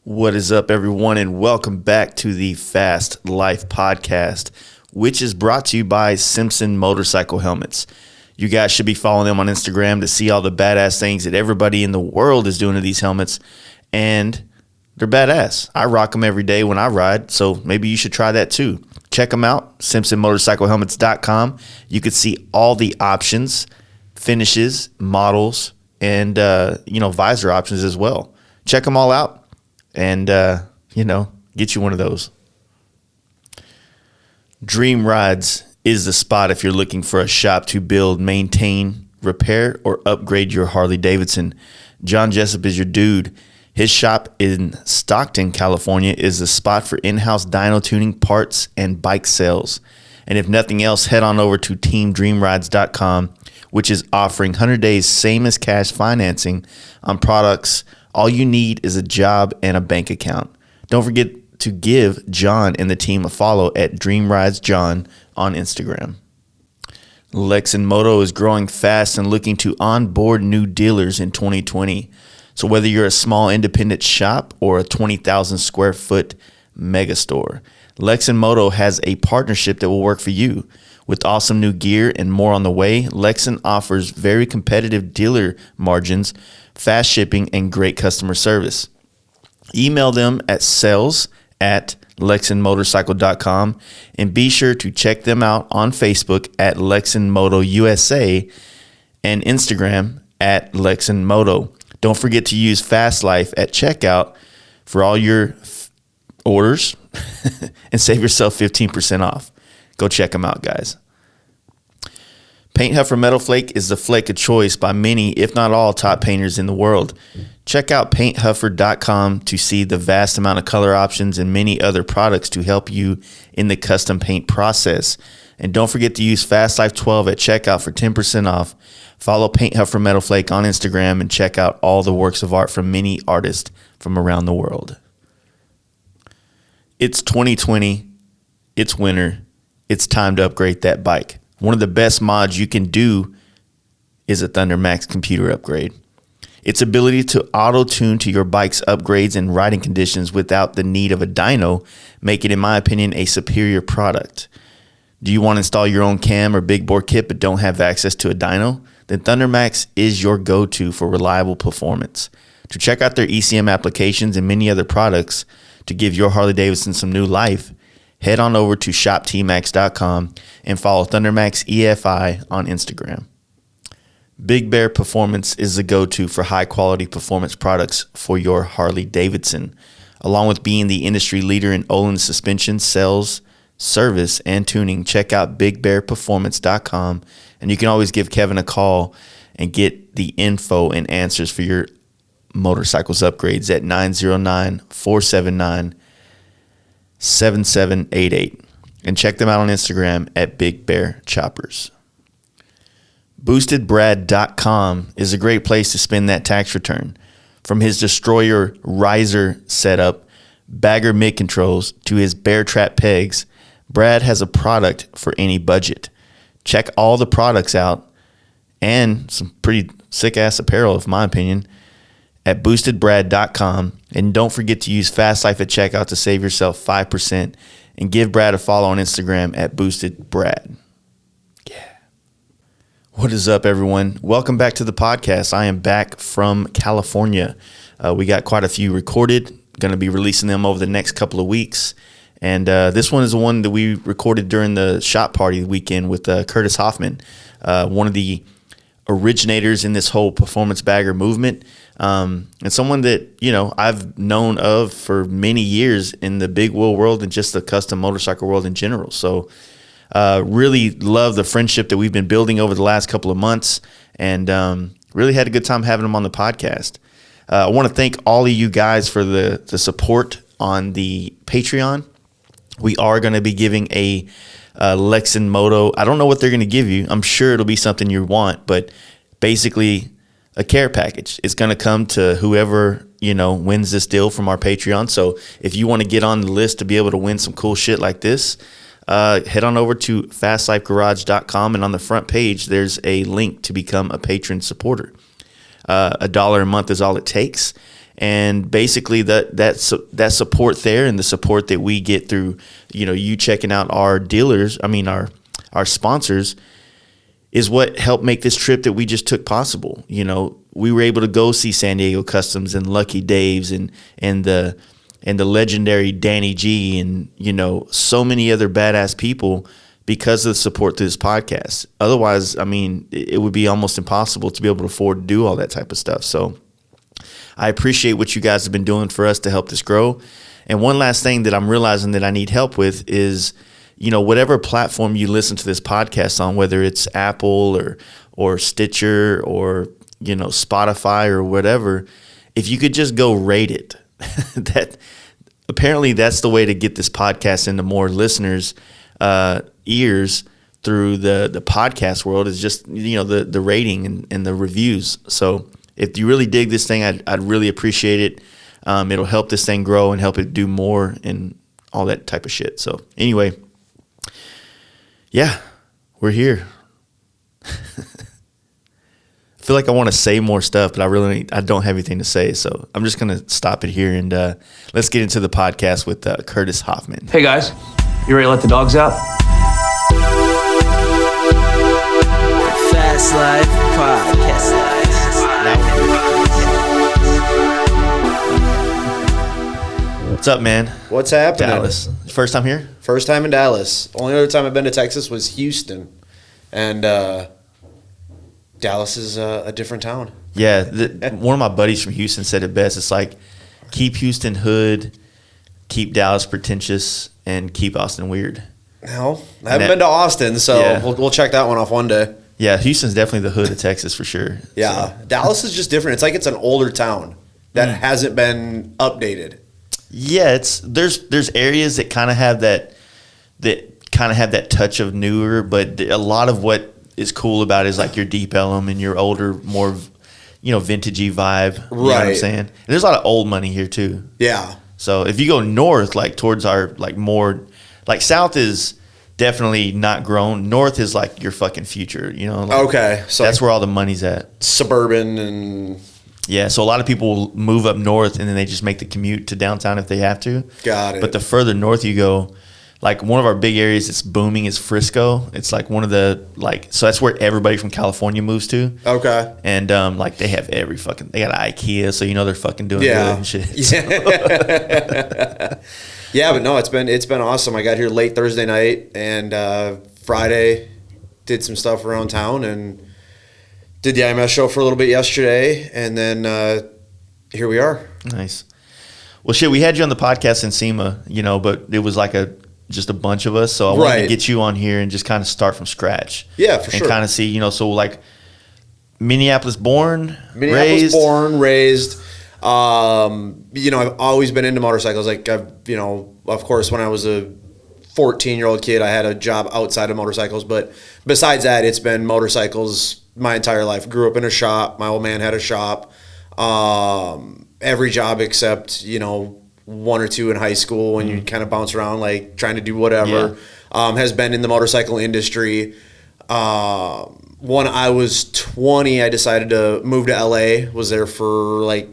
What is up, everyone, and welcome back to the Fast Life Podcast, which is brought to you by Simpson Motorcycle Helmets. You guys should be following them on Instagram to see all the badass things that everybody in the world is doing to these helmets, and they're badass. I rock them every day when I ride, so maybe you should try that too. Check them out, simpsonmotorcyclehelmets.com. You can see all the options, finishes, models, and visor options as well. Check them all out. And, get you one of those. Dream Rides is the spot if you're looking for a shop to build, maintain, repair, or upgrade your Harley Davidson. John Jessup is your dude. His shop in Stockton, California is the spot for in-house dyno tuning, parts, and bike sales. And if nothing else, head on over to teamdreamrides.com, which is offering 100 days same as cash financing on products. All you need is a job and a bank account. Don't forget to give John and the team a follow at Dream Rides John on Instagram. Lexin Moto is growing fast and looking to onboard new dealers in 2020. So whether you're a small independent shop or a 20,000 square foot mega store, Lexin Moto has a partnership that will work for you. With awesome new gear and more on the way, Lexin offers very competitive dealer margins, fast shipping, and great customer service. Email them at sales@lexinmotorcycle.com and be sure to check them out on Facebook at Lexin Moto USA and Instagram at Lexin Moto. Don't forget to use Fast Life at checkout for all your orders and save yourself 15% off. Go check them out, guys. Paint Huffer Metal Flake is the flake of choice by many, if not all, top painters in the world. Check out painthuffer.com to see the vast amount of color options and many other products to help you in the custom paint process. And don't forget to use FastLife12 at checkout for 10% off. Follow Paint Huffer Metal Flake on Instagram and check out all the works of art from many artists from around the world. It's 2020. It's winter. It's time to upgrade that bike. One of the best mods you can do is a Thunder Max computer upgrade. Its ability to auto-tune to your bike's upgrades and riding conditions without the need of a dyno make it, in my opinion, a superior product. Do you want to install your own cam or big bore kit but don't have access to a dyno? Then Thunder Max is your go-to for reliable performance. To check out their ECM applications and many other products to give your Harley Davidson some new life, head on over to shoptmax.com and follow Thundermax EFI on Instagram. Big Bear Performance is the go-to for high-quality performance products for your Harley Davidson. Along with being the industry leader in Olin suspension, sales, service, and tuning, check out bigbearperformance.com, and you can always give Kevin a call and get the info and answers for your motorcycles upgrades at 909-479-7788, and check them out on Instagram at Big Bear Choppers. BoostedBrad.com is a great place to spend that tax return. From his Destroyer riser setup, bagger mid controls, to his bear trap pegs, Brad has a product for any budget. Check all the products out and some pretty sick ass apparel, in my opinion, at boostedbrad.com, and don't forget to use FastLife at checkout to save yourself 5%, and give Brad a follow on Instagram at boostedbrad. Yeah. What is up, everyone? Welcome back to the podcast. I am back from California. We got quite a few recorded, going to be releasing them over the next couple of weeks, and this one is the one that we recorded during the shop party weekend with Curtis Hofmann, one of the originators in this whole performance bagger movement, and someone that, I've known of for many years in the big wheel world and just the custom motorcycle world in general. So really love the friendship that we've been building over the last couple of months, and really had a good time having him on the podcast. I want to thank all of you guys for the support on the Patreon. We are going to be giving a Lexin Moto. I don't know what they're going to give you. I'm sure it'll be something you want, but basically a care package. It's going to come to whoever, wins this deal from our Patreon. So if you want to get on the list to be able to win some cool shit like this, head on over to fastlifegarage.com, and on the front page, there's a link to become a patron supporter. $1 a month is all it takes. And basically that support there and the support that we get through, you checking out our dealers, our sponsors, is what helped make this trip that we just took possible. We were able to go see San Diego Customs and Lucky Dave's and the legendary Danny G and, so many other badass people because of the support to this podcast. Otherwise, it would be almost impossible to be able to afford to do all that type of stuff. So I appreciate what you guys have been doing for us to help this grow. And one last thing that I'm realizing that I need help with is, whatever platform you listen to this podcast on, whether it's Apple or Stitcher or, Spotify or whatever, if you could just go rate it. Apparently that's the way to get this podcast into more listeners' ears through the podcast world, is just, the rating and the reviews. So if you really dig this thing, I'd really appreciate it. It'll help this thing grow and help it do more and all that type of shit. So anyway, yeah, we're here. I feel like I want to say more stuff, but I don't have anything to say. So I'm just going to stop it here and let's get into the podcast with Curtis Hofmann. Hey guys, you ready to let the dogs out? Fast Life Podcast Life. What's up, man? What's happening? Dallas. First time here? First time in Dallas. Only other time I've been to Texas was Houston. And Dallas is a different town. Yeah. One of my buddies from Houston said it best. It's like, keep Houston hood, keep Dallas pretentious, and keep Austin weird. No, I haven't been to Austin, so yeah. we'll check that one off one day. Yeah, Houston's definitely the hood of Texas for sure. Yeah, so. Dallas is just different. It's like it's an older town that hasn't been updated. Yeah, there's areas that kind of have that touch of newer, but a lot of what is cool about it is like your Deep Ellum and your older, more vintagey vibe. You know what I'm saying? And there's a lot of old money here too. Yeah. So if you go north, like towards our more, like south is definitely not grown. North is like your fucking future. Okay, so that's where all the money's at. Suburban and. Yeah, so a lot of people will move up north and then they just make the commute to downtown if they have to. Got it. But the further north you go, like one of our big areas that's booming is Frisco. It's like one of the so that's where everybody from California moves to. Okay. And they have they got an IKEA, so they're fucking doing good and shit. Yeah. Yeah, but no, it's been awesome. I got here late Thursday night and Friday did some stuff around town and did the IMS show for a little bit yesterday, and then here we are. Nice. Well, shit, we had you on the podcast in SEMA, but it was like just a bunch of us, so I wanted to get you on here and just kind of start from scratch. Yeah, for sure. And kind of see, so like Minneapolis born, raised. I've always been into motorcycles. Like of course, when I was a 14-year-old kid, I had a job outside of motorcycles, but besides that, it's been motorcycles my entire life. Grew up in a shop. My old man had a shop. Every job except, one or two in high school when you kind of bounce around, like trying to do whatever, has been in the motorcycle industry. When I was 20, I decided to move to LA, was there for like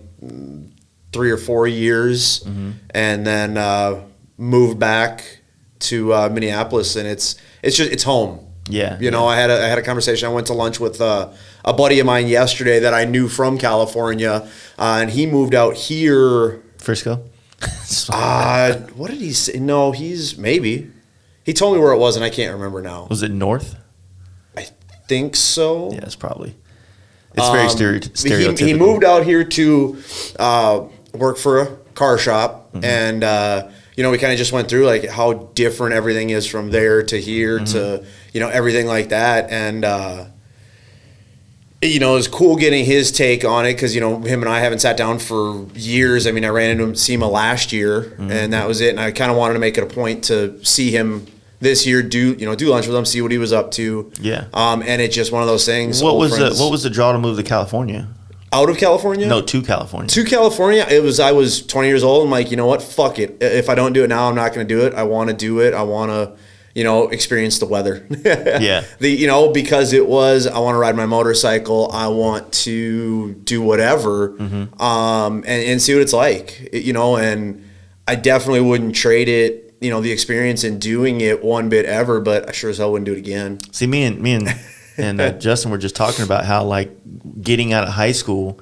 3 or 4 years, and then moved back to Minneapolis, and it's home. Yeah. I had a conversation. I went to lunch with a buddy of mine yesterday that I knew from California, and he moved out here. Frisco? What did he say? No, maybe. He told me where it was, and I can't remember now. Was it north? I think so. Yeah, it's probably. It's very stereotypical. He moved out here to work for a car shop, and we kind of just went through like how different everything is from there to here to everything like that, and it was cool getting his take on it because him and I haven't sat down for years. I mean, I ran into him at SEMA last year, and that was it. And I kind of wanted to make it a point to see him this year, do lunch with him, see what he was up to. Yeah. And it's just one of those things. What was the draw to move to California? Out of California? No, to California. To California, I was 20 years old. I'm like, you know what? Fuck it. If I don't do it now, I'm not going to do it. I want to do it. I want to, experience the weather. Yeah. Because it was, I want to ride my motorcycle. I want to do whatever, and see what it's like, and I definitely wouldn't trade it, the experience in doing it one bit ever, but I sure as hell wouldn't do it again. See, me and Justin were just talking about how, like, getting out of high school,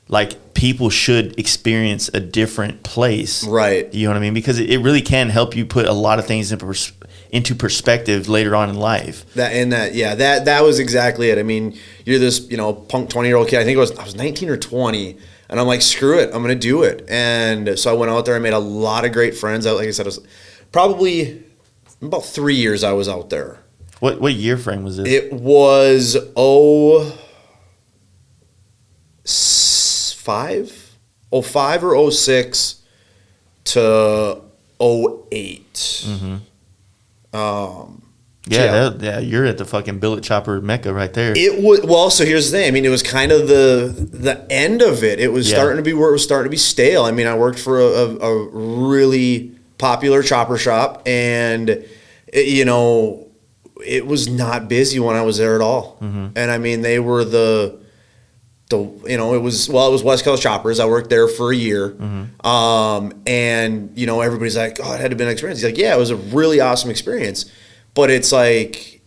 like, people should experience a different place. Right. You know what I mean? Because it really can help you put a lot of things into perspective later on in life. That was exactly it. I mean, you're this, punk 20-year-old kid. I think I was 19 or 20. And I'm like, screw it. I'm going to do it. And so I went out there. I made a lot of great friends. Like I said, it was probably about 3 years I was out there. What year frame was this? It was 05 or 06 to 08. Yeah, you're at the fucking billet chopper mecca right there. It was so. Here's the thing. I mean, it was kind of the end of it. It was starting to be where it was starting to be stale. I mean, I worked for a really popular chopper shop, and it was not busy when I was there at all. And I mean, they were it was West Coast Choppers. I worked there for a year. And everybody's like, oh, it had to be an experience. He's like, yeah, it was a really awesome experience. But it's like,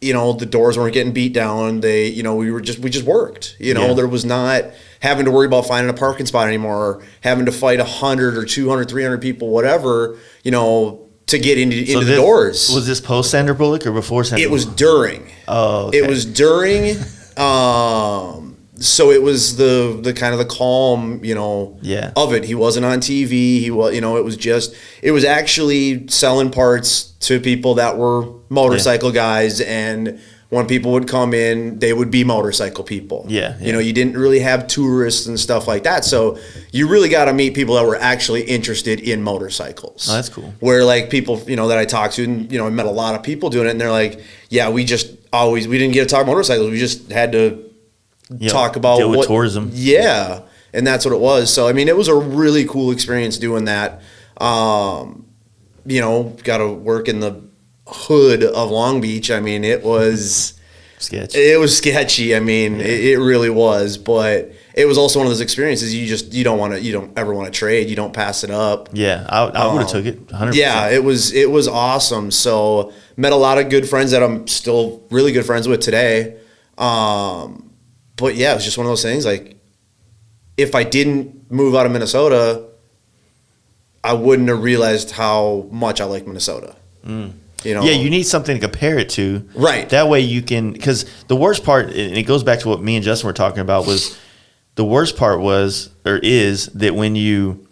the doors weren't getting beat down. They, we just worked. There was not having to worry about finding a parking spot anymore, or having to fight 100 or 200, 300 people, whatever, to get into the doors. Was this post Sandra Bullock or before Sandra Bullock? It was during. Oh, okay. It was during. So it was the kind of the calm, of it. He wasn't on TV. He was, it was actually selling parts to people that were motorcycle guys. And when people would come in, they would be motorcycle people. Yeah. You didn't really have tourists and stuff like that. So you really got to meet people that were actually interested in motorcycles. Oh, that's cool. Where like people, that I talked to, and, I met a lot of people doing it, and they're like, yeah, we didn't get to talk motorcycles. We just had to talk about deal with tourism. Yeah. And that's what it was. So, I mean, it was a really cool experience doing that. Got to work in the hood of Long Beach. I mean, it was sketchy. It was sketchy. I mean, it really was, but it was also one of those experiences you don't ever want to trade. You don't pass it up. Yeah. I would have took it 100%. Yeah, it was awesome. So met a lot of good friends that I'm still really good friends with today. But yeah, it was just one of those things. Like, if I didn't move out of Minnesota, I wouldn't have realized how much I like Minnesota. Yeah, you need something to compare it to. Right. That way you can, because the worst part, and it goes back to what me and Justin were talking about, was the worst part is that when you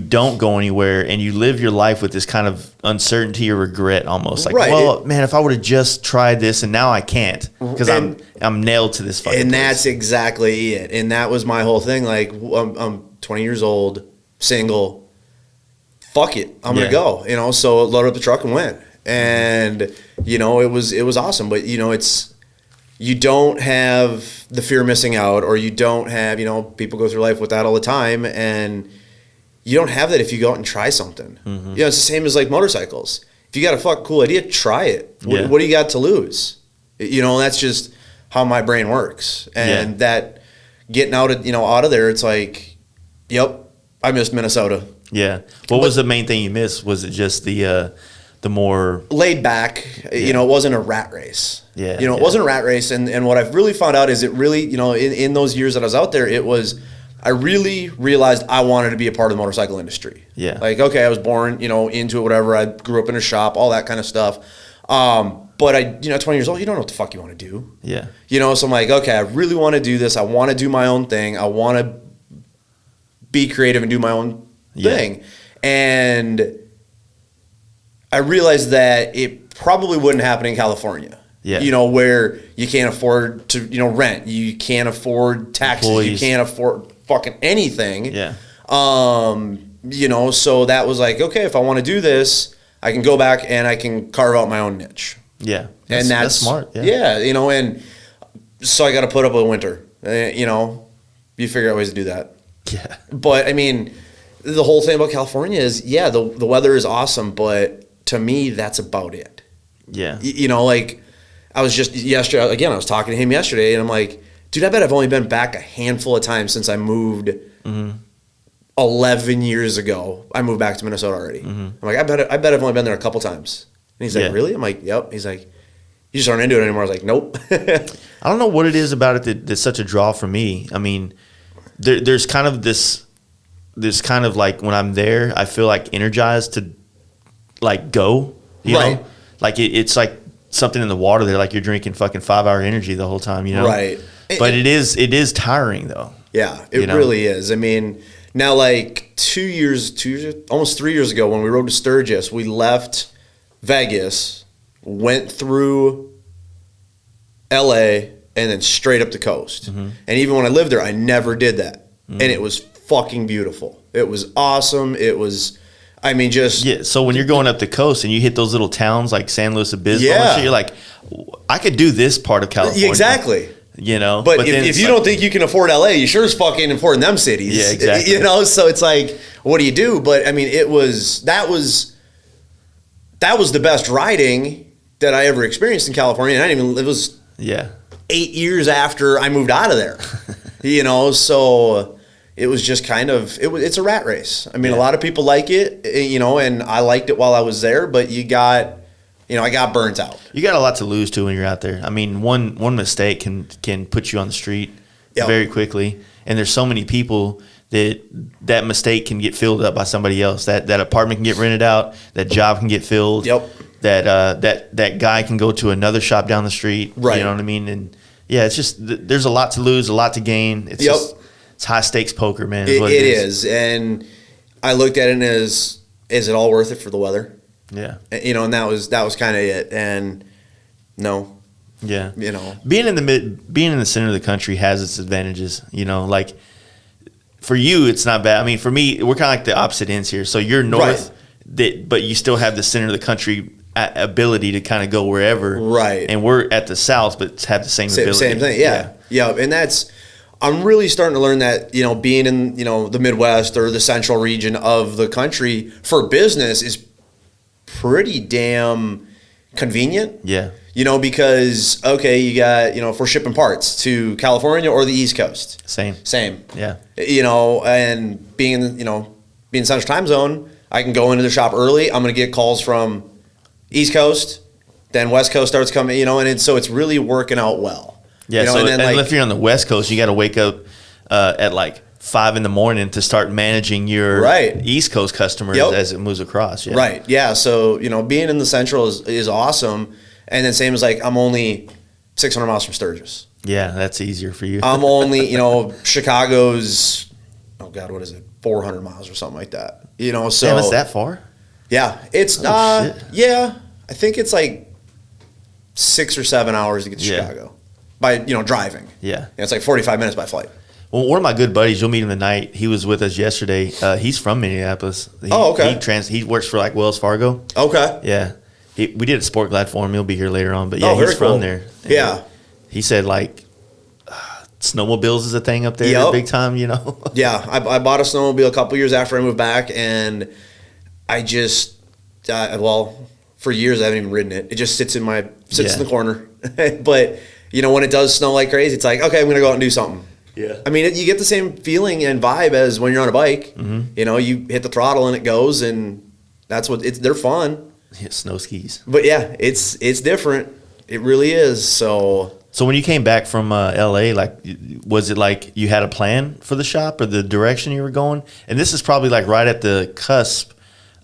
don't go anywhere and you live your life with this kind of uncertainty or regret almost. Like, well, man, if I would have just tried this and now I can't because I'm nailed to this fucking place. That's exactly it. And that was my whole thing. Like, I'm 20 years old, single. Fuck it. I'm going to go, so loaded up the truck and went. And, it was awesome. But, you don't have the fear of missing out, or you don't have, people go through life with that all the time. And you don't have that if you go out and try something. It's the same as like motorcycles. If you got a fucking cool idea, try it. What do you got to lose? That's just how my brain works. And that getting out of there, it's like, yep, I missed Minnesota. Yeah. What was the main thing you missed? Was it just the more laid back? It wasn't a rat race. Yeah. It wasn't a rat race. And what I've really found out is it really, in those years that I was out there, I really realized I wanted to be a part of the motorcycle industry. Yeah. Like, okay, I was born, into it, whatever. I grew up in a shop, all that kind of stuff. But 20 years old, you don't know what the fuck you want to do. Yeah. So I'm like, okay, I really want to do this. I want to do my own thing. I want to be creative and do my own thing. And I realized that it probably wouldn't happen in California. Yeah. Where you can't afford to, rent. You can't afford taxes. Employees. You can't afford fucking anything. Yeah. So that was like, okay, if I want to do this, I can go back and I can carve out my own niche. Yeah. That's smart. Yeah. And so I got to put up with winter. You figure out ways to do that. Yeah. But I mean, the whole thing about California is, the weather is awesome, but to me, that's about it. Yeah. You know, like I was just yesterday, again, I was talking to him yesterday and I'm like, dude, I bet I've only been back a handful of times since I moved 11 years ago. I moved back to Minnesota already. I'm like, I bet I've only been there a couple times. And he's like, really? I'm like, yep. He's like, you just aren't into it anymore. I was like, nope. I don't know what it is about it that's such a draw for me. I mean, there's kind of this kind of like when I'm there, I feel like energized to like go, you know? Like it's like something in the water there, like you're drinking fucking 5-hour energy the whole time, you know? Right. But it is tiring though. Yeah, it really is. I mean, now like 2 years, almost 3 years ago when we rode to Sturgis, we left Vegas, went through LA, and then straight up the coast. And even when I lived there, I never did that. And it was fucking beautiful. It was awesome. It was, I mean, just... Yeah, so when you're going up the coast and you hit those little towns like San Luis Obispo and shit, you're like, I could do this part of California. Exactly. You know? But if you don't think you can afford LA, you sure as fucking afford them cities. Yeah, exactly. You know, so it's like, what do you do? But I mean, that was the best riding that I ever experienced in California. And it was 8 years after I moved out of there. You know, so it was just kind of, it's a rat race. I mean, a lot of people like it, you know, and I liked it while I was there, but I got burnt out. You got a lot to lose too when you're out there. I mean, one mistake can put you on the street very quickly, and there's so many people that mistake can get filled up by somebody else. That apartment can get rented out. That job can get filled. Yep. That guy can go to another shop down the street. Right. You know what I mean? And yeah, it's just there's a lot to lose, a lot to gain. It's just it's high stakes poker, man. It is, and I looked at it as, is it all worth it for the weather? Yeah. You know, and that was kind of it. And no. Yeah. You know, being in the center of the country has its advantages. You know, like for you, it's not bad. I mean, for me, we're kind of like the opposite ends here. So you're north, but you still have the center of the country ability to kind of go wherever. Right. And we're at the south, but have the same ability. Same thing. Yeah. And I'm really starting to learn that, you know, being in, you know, the Midwest or the central region of the country for business is pretty damn convenient. Yeah. You know, because, okay, you got, you know, if we're shipping parts to California or the East Coast. Same. Yeah. You know, and being Central Time Zone, I can go into the shop early. I'm going to get calls from East Coast, then West Coast starts coming, you know, and so it's really working out well. Yeah, you know, so and then if you're on the West Coast, you got to wake up at like 5 a.m. to start managing your East Coast customers as it moves across. Yeah. Right. Yeah. So, you know, being in the Central is awesome. And then same as like, I'm only 600 miles from Sturgis. Yeah, that's easier for you. I'm only, you know, Chicago's, oh God, what is it? 400 miles or something like that. You know, so. Damn, it's that far? Yeah. It's, shit. Yeah. I think it's like 6 or 7 hours to get to Chicago by, you know, driving. Yeah. It's like 45 minutes by flight. Well, one of my good buddies, you'll meet him tonight. He was with us yesterday. He's from Minneapolis. Okay. He works for like Wells Fargo. Okay. Yeah. We did a sport glad for him. He'll be here later on. But yeah, he's cool. from there. And yeah. He said like snowmobiles is a thing up there big time, you know? Yeah. I bought a snowmobile a couple years after I moved back, and I just, for years I haven't even ridden it. It just sits in the corner. But, you know, when it does snow like crazy, it's like, okay, I'm going to go out and do something. Yeah. I mean, you get the same feeling and vibe as when you're on a bike. Mm-hmm. You know, you hit the throttle and it goes, and that's they're fun. Yeah, snow skis. But yeah, it's different. It really is. So when you came back from LA, like, was it like you had a plan for the shop or the direction you were going? And this is probably like right at the cusp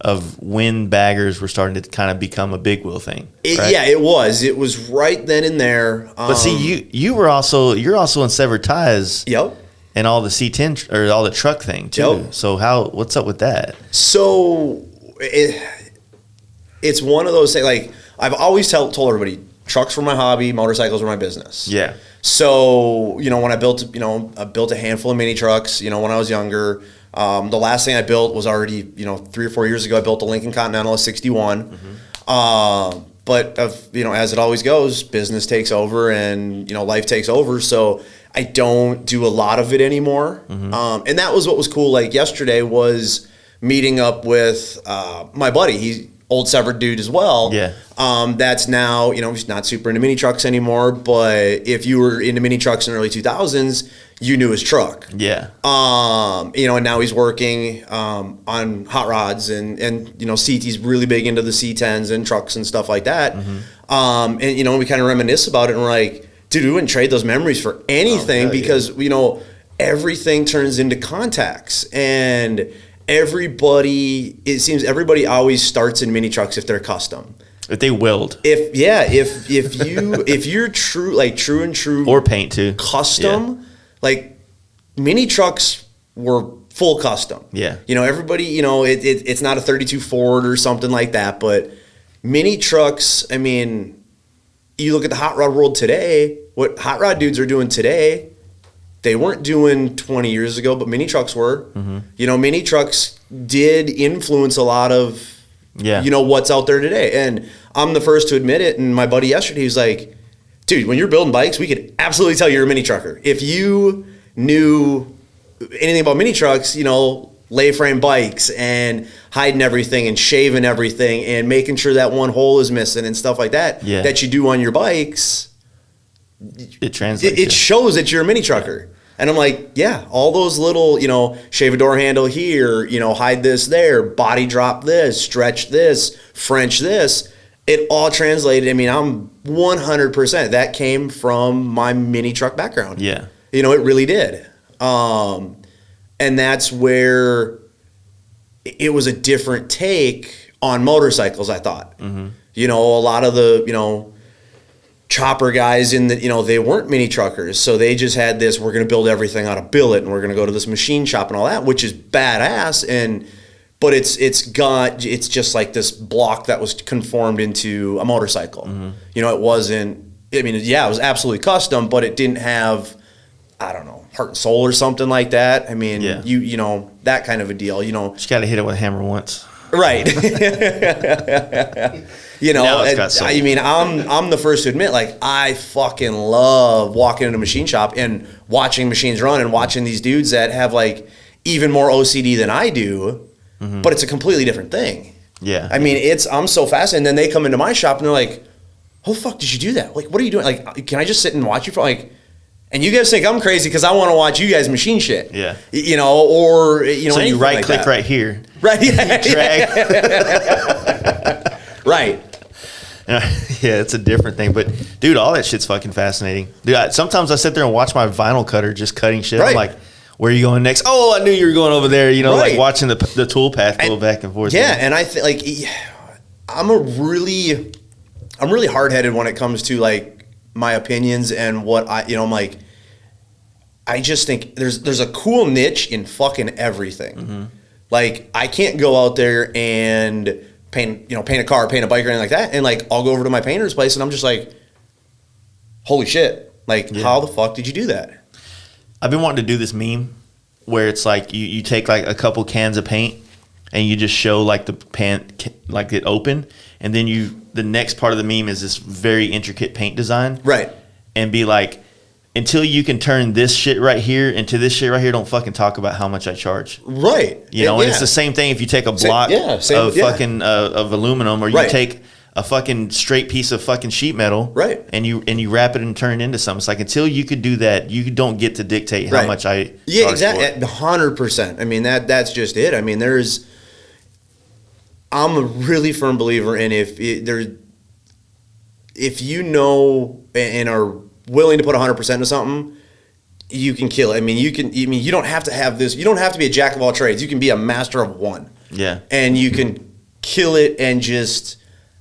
of when baggers were starting to kind of become a big wheel thing. Right? Yeah, it was. It was right then and there. But see, you're also in Severed Ties. Yep. And all the C10 or all the truck thing too. Yep. So what's up with that? So it's one of those things. Like, I've always told everybody, trucks were my hobby, motorcycles were my business. Yeah. So, you know, when I built a handful of mini trucks, you know, when I was younger. The last thing I built was already, 3 or 4 years ago. I built a Lincoln Continental, a 61. Mm-hmm. But as it always goes, business takes over and, life takes over. So I don't do a lot of it anymore. Mm-hmm. And that was what was cool. Like yesterday was meeting up with my buddy. old severed dude as well. Yeah. That's now, he's not super into mini trucks anymore, but if you were into mini trucks in the early 2000s, you knew his truck. Yeah. And now he's working on hot rods and CT's really big into the C10s and trucks and stuff like that. And we kind of reminisce about it and we're like, dude, we wouldn't trade those memories for anything because everything turns into contacts, and it seems everybody always starts in mini trucks if they're custom. If they weld. If you're true and true Or paint too. Custom, like mini trucks were full custom. Yeah. Everybody, it's not a 32 Ford or something like that, but mini trucks, I mean, you look at the hot rod world today, what hot rod dudes are doing today, they weren't doing 20 years ago, but mini trucks were. Mini trucks did influence a lot of, what's out there today. And I'm the first to admit it. And my buddy yesterday, he was like, dude, when you're building bikes, we could absolutely tell you're a mini trucker. If you knew anything about mini trucks, lay frame bikes and hiding everything and shaving everything and making sure that one hole is missing and stuff like that, that you do on your bikes, it translates. It shows that you're a mini trucker. And I'm like, yeah, all those little, shave a door handle here, hide this there, body drop this, stretch this, French this. It all translated. I mean, I'm 100%. That came from my mini truck background. Yeah. It really did. And that's where it was a different take on motorcycles, I thought. A lot of the, chopper guys they weren't mini truckers. So they just had this, we're going to build everything out of billet and we're going to go to this machine shop and all that, which is badass. But it's just like this block that was conformed into a motorcycle. It wasn't, it was absolutely custom, but it didn't have, I don't know, heart and soul or something like that. I mean, that kind of a deal, Just got to hit it with a hammer once. Right. Now it's got soul. I mean, I'm the first to admit, like, I fucking love walking into a machine shop and watching machines run and watching these dudes that have like even more OCD than I do, but it's a completely different thing. Yeah. I mean, I'm so fascinated. And then they come into my shop and they're like, "Oh fuck, did you do that? Like, what are you doing? Like, can I just sit and watch you for like?" And you guys think I'm crazy because I want to watch you guys machine shit. Yeah. So you right click right here. Right. Yeah. Drag. Right. Yeah, it's a different thing. But, dude, all that shit's fucking fascinating. Dude, sometimes I sit there and watch my vinyl cutter just cutting shit. Right. I'm like, where are you going next? Oh, I knew you were going over there. Right. Like watching the tool path go back and forth. Yeah, and I think, like, I'm really hard-headed when it comes to, like, my opinions and what I'm like, I just think there's a cool niche in fucking everything. Like, I can't go out there and paint a car, paint a bike or anything like that. And like, I'll go over to my painter's place and I'm just like, holy shit. Like, how the fuck did you do that? I've been wanting to do this meme where it's like you take like a couple cans of paint and you just show like the pan, like it open. And then the next part of the meme is this very intricate paint design. Right. And be like, until you can turn this shit right here into this shit right here, don't fucking talk about how much I charge. Right. And it's the same thing if you take a block fucking of aluminum, or you take a fucking straight piece of fucking sheet metal, right, and you wrap it and turn it into something. It's like, until you could do that, you don't get to dictate how much I charge exactly, 100%. I mean, that's just it. I mean, I'm a really firm believer in if you know and are willing to put 100% into something, you can kill it. I mean, you don't have to have this. You don't have to be a jack of all trades. You can be a master of one. Yeah. And you can kill it and just,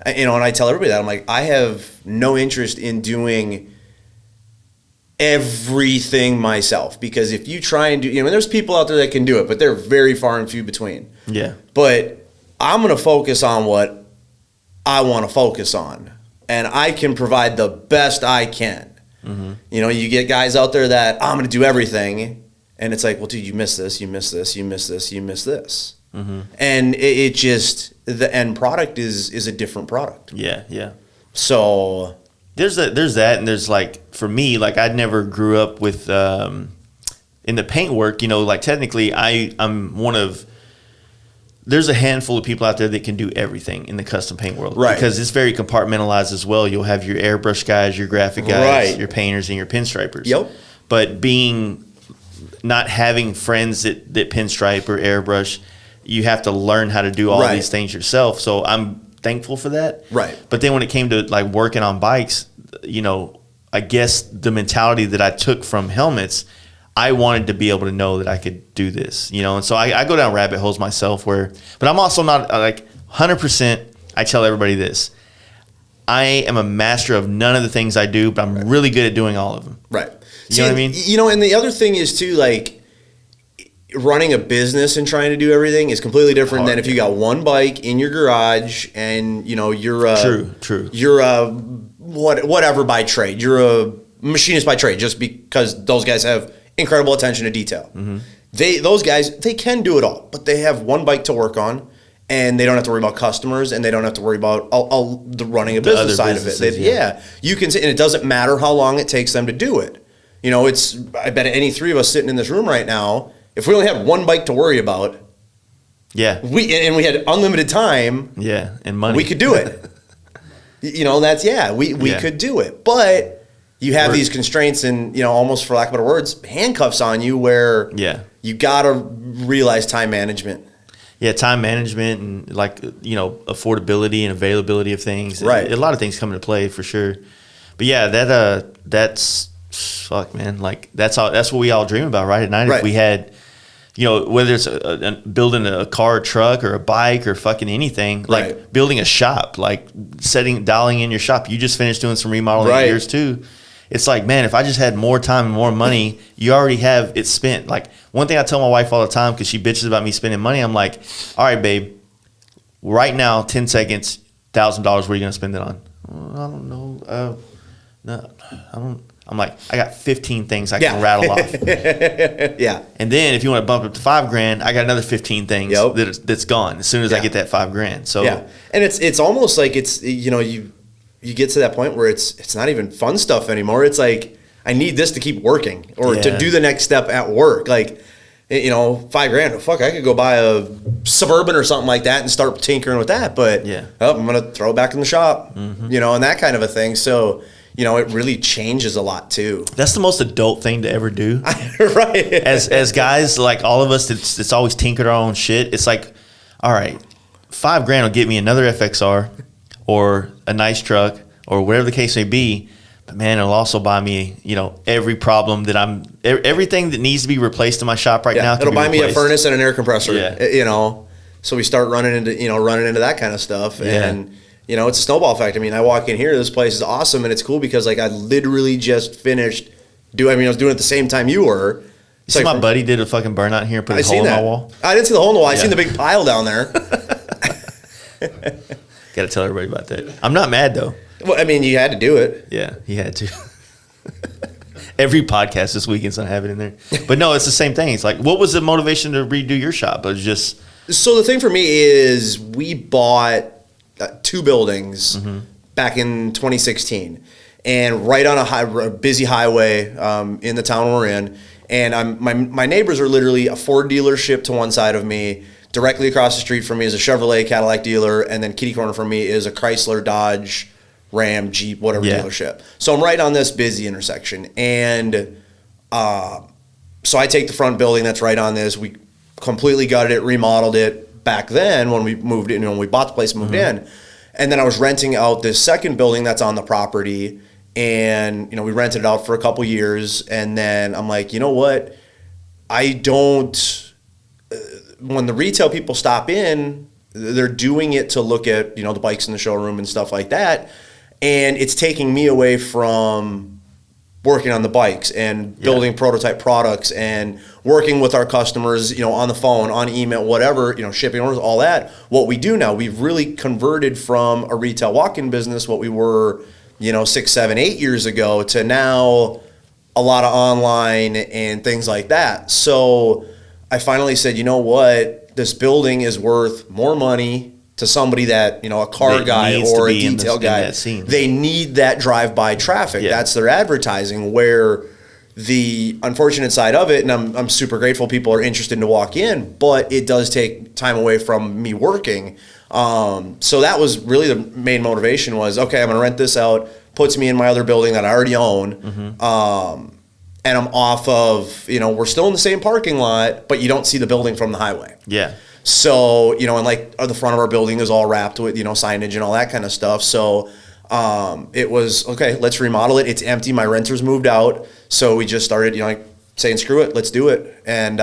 and I tell everybody that. I'm like, I have no interest in doing everything myself, because if you try and do, and there's people out there that can do it, but they're very far and few between. Yeah. But I'm going to focus on what I want to focus on, and I can provide the best I can. Mm-hmm. You get guys out there that I'm going to do everything, and it's like, well, dude, you missed this, you missed this, you missed this, you missed this. Mm-hmm. And it just, the end product is a different product. Yeah, yeah. So there's that, and there's like, for me, like, I never grew up with in the paint work. Like, technically, I'm one of there's a handful of people out there that can do everything in the custom paint world, right? Because it's very compartmentalized as well. You'll have your airbrush guys, your graphic guys, right, your painters, and your pinstripers. Yep. But not having friends that pinstripe or airbrush, you have to learn how to do all right, these things yourself. So I'm thankful for that. Right. But then when it came to like working on bikes, you know, I guess the mentality that I took from helmets, I wanted to be able to know that I could do this, you know, and so I go down rabbit holes myself but I'm also not like 100%. I tell everybody this. I am a master of none of the things I do, but I'm really good at doing all of them. Right. You know what I mean? You know, and the other thing is too, like, running a business and trying to do everything is completely different than if you got one bike in your garage and, you know, you're true. You're whatever by trade. You're a machinist by trade, just because those guys have incredible attention to detail. Mm-hmm. Those guys, they can do it all, but they have one bike to work on, and they don't have to worry about customers, and they don't have to worry about all the running a business side of it. You can say, and it doesn't matter how long it takes them to do it. You know, I bet any three of us sitting in this room right now, if we only had one bike to worry about, we had unlimited time, and money, we could do it. You know, we could do it, but you have these constraints and, you know, almost for lack of better words, handcuffs on you where you got to realize time management. Yeah, time management and, like, you know, affordability and availability of things. Right. A lot of things come into play for sure. But yeah, that's fuck, man. Like, that's what we all dream about, right? At night, if we had, you know, whether it's building a car, or truck, or a bike, or fucking anything, like building a shop, like dialing in your shop. You just finished doing some remodeling of yours too. It's like, man, if I just had more time and more money, you already have it spent. Like, one thing I tell my wife all the time, because she bitches about me spending money, I'm like, all right, babe, right now, 10 seconds, $1,000, what are you going to spend it on? I don't know. No, I don't. I'm like, I got 15 things I can rattle off. And then if you want to bump it up to $5,000, I got another 15 things that's gone as soon as I get that $5,000. So and it's almost like it's, you know, you get to that point where it's not even fun stuff anymore. It's like, I need this to keep working or to do the next step at work. Like, you know, $5,000, fuck, I could go buy a Suburban or something like that and start tinkering with that. But I'm going to throw it back in the shop, you know, and that kind of a thing. So, you know, it really changes a lot too. That's the most adult thing to ever do. Right. As guys, like all of us, it's always tinkered our own shit. It's like, all right, $5,000 will get me another FXR or a nice truck or whatever the case may be. But man, it'll also buy me, you know, everything that needs to be replaced in my shop right now. It'll buy me a furnace and an air compressor, you know. So we start running into that kind of stuff. And, you know, it's a snowball effect. I mean, I walk in here, this place is awesome, and it's cool because, like, I literally just finished I was doing it at the same time you were. You see, my buddy did a fucking burnout in here and put a hole in my wall? I didn't see the hole in the wall. I seen the big pile down there. Got to tell everybody about that. I'm not mad, though. Well, I mean, you had to do it. Yeah, he had to. Every podcast this weekend's gonna have it in there. But no, it's the same thing. It's like, what was the motivation to redo your shop? It was just... So the thing for me is we bought 2 buildings back in 2016, and right on a busy highway in the town we're in. And my neighbors are literally a Ford dealership to one side of me. Directly across the street from me is a Chevrolet Cadillac dealer, and then kitty corner from me is a Chrysler, Dodge, Ram, Jeep, whatever dealership. So I'm right on this busy intersection, and so I take the front building that's right on this. We completely gutted it, remodeled it back then when we moved in, when we bought the place and moved in. And then I was renting out this second building that's on the property, and, you know, we rented it out for a couple years, and then I'm like, you know what? When the retail people stop in, they're doing it to look at, you know, the bikes in the showroom and stuff like that. And it's taking me away from working on the bikes and building prototype products and working with our customers, you know, on the phone, on email, whatever, you know, shipping orders, all that. What we do now, we've really converted from a retail walk-in business, what we were, you know, 6, 7, 8 years ago, to now a lot of online and things like that. So I finally said, you know what, this building is worth more money to somebody that, you know, a car guy or a detail guy, they need that drive-by traffic. That's their advertising, where the unfortunate side of it, and I'm super grateful people are interested to walk in, but it does take time away from me working. So that was really the main motivation was, okay, I'm going to rent this out, puts me in my other building that I already own. And I'm off of, we're still in the same parking lot, but you don't see the building from the highway. Yeah. So, and like the front of our building is all wrapped with, signage and all that kind of stuff. So, it was, okay, let's remodel it. It's empty. My renters moved out. So we just started, saying, screw it, let's do it. And,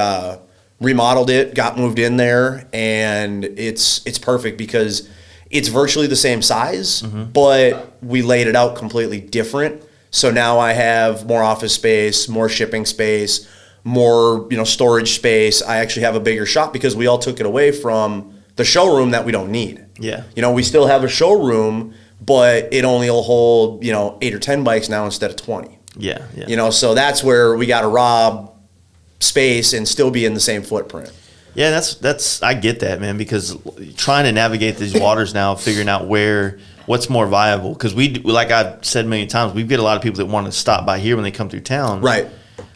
remodeled it, got moved in there, and it's perfect because it's virtually the same size, but we laid it out completely different. So now I have more office space, more shipping space, more, storage space. I actually have a bigger shop because we all took it away from the showroom that we don't need. Yeah. We still have a showroom, but it only will hold, 8 or 10 bikes now instead of 20. Yeah. So that's where we got to rob space and still be in the same footprint. Yeah, that's I get that, man, because trying to navigate these waters now, figuring out what's more viable, because we, like I've said many times, we get a lot of people that want to stop by here when they come through town. Right.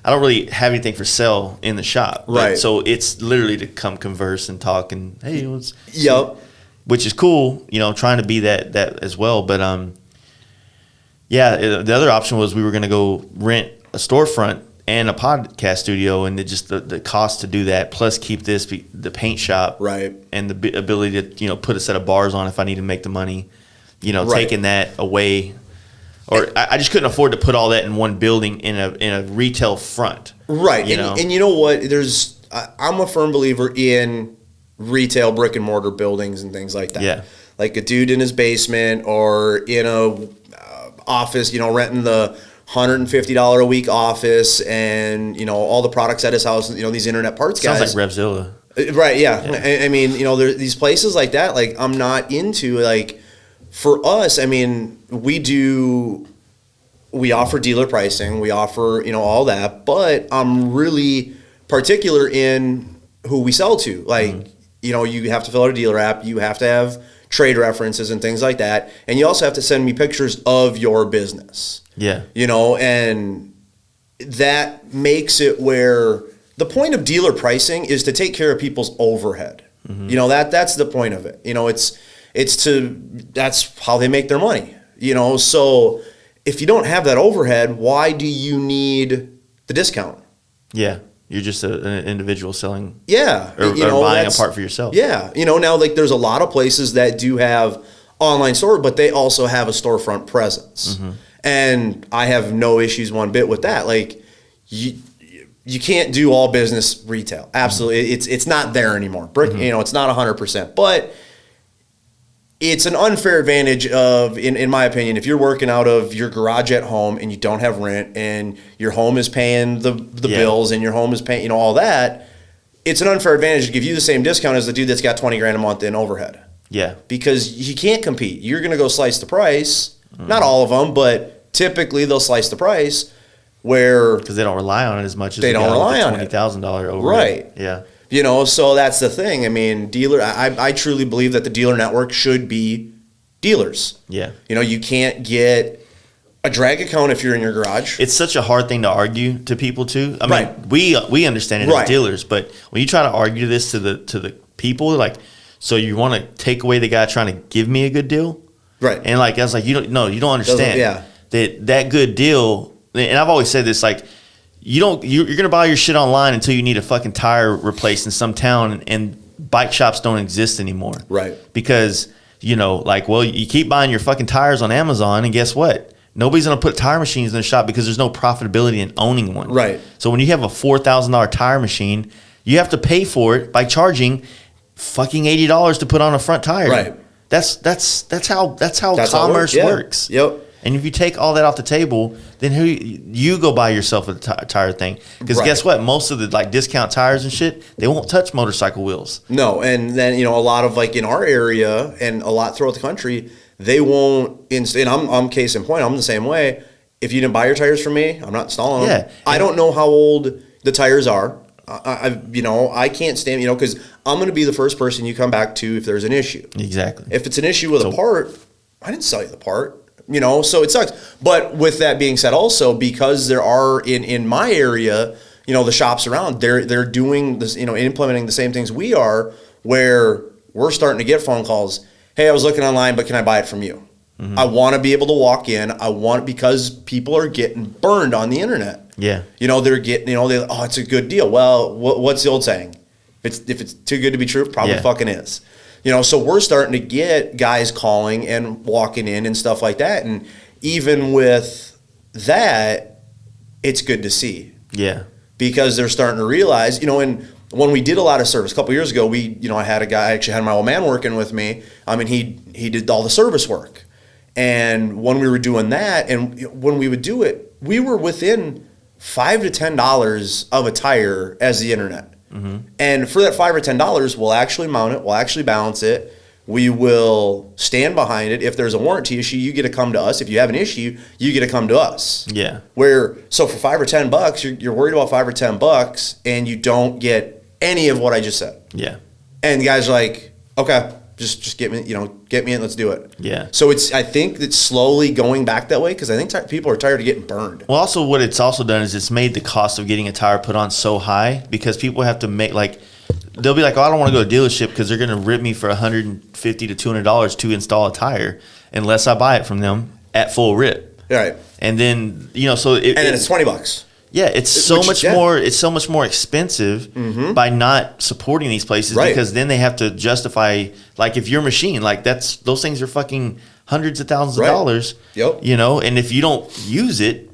I don't really have anything for sale in the shop. Right. So it's literally to come converse and talk and, hey, which is cool, trying to be that as well. But the other option was we were going to go rent a storefront and a podcast studio, and the cost to do that, plus keep the paint shop, right, and the ability to put a set of bars on if I need to make the money, right, taking that away, or I just couldn't afford to put all that in one building in a retail front, right, and you know what? I'm a firm believer in retail brick and mortar buildings and things like that. Yeah, like a dude in his basement or in a office, renting the $150 a week office and, all the products at his house, these internet parts guys. Sounds like Revzilla. Right, yeah. I mean, there these places like that, like I'm not into, like, for us, I mean, we offer dealer pricing, we offer, all that, but I'm really particular in who we sell to. Like, you have to fill out a dealer app, you have to have trade references and things like that, and you also have to send me pictures of your business. Yeah. And that makes it where the point of dealer pricing is to take care of people's overhead. That's the point of it. That's how they make their money. So if you don't have that overhead, why do you need the discount? Yeah. You're just an individual selling. Yeah. Or buying a part for yourself. Yeah. Now, like, there's a lot of places that do have online store, but they also have a storefront presence. And I have no issues one bit with that. Like, you can't do all business retail. Absolutely. It's not there anymore. Brick, it's not 100%. But it's an unfair advantage of, in my opinion, if you're working out of your garage at home and you don't have rent and your home is paying the bills and your home is paying, all that, it's an unfair advantage to give you the same discount as the dude that's got $20,000 a month in overhead. Yeah. Because you can't compete. You're going to go slice the price. Not all of them, but typically they'll slice the price because they don't rely on it as much as they don't rely on $20,000 overhead. Right. Yeah. So that's the thing. I mean, I truly believe that the dealer network should be dealers. Yeah. You can't get a drag account if you're in your garage. It's such a hard thing to argue to people too. I mean, right. we understand it as dealers, but when you try to argue this to the people, like, so you want to take away the guy trying to give me a good deal? Right. And like, I was like, you don't understand that good deal. And I've always said this, like, you're going to buy your shit online until you need a fucking tire replaced in some town, and bike shops don't exist anymore. Right. Because, you keep buying your fucking tires on Amazon, and guess what? Nobody's going to put tire machines in the shop because there's no profitability in owning one. Right. So when you have a $4,000 tire machine, you have to pay for it by charging fucking $80 to put on a front tire. Right. That's how commerce works. Yep. And if you take all that off the table, then you go buy yourself a tire thing. Because guess what? Most of the discount tires and shit, they won't touch motorcycle wheels. No, and then a lot of in our area and a lot throughout the country, they won't. And I'm case in point. I'm the same way. If you didn't buy your tires from me, I'm not installing them. I don't know how old the tires are. I can't stand because I'm going to be the first person you come back to if there's an issue. Exactly. If it's an issue with a part, I didn't sell you the part. So it sucks. But with that being said, also because there are in my area, the shops around, they're doing this, implementing the same things we are, where we're starting to get phone calls. Hey, I was looking online, but can I buy it from you? I want to be able to walk in. Because people are getting burned on the internet. Yeah. They're getting, it's a good deal. Well, what's the old saying? If it's too good to be true, it probably fucking is. So we're starting to get guys calling and walking in and stuff like that. And even with that, it's good to see. Yeah. Because they're starting to realize, and when we did a lot of service a couple years ago, I had a guy, I actually had my old man working with me. He did all the service work. And when we were doing that, and when we would do it, we were within $5 to $10 of a tire as the internet. And for that $5 or $10, we'll actually mount it, we'll actually balance it, we will stand behind it. If there's a warranty issue, you get to come to us. If you have an issue, you get to come to us. Yeah. So for $5 or $10, you're worried about $5 or $10, and you don't get any of what I just said. Yeah. And the guys are like, okay, just get me in, let's do it. Yeah. So I think it's slowly going back that way, because I think people are tired of getting burned. Well, also what it's also done is it's made the cost of getting a tire put on so high, because people have to make they'll be like, oh, I don't want to go to a dealership because they're going to rip me for $150 to $200 to install a tire unless I buy it from them at full rip. Right. And then then it's $20. Yeah, it's so much more expensive by not supporting these places, because then they have to justify, if your machine, those things are fucking hundreds of thousands of dollars. Yep. And if you don't use it,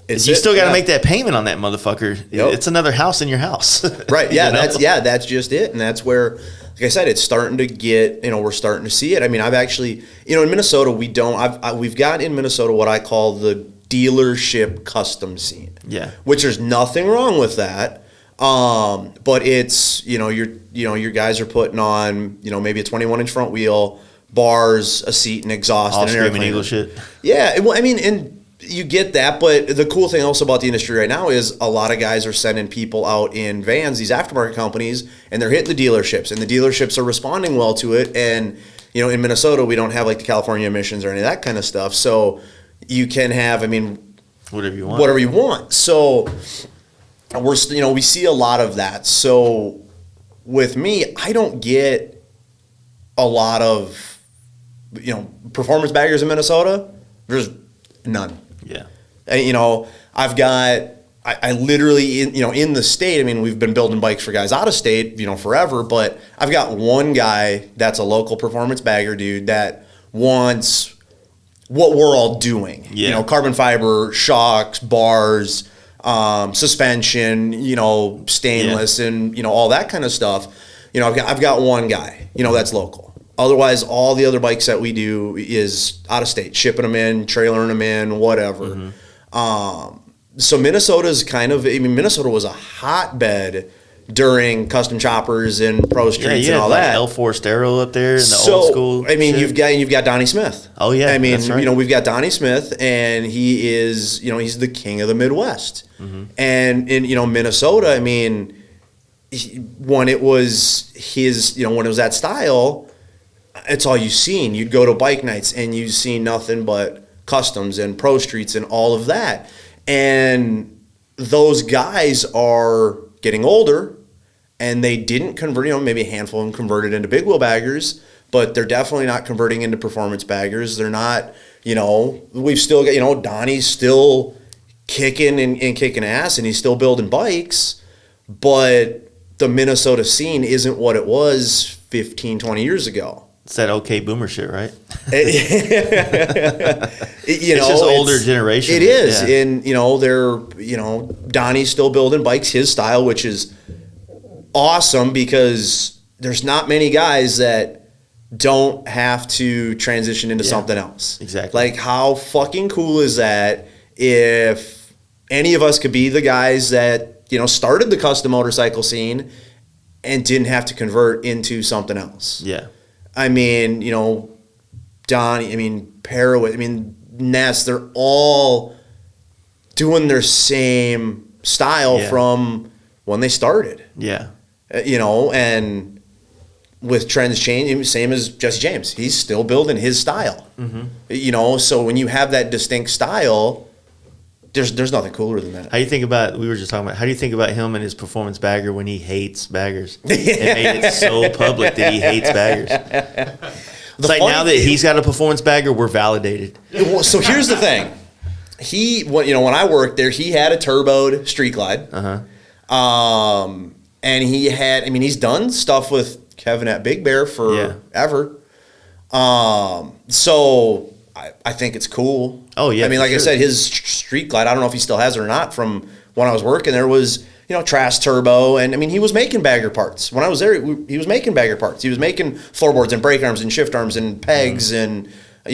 you still got to make that payment on that motherfucker. Yep. It's another house in your house. Right. Yeah, that's just it. And that's where, like I said, it's starting to get, we're starting to see it. I've actually, in Minnesota, we've got in Minnesota what I call the dealership custom scene. Yeah. Which there's nothing wrong with that. But it's, your guys are putting on, maybe a 21-inch front wheel, bars, a seat, and exhaust, all and an air screaming eagle shit. Yeah. Well, and you get that, but the cool thing also about the industry right now is a lot of guys are sending people out in vans, these aftermarket companies, and they're hitting the dealerships, and the dealerships are responding well to it. And, in Minnesota, we don't have the California emissions or any of that kind of stuff. So you can have, whatever you want. So we see a lot of that. So with me, I don't get a lot of, performance baggers in Minnesota. There's none. Yeah. I've got, I literally, in the state, we've been building bikes for guys out of state, forever, but I've got one guy that's a local performance bagger dude that wants what we're all doing. Yeah. Carbon fiber, shocks, bars, suspension, stainless, and, all that kind of stuff. I've got one guy, that's local. Otherwise, all the other bikes that we do is out of state, shipping them in, trailering them in, whatever. So Minnesota's Minnesota was a hotbed during custom choppers and pro streets and all that. L4 Stero up there in the old school. You've got Donnie Smith. Oh yeah, that's right. We've got Donnie Smith, and he is, he's the king of the Midwest. And in Minnesota, when it was his, when it was that style, it's all you seen. You'd go to bike nights and you see nothing but customs and pro streets and all of that. And those guys are getting older, and they didn't convert, maybe a handful of them converted into big wheel baggers, but they're definitely not converting into performance baggers. They're not, we've still got, Donnie's still kicking and kicking ass, and he's still building bikes, but the Minnesota scene isn't what it was 15, 20 years ago. It's that okay boomer shit, right? It's just older generation. It is. Yeah. And, they're, Donnie's still building bikes, his style, which is awesome, because there's not many guys that don't have to transition into something else. Exactly. How fucking cool is that if any of us could be the guys that, started the custom motorcycle scene and didn't have to convert into something else. Yeah. Donnie, Parowit, Ness, they're all doing their same style from when they started. Yeah. And with trends changing, same as Jesse James, he's still building his style. You know, so when you have that distinct style, there's nothing cooler than that. How do you think about? We were just talking about. How do you think about him and his performance bagger when he hates baggers? It made it so public that he hates baggers. It's like now that he's got a performance bagger, we're validated. So here's the thing. When I worked there, he had a turboed Street Glide. And he had, I mean, he's done stuff with Kevin at Big Bear forever. So I think it's cool. Oh, yeah. I mean, like I said, his Street Glide, I don't know if he still has it or not, from when I was working there, was, Trash Turbo. And I mean, he was making bagger parts. When I was there, he was making bagger parts. He was making floorboards and brake arms and shift arms and pegs and,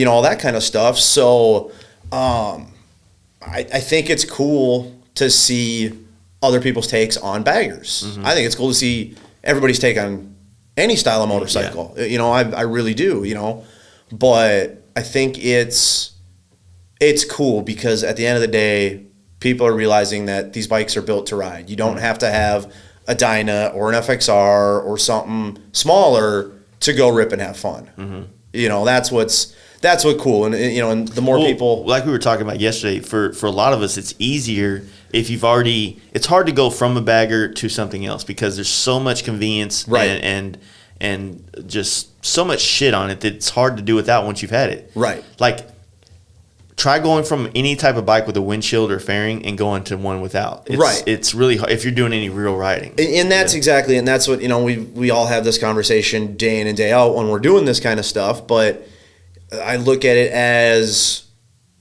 all that kind of stuff. So I think it's cool to see other people's takes on baggers. I think it's cool to see everybody's take on any style of motorcycle. I really do, but I think it's cool because at the end of the day, people are realizing that these bikes are built to ride. You don't have to have a Dyna or an FXR or something smaller to go rip and have fun. That's what's cool. And the more people, like we were talking about yesterday, for a lot of us, it's easier if you've already. It's hard to go from a bagger to something else because there's so much convenience and just so much shit on it that it's hard to do without once you've had it. Right. Like, try going from any type of bike with a windshield or fairing and going to one without. It's really hard if you're doing any real riding. And that's exactly, and that's what, we all have this conversation day in and day out when we're doing this kind of stuff. But I look at it as,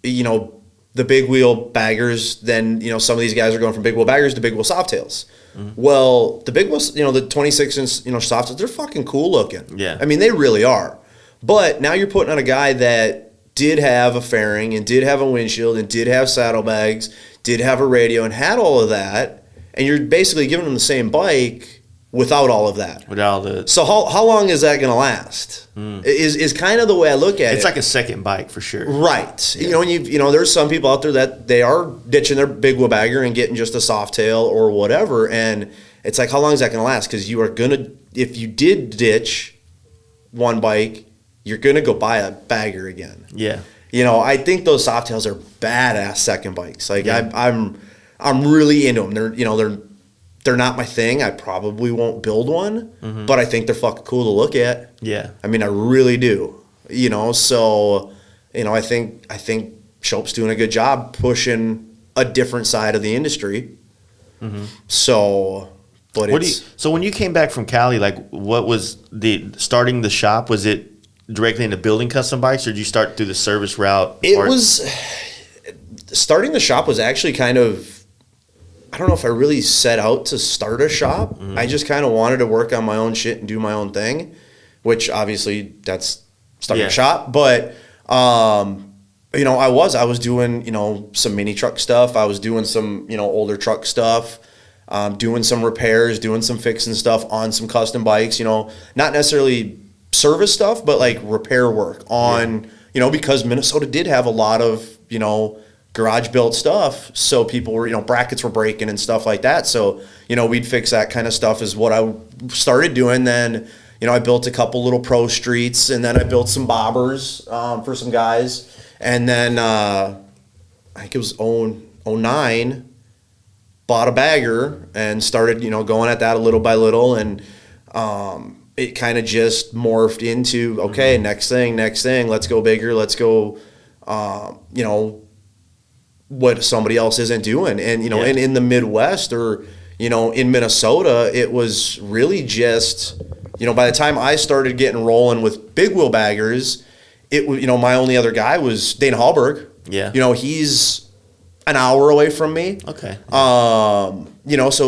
the big wheel baggers, then, some of these guys are going from big wheel baggers to big wheel softails. Well, the big wheels, the 26 inch, softails, they're fucking cool looking. Yeah. I mean, they really are. But now you're putting on a guy that did have a fairing and did have a windshield and did have saddlebags, did have a radio and had all of that, and you're basically giving them the same bike without all of that. So how long is that going to last? Is kind of the way I look at it. It's like a second bike for sure. Right. Yeah. And there's some people out there that they are ditching their big wheel bagger and getting just a softail or whatever, and it's like, how long is that going to last? Because you are going to, if you did ditch one bike, you're going to go buy a bagger again. Yeah. I think those softails are badass second bikes. Like, I'm really into them. They're not my thing. I probably won't build one, but I think they're fucking cool to look at. Yeah. I mean, I really do. So, I think Shope's doing a good job pushing a different side of the industry. So, but so when you came back from Cali, like, what was starting the shop? Was it directly into building custom bikes, or did you start through the service route? Starting the shop was actually kind of, I don't know if I really set out to start a shop. I just kind of wanted to work on my own shit and do my own thing, which obviously that's starting a shop. But, I was doing, some mini truck stuff. I was doing some, older truck stuff, doing some repairs, doing some fixing stuff on some custom bikes, not necessarily service stuff, but like repair work on, because Minnesota did have a lot of, garage built stuff. So people were, brackets were breaking and stuff like that. So, we'd fix that kind of stuff is what I started doing. Then, I built a couple little pro streets, and then I built some bobbers for some guys. And then I think it was 09, bought a bagger and started, going at that a little by little. And it kind of just morphed into, okay, next thing, let's go bigger, let's go, what somebody else isn't doing. And, and in the Midwest or, in Minnesota, it was really just, by the time I started getting rolling with big wheel baggers, it was, my only other guy was Dana Hallberg. Yeah. He's an hour away from me. Okay. So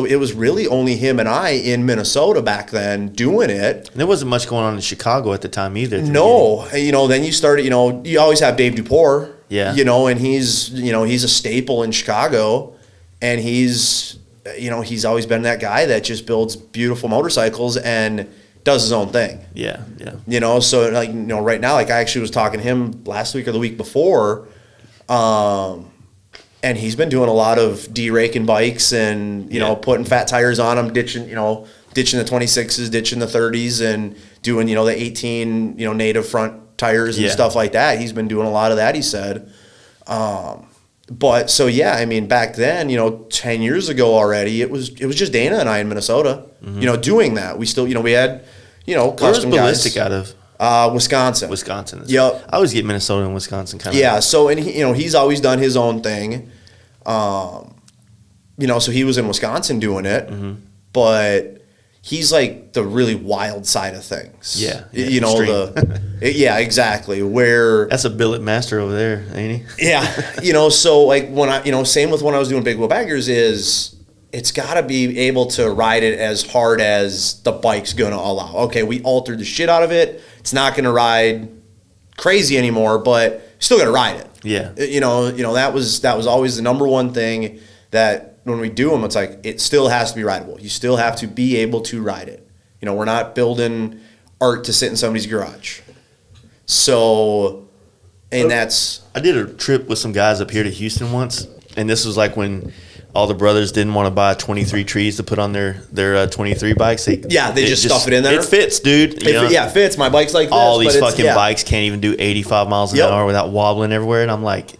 it was really only him and I in Minnesota back then doing it. And there wasn't much going on in Chicago at the time either. No. Then you started, you always have Dave Dupour. Yeah. And he's a staple in Chicago, and he's always been that guy that just builds beautiful motorcycles and does his own thing. Yeah. Yeah. So like, right now, like I actually was talking to him last week or the week before, and he's been doing a lot of deraking bikes and, putting fat tires on them, ditching, ditching the 26s, ditching the 30s, and doing, the 18, native front tires and stuff like that. He's been doing a lot of that, he said. But so, yeah, I mean, back then, 10 years ago already, it was just Dana and I in Minnesota, doing that. We still, we had, custom Ballistic guys. out of? Wisconsin. Yep. I always get Minnesota and Wisconsin kind of. Yeah. So, and he's always done his own thing. So he was in Wisconsin doing it, but he's like the really wild side of things. Yeah. Yeah, exactly. Where that's a billet master over there, ain't he? Yeah. So like when I, same with when I was doing big wheel baggers is, it's got to be able to ride it as hard as the bike's going to allow. Okay, we altered the shit out of it. It's not going to ride crazy anymore, but still got to ride it. Yeah. That was always the number one thing that when we do them, it's like it still has to be rideable. You still have to be able to ride it. We're not building art to sit in somebody's garage. So, and that's... I did a trip with some guys up here to Houston once, and this was like when all the brothers didn't want to buy 23 trees to put on their 23 bikes. They just stuff it in there. It fits, dude. It fits. My bike's like this. All these fucking bikes can't even do 85 miles an hour without wobbling everywhere. And I'm like,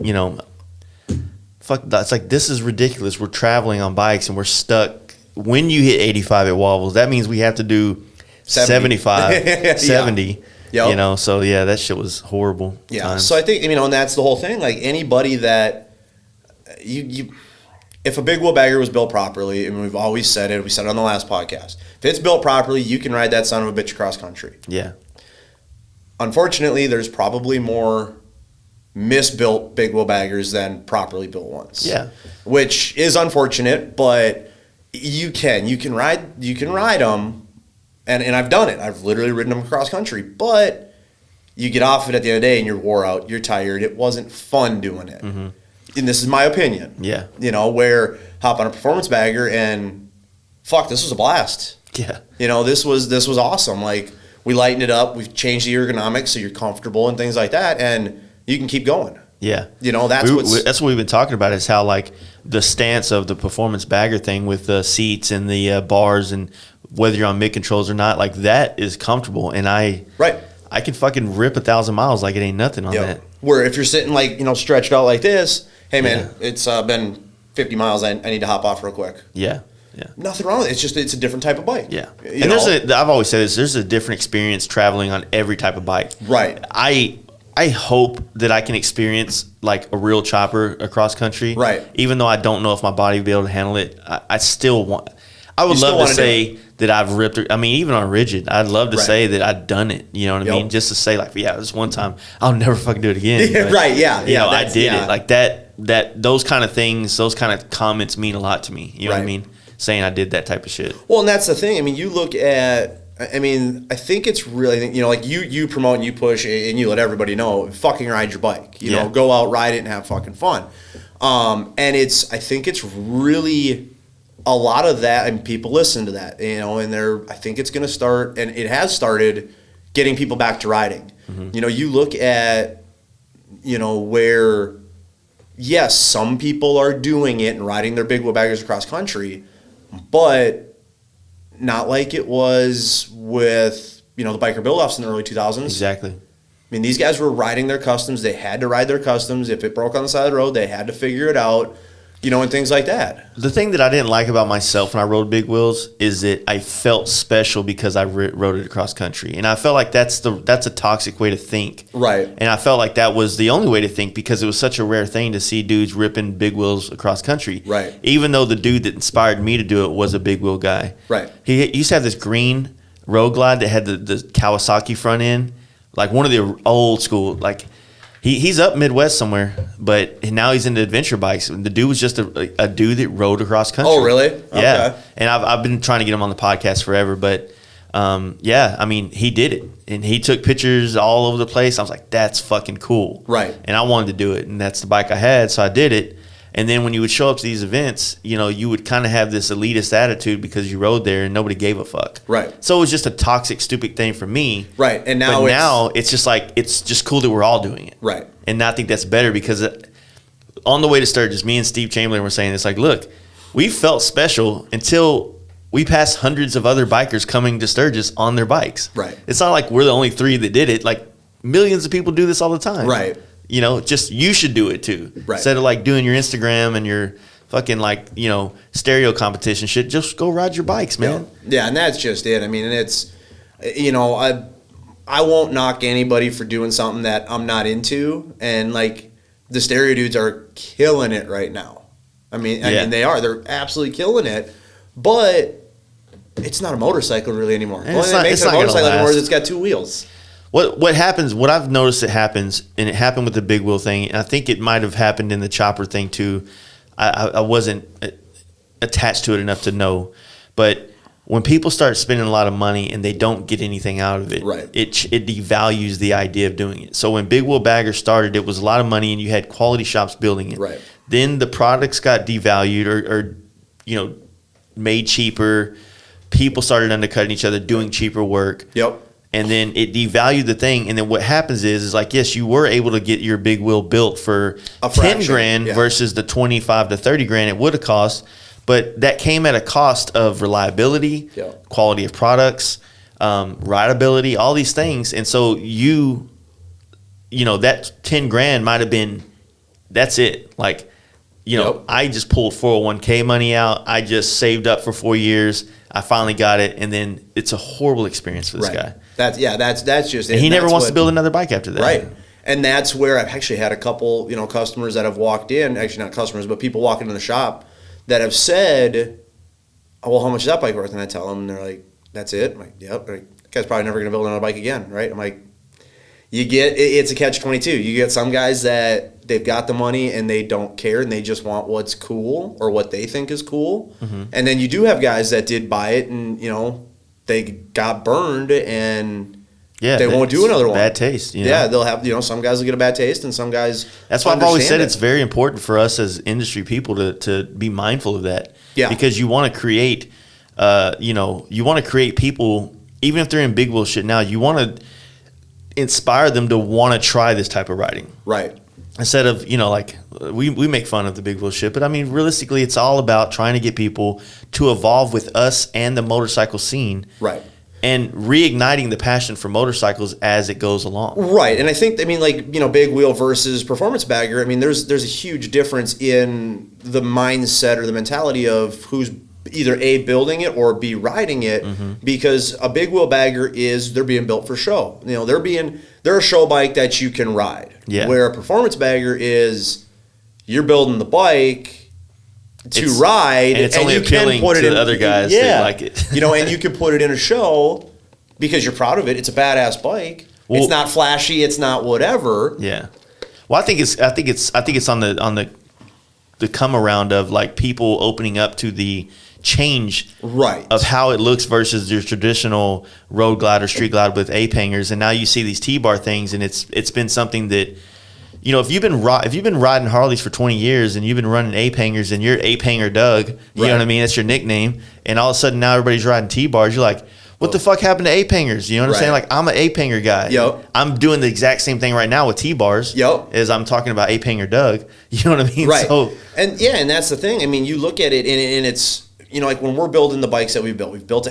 fuck that. It's like, this is ridiculous. We're traveling on bikes and we're stuck. When you hit 85, it wobbles. That means we have to do 75, 70. Yep. So yeah, that shit was horrible. Yeah. Times. So I think, and that's the whole thing. Like anybody that if a big wheel bagger was built properly, and we've always said it, we said it on the last podcast, if it's built properly, you can ride that son of a bitch across country. Yeah. Unfortunately, there's probably more misbuilt big wheel baggers than properly built ones. Yeah. Which is unfortunate, but you can ride them, and I've done it. I've literally ridden them across country, but you get off it at the end of the day and you're wore out, you're tired. It wasn't fun doing it. Mm-hmm. And this is my opinion. Yeah. Where hop on a performance bagger and fuck, this was a blast. Yeah. This was awesome. Like we lightened it up, we've changed the ergonomics so you're comfortable and things like that, and you can keep going. Yeah. That's what we've been talking about is how like the stance of the performance bagger thing with the seats and the bars and whether you're on mid controls or not, like that is comfortable, and I can fucking rip 1,000 miles like it ain't nothing on that. Where if you're sitting like stretched out like this, hey man, it's been 50 miles. I need to hop off real quick. Yeah. Yeah. Nothing wrong with it. It's a different type of bike. Yeah. And I've always said this, there's a different experience traveling on every type of bike. Right. I hope that I can experience like a real chopper across country. Right. Even though I don't know if my body will be able to handle it, I still want. I would love to say that I've ripped. I mean, even on rigid, I'd love to say that I've done it. You know what I mean? Just to say like, yeah, this one time, I'll never fucking do it again. But, right? Yeah. I did it like that. Those kind of things, those kind of comments mean a lot to me. You know what I mean? Saying I did that type of shit. Well, and that's the thing. I mean, you look at. I mean, I think it's really, like you promote and you push and you let everybody know, fucking ride your bike. You know, go out, ride it, and have fucking fun. And I think it's really a lot of that, and people listen to that, and I think it's going to start, and it has started getting people back to riding. Mm-hmm. You look at, where, yes, some people are doing it and riding their big wheel baggers across country, but not like it was with, the biker build-offs in the early 2000s. Exactly. I mean, these guys were riding their customs. They had to ride their customs. If it broke on the side of the road, they had to figure it out, and things like that. The thing that I didn't like about myself when I rode big wheels is that I felt special because I rode it across country. And I felt like that's a toxic way to think. Right. And I felt like that was the only way to think because it was such a rare thing to see dudes ripping big wheels across country. Right. Even though the dude that inspired me to do it was a big wheel guy. Right. He used to have this green Road Glide that had the Kawasaki front end, like one of the old school, like he's up Midwest somewhere, but now he's into adventure bikes. The dude was just a dude that rode across country. Oh, really? Yeah. Okay. And I've been trying to get him on the podcast forever, but yeah, I mean, he did it. And he took pictures all over the place. I was like, that's fucking cool. Right. And I wanted to do it, and that's the bike I had, so I did it. And then when you would show up to these events, you would kind of have this elitist attitude because you rode there and nobody gave a fuck. Right. So it was just a toxic, stupid thing for me. Right. And now it's just like, it's just cool that we're all doing it. Right. And I think that's better because on the way to start, just me and Steve Chamberlain were saying, it's like, look, we felt special until we pass hundreds of other bikers coming to Sturgis on their bikes. Right. It's not like we're the only 3 that did it. Like millions of people do this all the time. Right. You know, just you should do it too. Right. Instead of like doing your Instagram and your fucking like, you know, stereo competition shit, just go ride your bikes, man. Yeah, and that's just it. I mean, and it's, you know, I won't knock anybody for doing something that I'm not into, and like the stereo dudes are killing it right now. I mean they are. They're absolutely killing it, but it's not a motorcycle really anymore. The only thing that makes it a motorcycle anymore is it's got 2 wheels. What happens, what I've noticed it happens, and it happened with the big wheel thing, and I think it might have happened in the chopper thing too. I wasn't attached to it enough to know, but when people start spending a lot of money and they don't get anything out of it, right, it devalues the idea of doing it. So when Big Wheel Bagger started, it was a lot of money and you had quality shops building it. Right. Then the products got devalued or you know, made cheaper. People started undercutting each other, doing cheaper work. Yep. And then it devalued the thing. And then what happens is like, yes, you were able to get your big wheel built for 10 grand versus the 25 to 30 grand it would have cost. But that came at a cost of reliability, quality of products, rideability, all these things. And so you know, that 10 grand might have been, that's it. Like, you know, I just pulled 401k money out. I just saved up for 4 years. I finally got it. And then it's a horrible experience for this guy. That's just it. And he never wants to build another bike after that. Right. And that's where I've actually had a couple, you know, customers that have walked in, actually not customers, but people walking in the shop that have said, oh, well, how much is that bike worth? And I tell them, and they're like, that's it. I'm like, yep. Like, that guy's probably never going to build another bike again, right? I'm like, it's a catch-22. You get some guys that they've got the money and they don't care and they just want what's cool or what they think is cool. Mm-hmm. And then you do have guys that did buy it and, you know, they got burned and they won't do another one. Bad taste. You know? Yeah, they'll have, you know, some guys will get a bad taste and some guys. That's why I've always said it's very important for us as industry people to be mindful of that. Yeah. Because you want to create, you know, you want to create people, even if they're in big wheel shit now, you want to inspire them to want to try this type of riding. Right. Instead of, you know, like we make fun of the big wheel shit, but I mean, realistically, it's all about trying to get people to evolve with us and the motorcycle scene. Right. And reigniting the passion for motorcycles as it goes along. Right. And I think, I mean, like, you know, big wheel versus performance bagger, I mean, there's a huge difference in the mindset or the mentality of who's either A, building it or B, riding it, because a big wheel bagger they're being built for show. You know, they're a show bike that you can ride. Yeah. Where a performance bagger is, you're building the bike to ride, and it's only appealing to the other guys that like it. You know, and you can put it in a show because you're proud of it. It's a badass bike. Well, it's not flashy. It's not whatever. Yeah. Well, I think it's on the come around of like people opening up to the change of how it looks versus your traditional road glide or street glide with ape hangers, and now you see these T-bar things, and it's been something that, you know, if you've been riding Harleys for 20 years and you've been running ape hangers and you're Ape Hanger Doug, you know what I mean? That's your nickname, and all of a sudden now everybody's riding T-bars. You're like, what the fuck happened to ape hangers? You know what I'm saying? Like, I'm an ape hanger guy. Yep. I'm doing the exact same thing right now with T-bars. Yep. As I'm talking about Ape Hanger Doug. You know what I mean? Right. So, and that's the thing. I mean, you look at it and it's, you know, like when we're building the bikes that we've built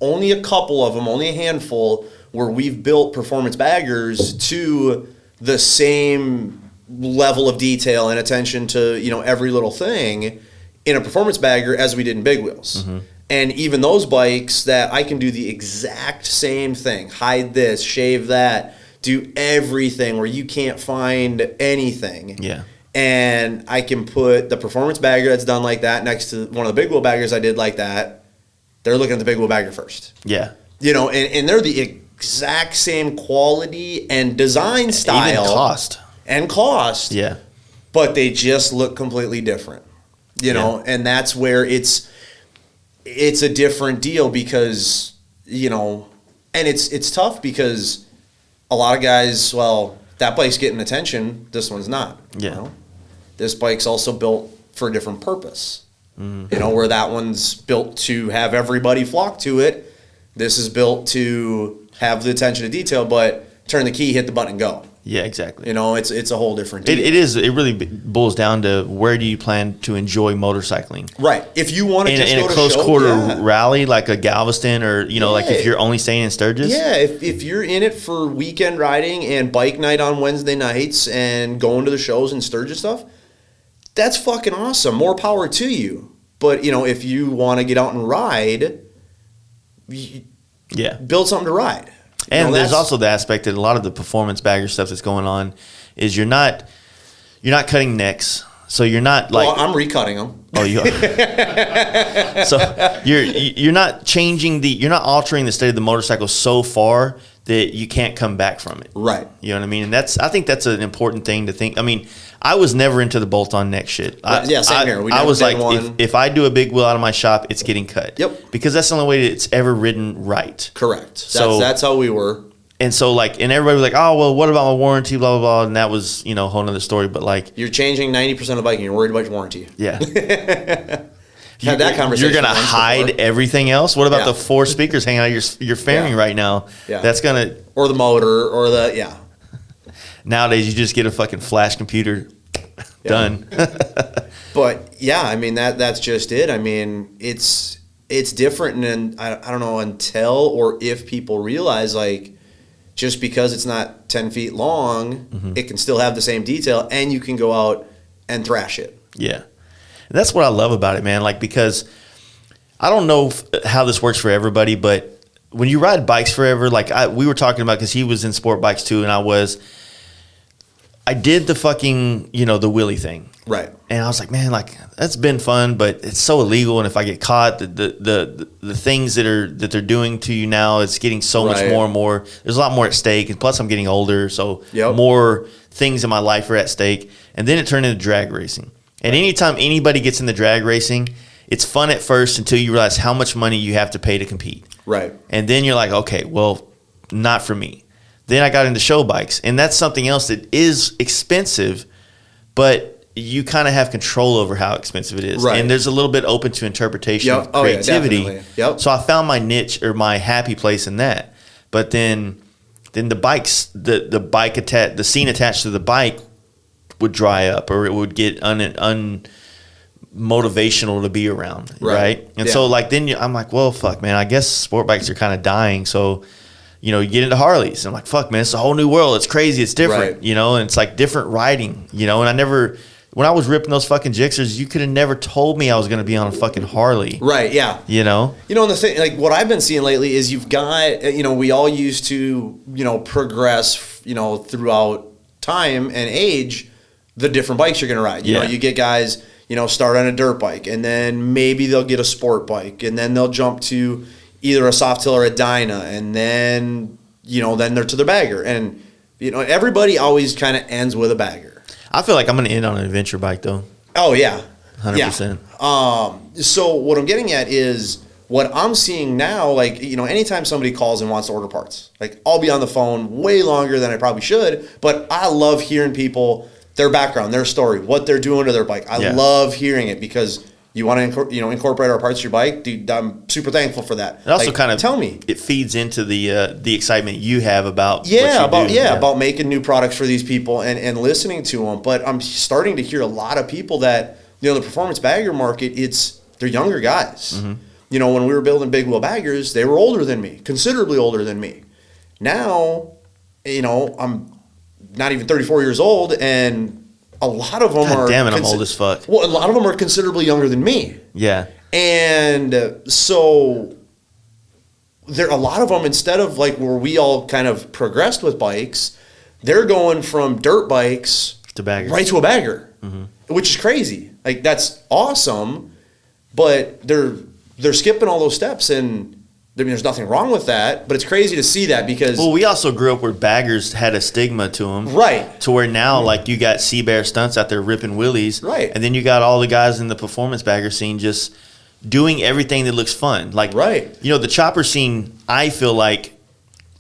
only a couple of them, only a handful where we've built performance baggers to the same level of detail and attention to, you know, every little thing in a performance bagger as we did in big wheels. Mm-hmm. And even those bikes that I can do the exact same thing, hide this, shave that, do everything where you can't find anything. Yeah. And I can put the performance bagger that's done like that next to one of the big wheel baggers I did like that. They're looking at the big wheel bagger first. Yeah. You know, and they're the exact same quality and design style. Even cost. And cost. Yeah. But they just look completely different. You know, and that's where it's a different deal because, you know, and it's tough because a lot of guys, well, that bike's getting attention, this one's not. Yeah. You know? This bike's also built for a different purpose. Mm-hmm. You know, where that one's built to have everybody flock to it. This is built to have the attention to detail, but turn the key, hit the button, and go. Yeah, exactly. You know, it's a whole different deal. It is. It really boils down to where do you plan to enjoy motorcycling? Right. If you want to just in go a to close show, quarter yeah. rally like a Galveston, or like if you're only staying in Sturgis. Yeah, if you're in it for weekend riding and bike night on Wednesday nights and going to the shows and Sturgis stuff, that's fucking awesome. More power to you. But if you want to get out and ride, build something to ride. And there's also the aspect that a lot of the performance bagger stuff that's going on is you're not cutting necks, so you're not like. Well, I'm recutting them. Oh, you are. So you're not changing you're not altering the state of the motorcycle so far that you can't come back from it. Right. You know what I mean? And I think that's an important thing to think. I mean, I was never into the bolt-on neck shit. Same here. I was like, if I do a big wheel out of my shop, it's getting cut. Yep. Because that's the only way that it's ever ridden right. Correct. That's how we were. And so, and everybody was like, oh, well, what about my warranty, blah, blah, blah. And that was, a whole nother story. But, you're changing 90% of biking. You're worried about your warranty. Yeah. Had that conversation. You're going to hide everything else? What about the 4 speakers hanging out of your fairing right now? Yeah. That's going to... Or the motor, or Nowadays, you just get a fucking flash computer. Done. But, I mean, that's just it. I mean, it's different. And I don't know until or if people realize, just because it's not 10 feet long, it can still have the same detail, and you can go out and thrash it. Yeah. And that's what I love about it, man. Because I don't know how this works for everybody, but when you ride bikes forever, we were talking about, because he was in sport bikes too, and I did the fucking, the wheelie thing. Right. And I was like, man, that's been fun, but it's so illegal. And if I get caught, the things that they're doing to you now, it's getting so much more and more. There's a lot more at stake. And plus I'm getting older. So more things in my life are at stake. And then it turned into drag racing. And anytime anybody gets into drag racing, it's fun at first until you realize how much money you have to pay to compete. Right. And then you're like, okay, well, not for me. Then I got into show bikes, and that's something else that is expensive, but you kind of have control over how expensive it is. Right. And there's a little bit open to interpretation of creativity. Yep. So I found my niche or my happy place in that. But then the bikes, the scene attached to the bike would dry up, or it would get unmotivational to be around, right? And so then I'm like, well, fuck, man, I guess sport bikes are kind of dying, so... you get into Harleys. And I'm like, fuck, man, it's a whole new world. It's crazy. It's different, and it's different riding, and when I was ripping those fucking Gixxers, you could have never told me I was going to be on a fucking Harley. Right, yeah. And the thing, what I've been seeing lately is you've got, we all used to, progress, throughout time and age, the different bikes you're going to ride. You get guys, start on a dirt bike, and then maybe they'll get a sport bike, and then they'll jump to either a Softail or a Dyna, and then then they're to their bagger, and everybody always kind of ends with a bagger. I feel like I'm going to end on an adventure bike though. Oh yeah, 100%. So what I'm getting at is what I'm seeing now. Anytime somebody calls and wants to order parts, I'll be on the phone way longer than I probably should, but I love hearing people, their background, their story, what they're doing to their bike. I love hearing it because. You want to incorporate our parts to your bike, dude? I'm super thankful for that. It also kind of tell me. It feeds into the excitement you have about what you do. About making new products for these people and listening to them. But I'm starting to hear a lot of people that the performance bagger market. They're younger guys. Mm-hmm. When we were building big wheel baggers, they were older than me, considerably older than me. Now, I'm not even 34 years old, and a lot of them are... damn it, I'm old as fuck. Well, a lot of them are considerably younger than me. Yeah. And so a lot of them, instead of where we all kind of progressed with bikes, they're going from dirt bikes to baggers. Right to a bagger, which is crazy. That's awesome, but they're skipping all those steps, and there's nothing wrong with that, but it's crazy to see that because... Well, we also grew up where baggers had a stigma to them. Right. To where now, you got Sea Bear stunts out there ripping wheelies. Right. And then you got all the guys in the performance bagger scene just doing everything that looks fun. Right. The chopper scene, I feel like,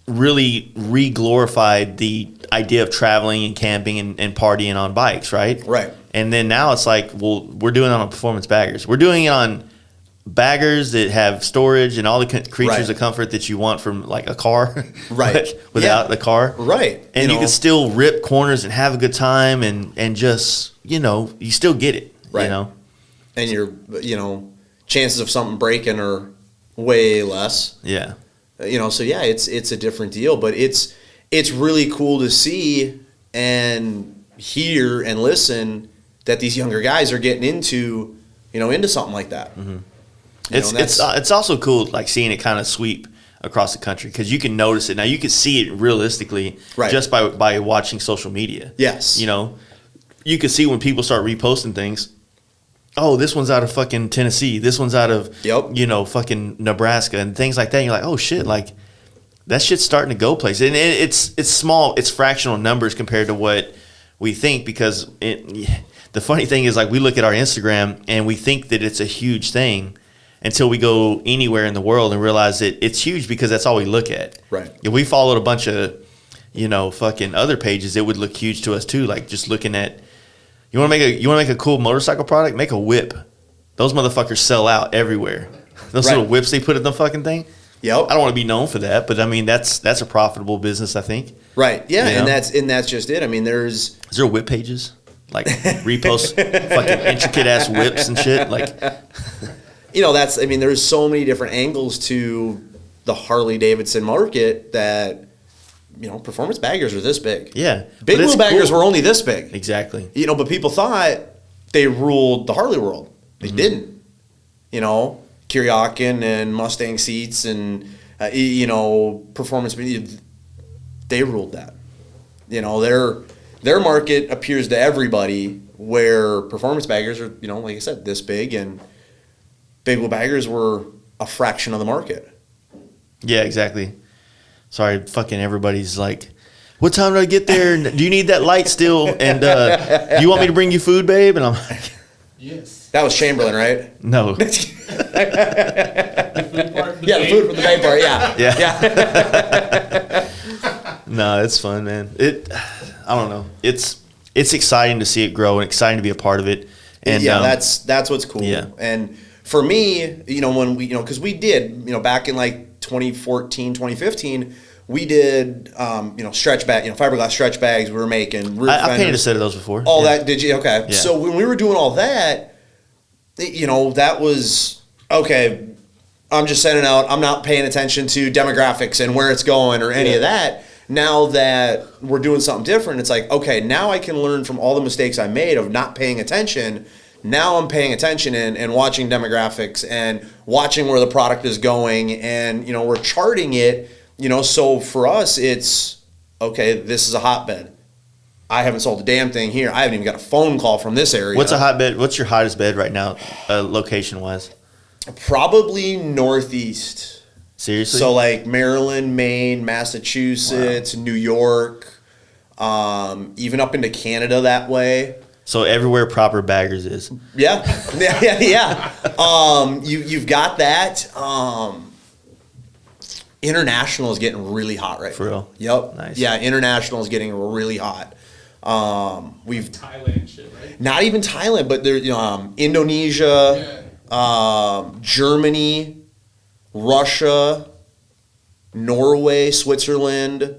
really re-glorified the idea of traveling and camping and partying on bikes, right? Right. And then now it's we're doing it on performance baggers. We're doing it on baggers that have storage and all the creatures Right. of comfort that you want from like a car, Right. but without the car, Right. And you know, can still rip corners and have a good time and just you still get it, Right. And your chances of something breaking are way less. Yeah. So yeah, it's a different deal, but it's really cool to see and hear and listen that these younger guys are getting into something like that. Mm-hmm. It's also cool like seeing it kind of sweep across the country because you can notice it now. You can see it realistically just by watching social media. Yes, you can see when people start reposting things. Oh, this one's out of fucking Tennessee. This one's out of fucking Nebraska and things like that. And you're like, oh shit, like that shit's starting to go places. And it's small. It's fractional numbers compared to what we think because the funny thing is like we look at our Instagram and we think that it's a huge thing until we go anywhere in the world and realize that it's huge because that's all we look at. Right. If we followed a bunch of fucking other pages, it would look huge to us too. Like just looking at. You want to make a cool motorcycle product? Make a whip. Those motherfuckers sell out everywhere. Those little whips they put in the fucking thing. Yep. I don't want to be known for that, but I mean that's a profitable business, I think. Right. Yeah, and that's just it. I mean, is there whip pages like repost fucking intricate ass whips and shit like. There's so many different angles to the Harley Davidson market that. Performance baggers are this big. Yeah. Big wheel baggers were only this big. Exactly. But people thought they ruled the Harley world. They didn't. Kiriakin and Mustang seats and, performance, they ruled that. Their market appears to everybody where performance baggers are, like I said, this big and big wheel baggers were a fraction of the market. Yeah, exactly. Sorry, fucking everybody's like, what time do I get there? Do you need that light still? And do you want me to bring you food, babe? And I'm like, yes. That was Chamberlain, right? No. The food part? The food from the babe part, yeah. Yeah. No, it's fun, man. I don't know. It's exciting to see it grow and exciting to be a part of it. And that's what's cool. Yeah. And for me, when we, because we did, back in like 2014, 2015, we did, stretch bag, fiberglass stretch bags we were making. I painted a set of those before. All that, did you? Okay. Yeah. So when we were doing all that, that was, okay, I'm just sending out, I'm not paying attention to demographics and where it's going or any of that. Now that we're doing something different, it's like, okay, now I can learn from all the mistakes I made of not paying attention. Now I'm paying attention and watching demographics and watching where the product is going and, we're charting it, so for us it's, okay, this is a hotbed. I haven't sold a damn thing here. I haven't even got a phone call from this area. What's a hotbed? What's your hottest bed right now, location-wise? Probably Northeast. Seriously? So like Maryland, Maine, Massachusetts, New York, even up into Canada that way. So everywhere proper baggers is. Yeah. You've got that. International is getting really hot right now. For real? Yep. Nice. Yeah, international is getting really hot. We've Thailand shit, right? not even Thailand, but there, Indonesia, Germany, Russia, Norway, Switzerland,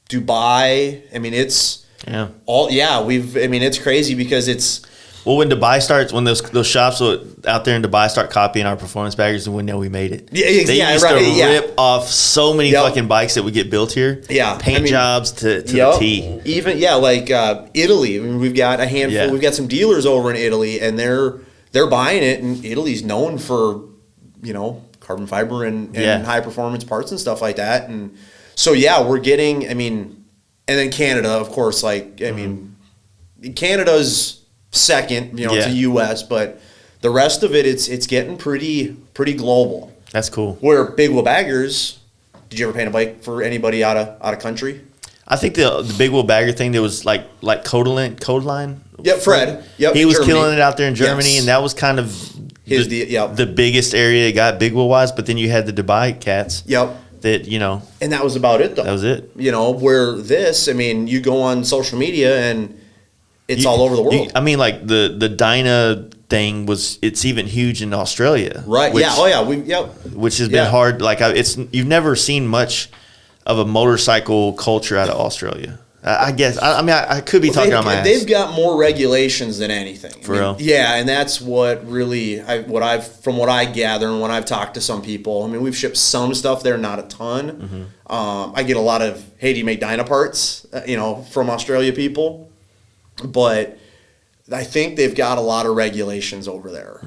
Dubai. I mean, it's all. Yeah, it's crazy because it's. Well, when Dubai starts, when those shops out there in Dubai start copying our performance baggers, then we know we made it. Yeah, they used to rip off so many fucking bikes that would get built here. Yeah, paint jobs to the T. Even like Italy. I mean, we've got a handful. Yeah. We've got some dealers over in Italy, and they're buying it. And Italy's known for carbon fiber and high performance parts and stuff like that. And so we're getting. I mean, and then Canada, of course. Like I mean, Canada's second, to U.S., but the rest of it, it's getting pretty global. That's cool. Where big wheel baggers, did you ever paint a bike for anybody out of country? I think the big wheel bagger thing, there was like Codeline. Yep, Fred. Yep, he was Germany. killing it out there in Germany, and that was kind of the biggest area it got big wheel wise. But then you had the Dubai cats. Yep. That and that was about it though. That was it. Where this, I mean, you go on social media and it's all over the world. I mean, like the Dyna thing it's even huge in Australia. Right. Which, yeah. Oh yeah. Which has been hard. Like you've never seen much of a motorcycle culture out of Australia. I guess. I mean, I could be talking on my ass. They've got more regulations than anything. For real? Yeah, and that's what really from what I gather and when I've talked to some people. I mean, we've shipped some stuff there, not a ton. I get a lot of, hey, do you make dyno parts? From Australia people, but I think they've got a lot of regulations over there.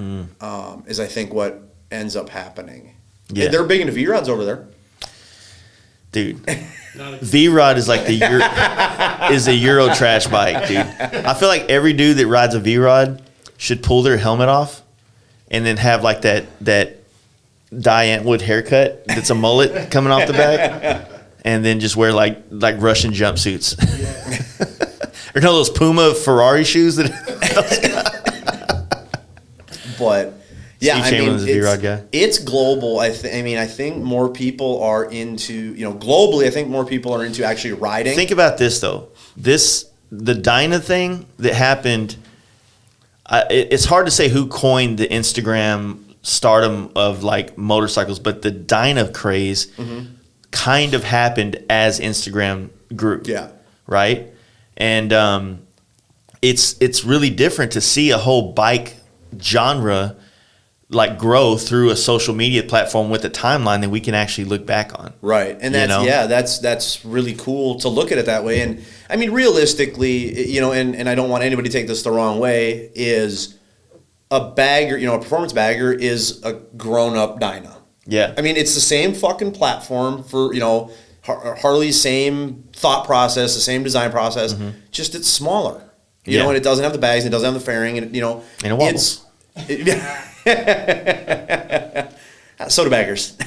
Is I think what ends up happening. Yeah, they're big into V-rods over there, dude. V-Rod is like is a Euro trash bike, dude. I feel like every dude that rides a V-Rod should pull their helmet off and then have like that Diane Wood haircut that's a mullet coming off the back, and then just wear like Russian jumpsuits. Or those Puma Ferrari shoes that. But. Yeah, I mean, V-Rod guy. It's global. I think more people are into, globally, I think more people are into actually riding. Think about this, though. The Dyna thing that happened, it's hard to say who coined the Instagram stardom of, like, motorcycles, but the Dyna craze kind of happened as Instagram grew. Yeah. Right? And it's really different to see a whole bike genre like grow through a social media platform with a timeline that we can actually look back on. Right. And that's really cool to look at it that way. And I mean, realistically, and I don't want anybody to take this the wrong way, is a bagger, a performance bagger is a grown up dyno. Yeah. I mean, it's the same fucking platform for, Harley's same thought process, the same design process, just it's smaller. You know, and it doesn't have the bags, and it doesn't have the fairing, and and it wobbles. Soda baggers.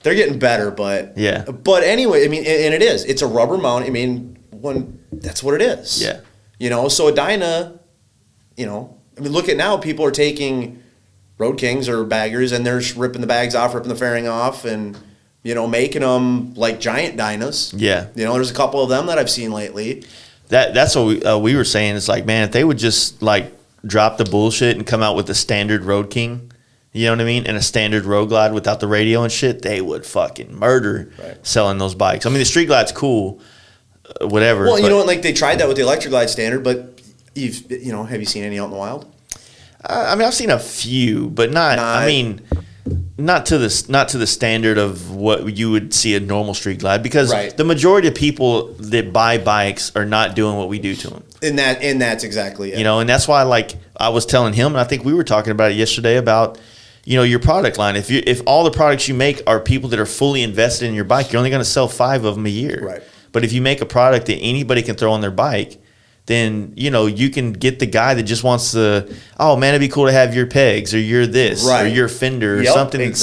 They're getting better, but anyway, I mean, and it is. It's a rubber mount. I mean, that's what it is. Yeah. So a Dyna, I mean, look at now. People are taking Road Kings or baggers, and they're ripping the bags off, ripping the fairing off, and making them like giant Dynas. Yeah. There's a couple of them that I've seen lately. That's what we were saying. It's like, man, if they would just like drop the bullshit and come out with a standard Road King, you know what I mean, and a standard Road Glide without the radio and shit, they would fucking murder selling those bikes. I mean, the Street Glide's cool, whatever. Well, like they tried that with the Electric Glide standard, but have you seen any out in the wild? I mean, I've seen a few, but not. I mean, not to the standard of what you would see a normal Street Glide, because the majority of people that buy bikes are not doing what we do to them. And that's exactly it. And that's why, like, I was telling him, and I think we were talking about it yesterday about, your product line. If all the products you make are people that are fully invested in your bike, you're only going to sell 5 of them a year. Right. But if you make a product that anybody can throw on their bike, then, you can get the guy that just wants to, oh, man, it'd be cool to have your pegs or your this or your fender or something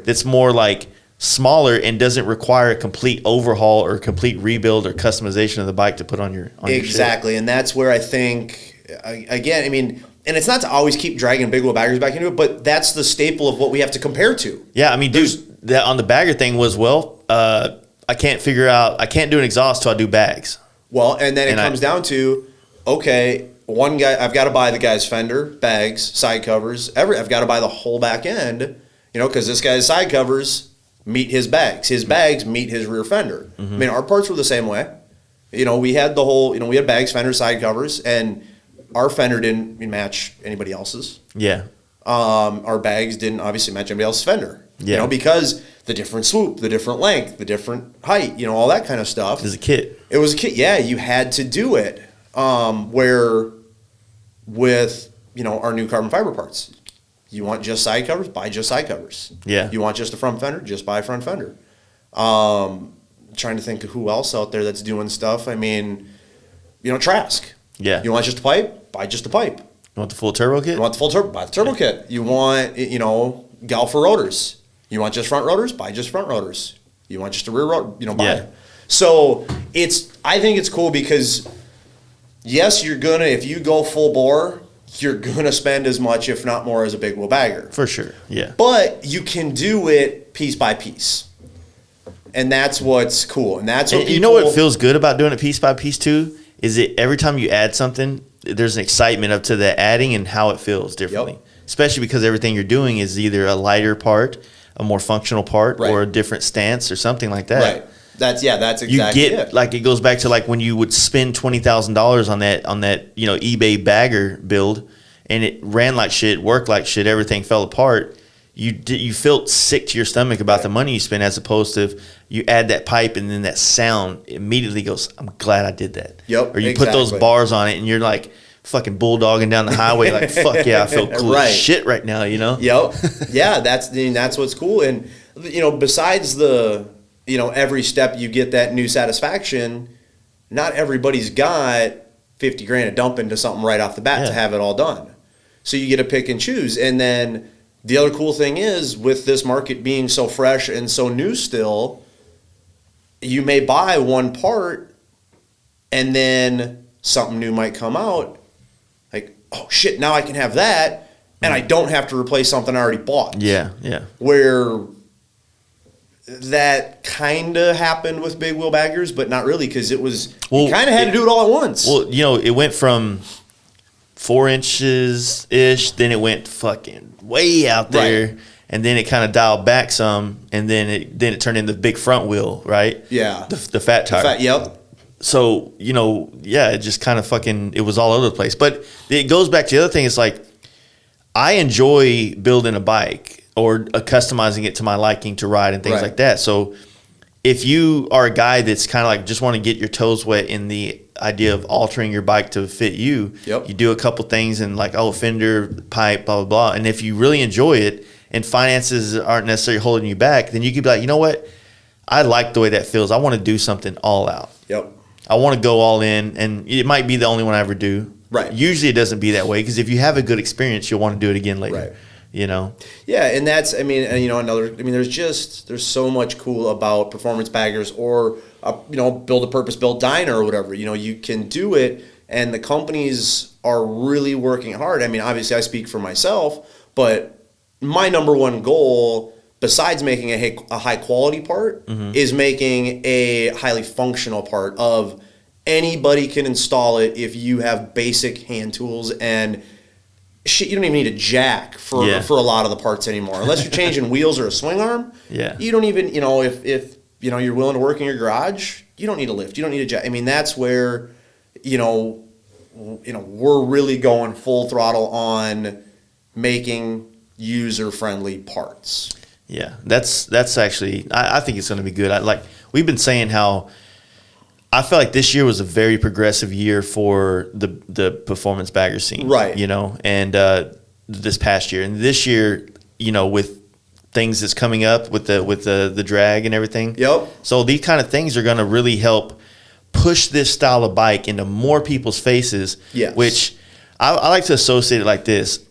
that's more like smaller and doesn't require a complete overhaul or complete rebuild or customization of the bike to put on your Exactly. And that's where I think, again, I mean, and it's not to always keep dragging big wheel baggers back into it, but that's the staple of what we have to compare to. Yeah, I mean, dude, that on the bagger thing was, I can't do an exhaust till I do bags. Well, and then it comes down to, okay, one guy, I've got to buy the guy's fender, bags, side covers, I've got to buy the whole back end, because this guy's side covers meet his bags. His bags meet his rear fender. I mean, our parts were the same way. We had the whole, we had bags, fender, side covers, and our fender didn't match anybody else's. Yeah. Our bags didn't obviously match anybody else's fender. Yeah. Because the different swoop, the different length, the different height, all that kind of stuff. It was a kit. Yeah, you had to do it. Where with, our new carbon fiber parts, you want just side covers, buy just side covers. Yeah. You want just a front fender, just buy a front fender. Trying to think of who else out there that's doing stuff. I mean, Trask. Yeah. You want just a pipe, buy just a pipe. You want the full turbo kit? You want the full turbo, buy the turbo kit. You want, Galfer rotors. You want just front rotors, buy just front rotors. You want just a rear rotor, buy it. So I think it's cool because, yes, if you go full bore, you're going to spend as much, if not more, as a big wheel bagger. For sure, yeah. But you can do it piece by piece. And that's what's cool. And that's what you know what feels good about doing it piece by piece too? Is it every time you add something, there's an excitement up to the adding and how it feels differently. Yep. Especially because everything you're doing is either a lighter part, a more functional part, Right. or a different stance or something like that. Right. That's exactly You get it. like it goes back to like when you would spend $20,000 on that eBay bagger build, and it ran like shit, worked like shit, everything fell apart. You felt sick to your stomach about the money you spent, as opposed to if you add that pipe and then that sound immediately goes, I'm glad I did that. Yep, Or you put those exactly. bars on it and you're like fucking bulldogging down the highway like, fuck yeah, I feel cool Right. as shit right now, you know? Yep. Yeah, that's what's cool. And besides the every step you get that new satisfaction, not everybody's got 50 grand to dump into something right off the bat to have it all done. So you get to pick and choose. And then the other cool thing is, with this market being so fresh and so new still, you may buy one part and then something new might come out. Like, oh shit, now I can have that and I don't have to replace something I already bought. Yeah. Where that kind of happened with big wheel baggers, but not really, because you kind of had to do it all at once. Well, it went from 4 inches ish, then it went fucking way out there, Right. and then it kind of dialed back some, and then it turned into the big front wheel, right? Yeah. The fat tire. Yep. So, it just kind of fucking, it was all over the place. But it goes back to the other thing. It's like, I enjoy building a bike or customizing it to my liking to ride and things Right. like that. So if you are a guy that's kind of like just want to get your toes wet in the idea of altering your bike to fit you, Yep. you do a couple things and like, fender, pipe, blah, blah, blah. And if you really enjoy it and finances aren't necessarily holding you back, then you could be like, you know what? I like the way that feels. I want to do something all out. Yep. I want to go all in, and it might be the only one I ever do. Right. Usually it doesn't be that way, because if you have a good experience, you'll want to do it again later. Right. Yeah, and that's, there's so much cool about performance baggers or, build a purpose-built diner or whatever. You can do it, and the companies are really working hard. I mean, obviously I speak for myself, but my number one goal, besides making a high-quality part, is making a highly functional part of anybody can install it if you have basic hand tools and shit. You don't even need a jack for a lot of the parts anymore, unless you're changing wheels or a swing arm. Yeah. You don't even, if you're willing to work in your garage, you don't need a lift. You don't need a jack. I mean, that's where, we're really going full throttle on making user-friendly parts. Yeah, that's actually, I think it's going to be good. We've been saying how I feel like this year was a very progressive year for the performance bagger scene. Right. And this past year. And this year, with things that's coming up with the drag and everything. Yep. So these kind of things are going to really help push this style of bike into more people's faces. Yes. Which I like to associate it like this.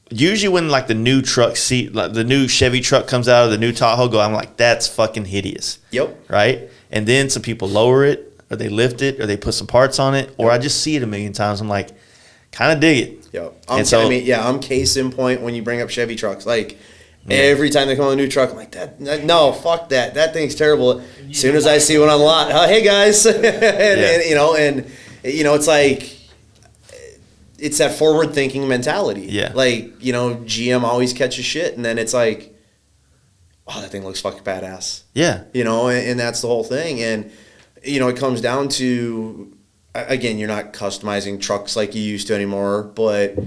Usually when like the new truck seat, like the new Chevy truck comes out, or the new Tahoe I'm like, that's fucking hideous. Yep. Right? And then some people lower it, or they lift it, or they put some parts on it, or I just see it a million times. I'm like, kind of dig it. Yep. I'm case in point when you bring up Chevy trucks. Like, every time they come on a new truck, I'm like, no, fuck that. That thing's terrible. As soon as I see one on the lot, hey guys, and it's like, it's that forward thinking mentality. Yeah. Like, GM always catches shit, and then it's like, oh, that thing looks fucking badass. Yeah. And that's the whole thing. And, it comes down to, again, you're not customizing trucks like you used to anymore, but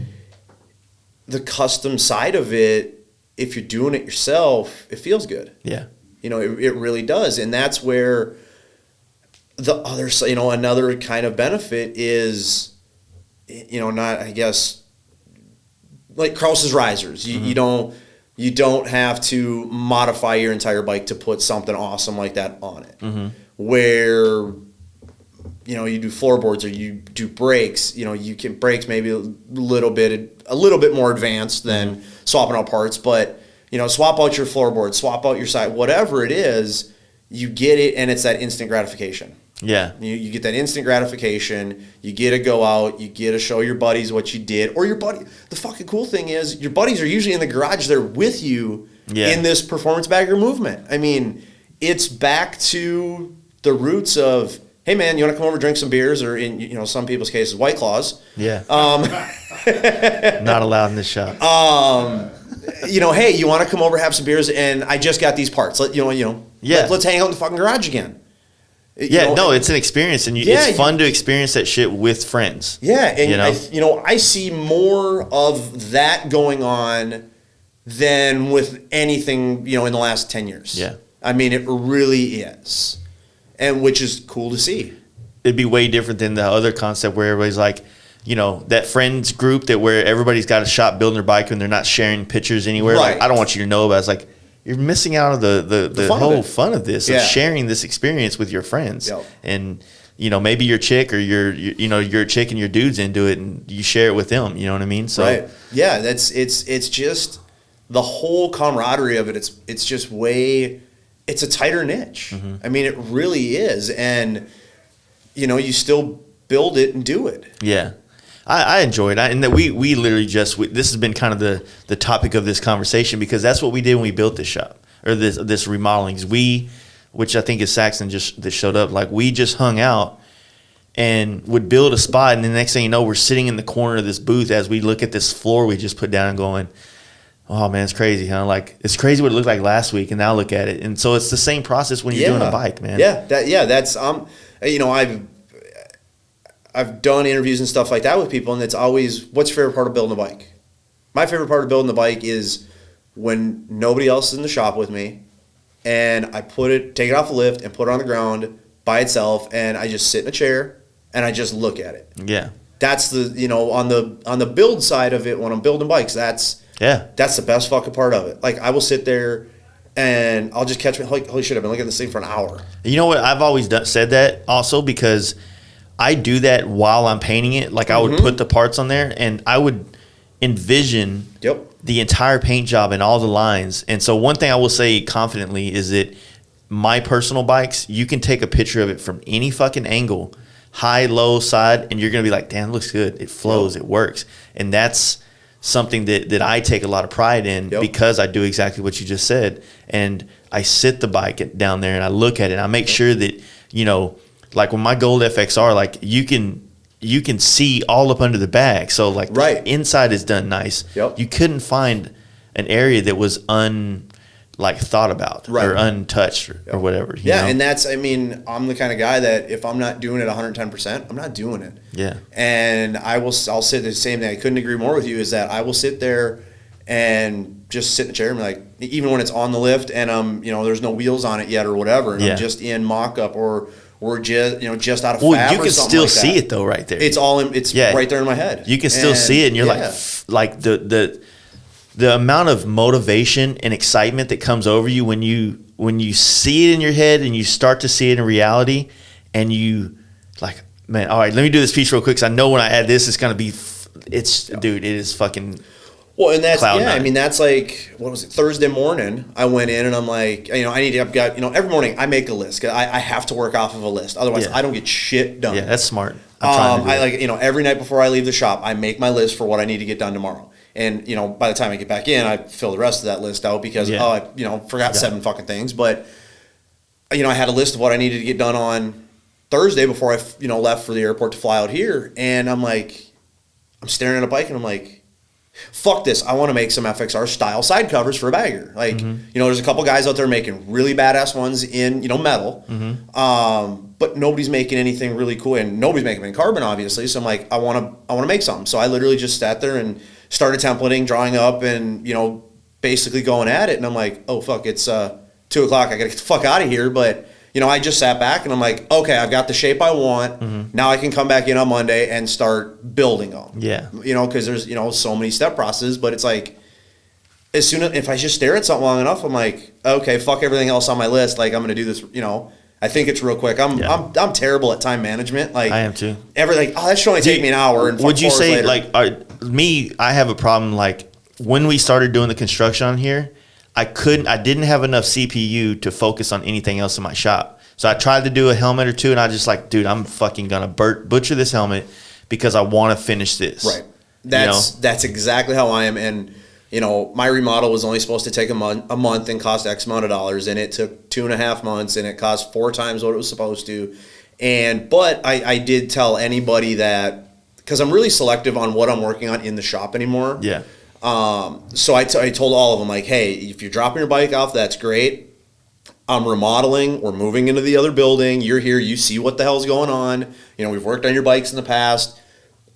the custom side of it, if you're doing it yourself, it feels good. Yeah. It really does. And that's where the other, another kind of benefit is, not, I guess, like Krause's risers. You don't have to modify your entire bike to put something awesome like that on it. Where, you do floorboards or you do brakes, you can brakes maybe a little bit more advanced than swapping out parts, but swap out your floorboard, swap out your side, whatever it is, you get it, and it's that instant gratification. Yeah. You get that instant gratification. You get to go out. You get to show your buddies what you did. Or your buddy. The fucking cool thing is your buddies are usually in the garage there with you in this performance bagger movement. I mean, it's back to the roots of, hey man, you want to come over drink some beers, or in some people's cases White Claws. Yeah. Not allowed in this shop. Hey, you want to come over have some beers, and I just got these parts. Let's hang out in the fucking garage again. It's an experience, and it's fun to experience that shit with friends. Yeah, and I see more of that going on than with anything in the last 10 years. Yeah, I mean it really is, and which is cool to see. It'd be way different than the other concept where everybody's like, that friends group where everybody's got a shop building their bike and they're not sharing pictures anywhere. Right. Like, I don't want you to know about it. It's like, you're missing out on the whole fun of this, of sharing this experience with your friends. Yep. And, maybe your chick or you're a chick and your dude's into it and you share it with them. You know what I mean? So, right. Yeah, it's just the whole camaraderie of it. It's just it's a tighter niche. Mm-hmm. I mean, it really is. And, you still build it and do it. Yeah. I enjoy it. And that we literally this has been kind of the topic of this conversation, because that's what we did when we built this shop or this remodeling. Which I think is Saxon that showed up. Like, we just hung out and would build a spot, and the next thing you know, we're sitting in the corner of this booth as we look at this floor we just put down and going, oh man, it's crazy, huh? Like, it's crazy what it looked like last week, and now look at it. And so it's the same process when you're doing a bike, man. Yeah, that's I've done interviews and stuff like that with people, and it's always, what's your favorite part of building a bike? My favorite part of building the bike is when nobody else is in the shop with me, and I take it off the lift and put it on the ground by itself, and I just sit in a chair and I just look at it. Yeah. That's on the build side of it, when I'm building bikes, that's the best fucking part of it. Like, I will sit there and I'll just catch me, holy shit, I've been looking at this thing for an hour. You know what? I've always said that also, because I do that while I'm painting it. Like, I would put the parts on there and I would envision the entire paint job and all the lines. And so one thing I will say confidently is that my personal bikes, you can take a picture of it from any fucking angle, high, low, side, and you're going to be like, damn, it looks good. It flows. It works. And that's something that I take a lot of pride in, because I do exactly what you just said. And I sit the bike down there and I look at it. And I make sure that, like when my Gold FXR, like you can see all up under the bag. So like the inside is done nice. You couldn't find an area that was thought about or untouched or whatever. You know? And that's, I'm the kind of guy that if I'm not doing it 110%, I'm not doing it. Yeah. And I'll sit the same thing. I couldn't agree more with you, is that I will sit there and just sit in the chair and be like, even when it's on the lift and there's no wheels on it yet or whatever, and I'm just in mock-up or just out of fab. You can still see it though, right there. It's right there in my head. You can still see it, and you're like the amount of motivation and excitement that comes over you when you see it in your head and you start to see it in reality, and you like, man, all right, let me do this piece real quick, because I know when I add this, it's gonna be, dude, it is fucking. Well, and that's that's like, what was it, Thursday morning, I went in and I'm like, I've got, every morning I make a list. I have to work off of a list. Otherwise I don't get shit done. Yeah, that's smart. I'm trying to do it. Every night before I leave the shop, I make my list for what I need to get done tomorrow. And, by the time I get back in, I fill the rest of that list out because, I forgot 7 fucking things. But, I had a list of what I needed to get done on Thursday before I, left for the airport to fly out here. And I'm like, I'm staring at a bike and I'm like, fuck this. I want to make some FXR style side covers for a bagger. Like, there's a couple guys out there making really badass ones in, metal. But nobody's making anything really cool, and nobody's making them in carbon, obviously. So I'm like, I want to make some. So I literally just sat there and started templating, drawing up, and, basically going at it. And I'm like, oh fuck, it's 2 o'clock. I gotta get the fuck out of here. But, I just sat back and I'm like, okay, I've got the shape I want. Now I can come back in on Monday and start building them. Yeah. Because there's, so many step processes, but it's like, as soon as, if I just stare at something long enough, I'm like, okay, fuck everything else on my list. Like, I'm going to do this, I think it's real quick. I'm terrible at time management. Like, I am too. That should only take me an hour. And would you say, later. I have a problem, like, when we started doing the construction on here, I didn't have enough CPU to focus on anything else in my shop. So I tried to do a helmet or two, and I just like, dude, I'm fucking gonna butcher this helmet because I want to finish this. Right. That's exactly how I am. And my remodel was only supposed to take a month and cost X amount of dollars, and it took 2.5 months, and it cost 4 times what it was supposed to. But I did tell anybody that, because I'm really selective on what I'm working on in the shop anymore. Yeah. So I told all of them, like, hey, if you're dropping your bike off, that's great. I'm remodeling. We're moving into the other building. You're here. You see what the hell's going on. We've worked on your bikes in the past.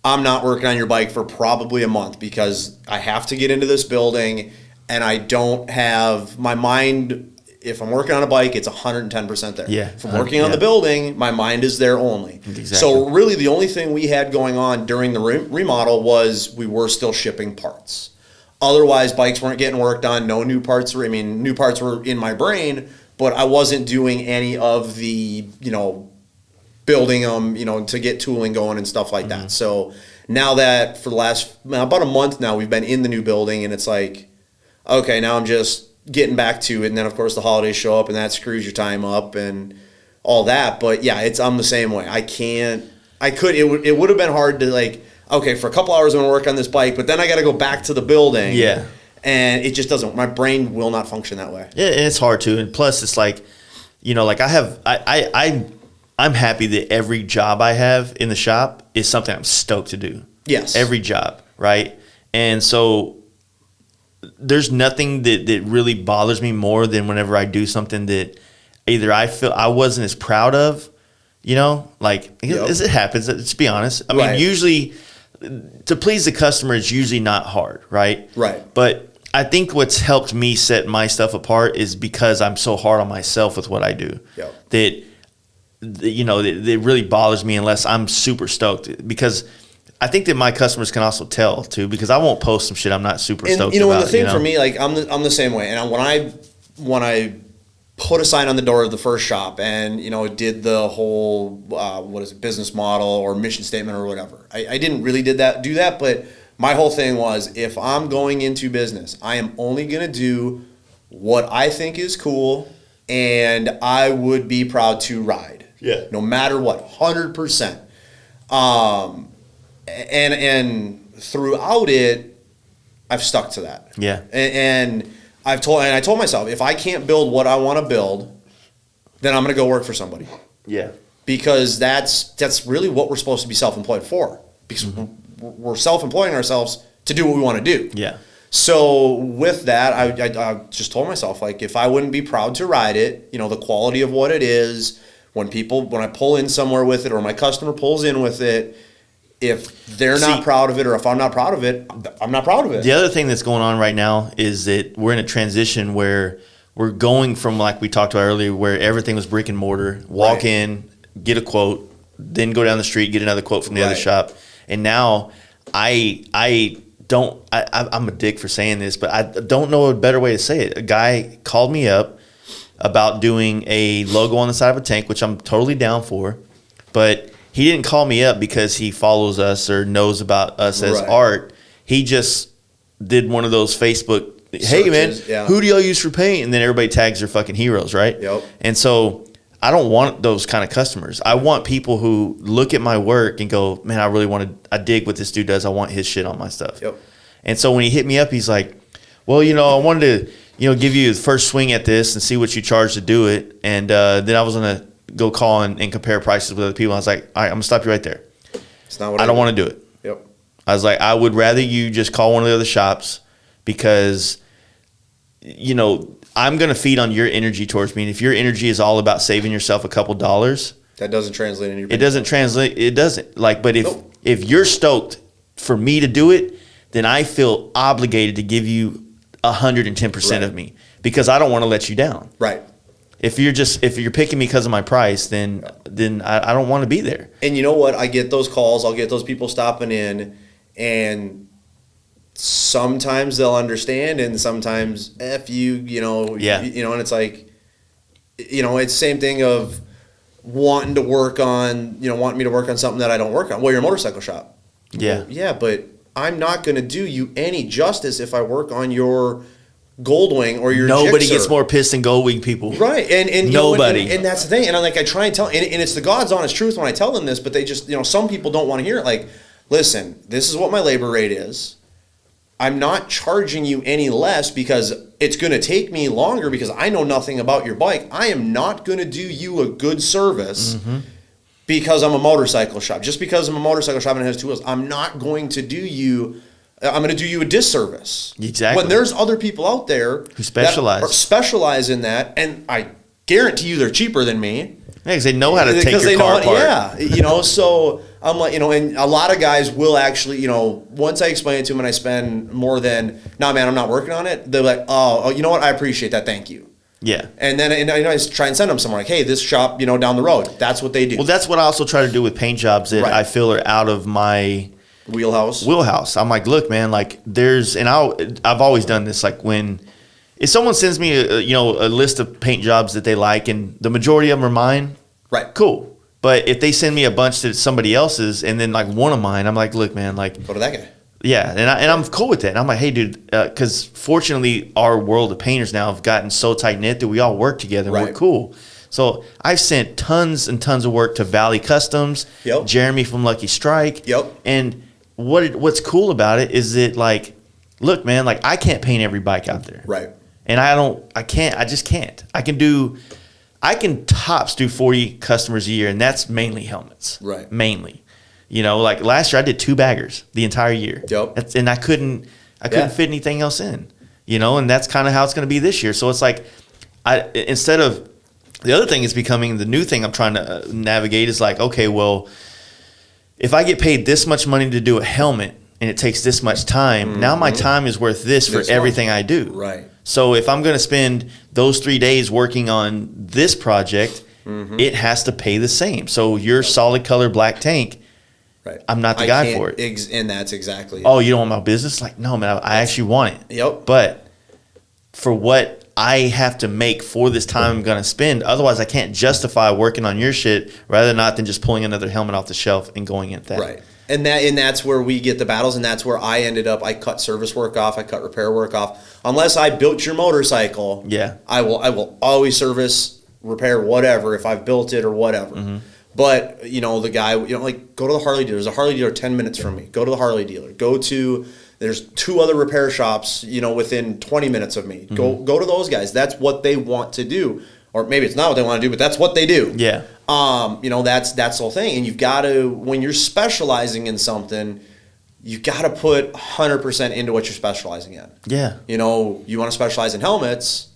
I'm not working on your bike for probably a month because I have to get into this building, and I don't have my mind. If I'm working on a bike, it's 110% there. Yeah. If I'm working on the building, my mind is there only. Exactly. So really the only thing we had going on during the remodel was we were still shipping parts. Otherwise, bikes weren't getting worked on. No new parts. New parts were in my brain, but I wasn't doing any of the, building them, to get tooling going and stuff like that. So now that for the last about a month now, we've been in the new building, and it's like, okay, now I'm just getting back to it. And then of course the holidays show up, and that screws your time up and all that. But yeah, I'm the same way. It would have been hard to, like, okay, for a couple hours I'm gonna work on this bike, but then I got to go back to the building. Yeah. And it just doesn't. My brain will not function that way. Yeah, and it's hard to. And plus, it's like, like I'm happy that every job I have in the shop is something I'm stoked to do. Yes. Every job, right? And so there's nothing that really bothers me more than whenever I do something that either I feel I wasn't as proud of, as it happens. Let's be honest. I mean, usually to please the customer is usually not hard, right? Right. But I think what's helped me set my stuff apart is because I'm so hard on myself with what I do. Yep. That it really bothers me unless I'm super stoked, because I think that my customers can also tell too, because I won't post some shit I'm not super stoked about. And the thing for me, like, I'm the same way. And when I put a sign on the door of the first shop and did the whole business model or mission statement or whatever, I didn't really do that, but my whole thing was, if I'm going into business, I am only gonna do what I think is cool and I would be proud to ride. Yeah. No matter what, 100%. And throughout it, I've stuck to that. Yeah. And I told myself, if I can't build what I want to build, then I'm going to go work for somebody. Yeah. Because that's really what we're supposed to be self-employed for. Because we're self-employing ourselves to do what we want to do. Yeah. So with that, I just told myself, like, if I wouldn't be proud to ride it, the quality of what it is, when I pull in somewhere with it, or my customer pulls in with it, if they're not proud of it, or if I'm not proud of it, I'm not proud of it. The other thing that's going on right now is that we're in a transition where we're going from, like we talked about earlier, where everything was brick and mortar, walk in, get a quote, then go down the street, get another quote from the other shop. And now I'm a dick for saying this, but I don't know a better way to say it. A guy called me up about doing a logo on the side of a tank, which I'm totally down for, but he didn't call me up because he follows us or knows about us as art. He just did one of those Facebook, hey man, who do y'all use for paint? And then everybody tags their fucking heroes, right? Yep. And so I don't want those kind of customers. I want people who look at my work and go, man, I dig what this dude does. I want his shit on my stuff. Yep. And so when he hit me up, he's like, well, I wanted to, give you the first swing at this and see what you charge to do it. And then I was going to go call and compare prices with other people. I was like, all right, I'm going to stop you right there. It's not what I don't want to do it. Yep. I was like, I would rather you just call one of the other shops, because, I'm going to feed on your energy towards me. And if your energy is all about saving yourself a couple dollars, that doesn't translate in your business. It doesn't translate. It doesn't. But if you're stoked for me to do it, then I feel obligated to give you 110% of me, because I don't want to let you down. Right. If you're picking me because of my price, then I don't want to be there. And you know what? I get those calls. I'll get those people stopping in, and sometimes they'll understand, and sometimes F you, and it's like, it's the same thing of wanting me to work on something that I don't work on. Well, you're a motorcycle shop. Yeah. Well, yeah, but I'm not going to do you any justice if I work on your Goldwing or your Nobody Gixxer. gets more pissed than Goldwing people. Right. And nobody. And that's the thing. And I try and tell, and it's the God's honest truth when I tell them this, but they just, some people don't want to hear it. Like, listen, this is what my labor rate is. I'm not charging you any less because it's going to take me longer because I know nothing about your bike. I am not going to do you a good service because I'm a motorcycle shop. Just because I'm a motorcycle shop and it has two wheels, I'm not going to do you. I'm going to do you a disservice. Exactly. When there's other people out there who specialize in that, and I guarantee you they're cheaper than me. Yeah, because they know how to take your car apart. Yeah, so I'm like, and a lot of guys will actually, once I explain it to them and I spend more than, nah, man, I'm not working on it. They're like, oh, you know what? I appreciate that. Thank you. Yeah. And then I try and send them somewhere like, hey, this shop, down the road. That's what they do. Well, that's what I also try to do with paint jobs that I feel are out of my wheelhouse. I'm like, look, man, like I've always done this. Like if someone sends me a list of paint jobs that they like and the majority of them are mine, right? Cool. But if they send me a bunch that's somebody else's and then like one of mine, I'm like, look, man, like go to that guy. Yeah, and I'm cool with that. And I'm like, hey, dude, because fortunately our world of painters now have gotten so tight knit that we all work together. And we're cool. So I've sent tons and tons of work to Valley Customs, Jeremy from Lucky Strike, and what's cool about it is that, like, look, man, like I can't paint every bike out there. Right. And I just can't. I can tops do 40 customers a year, and that's mainly helmets. Right. Mainly. Like last year I did 2 baggers the entire year. Yep. And I couldn't fit anything else in. And that's kind of how it's going to be this year. So it's like instead of the other thing is becoming the new thing I'm trying to navigate is like, okay, well, if I get paid this much money to do a helmet and it takes this much time, now my time is worth this for everything I do. Right. So if I'm going to spend those 3 days working on this project, it has to pay the same. So your solid color black tank, right. I'm not the guy for it. And that's exactly it. Oh, you don't want my business? Like, no, man, I actually want it. Yep. But for what I have to make for this time I'm going to spend, otherwise I can't justify working on your shit rather than just pulling another helmet off the shelf and going at that. Right. And that's where we get the battles, and that's where I ended up. I cut service work off. I cut repair work off. Unless I built your motorcycle, I will always service, repair, whatever, if I've built it or whatever. But, the guy, like, go to the Harley dealer. There's a Harley dealer 10 minutes from me. Go to the Harley dealer. There's 2 other repair shops, within 20 minutes of me. Go to those guys. That's what they want to do. Or maybe it's not what they want to do, but that's what they do. Yeah. That's the whole thing. And you've got to, when you're specializing in something, you got to put 100% into what you're specializing in. Yeah. You want to specialize in helmets,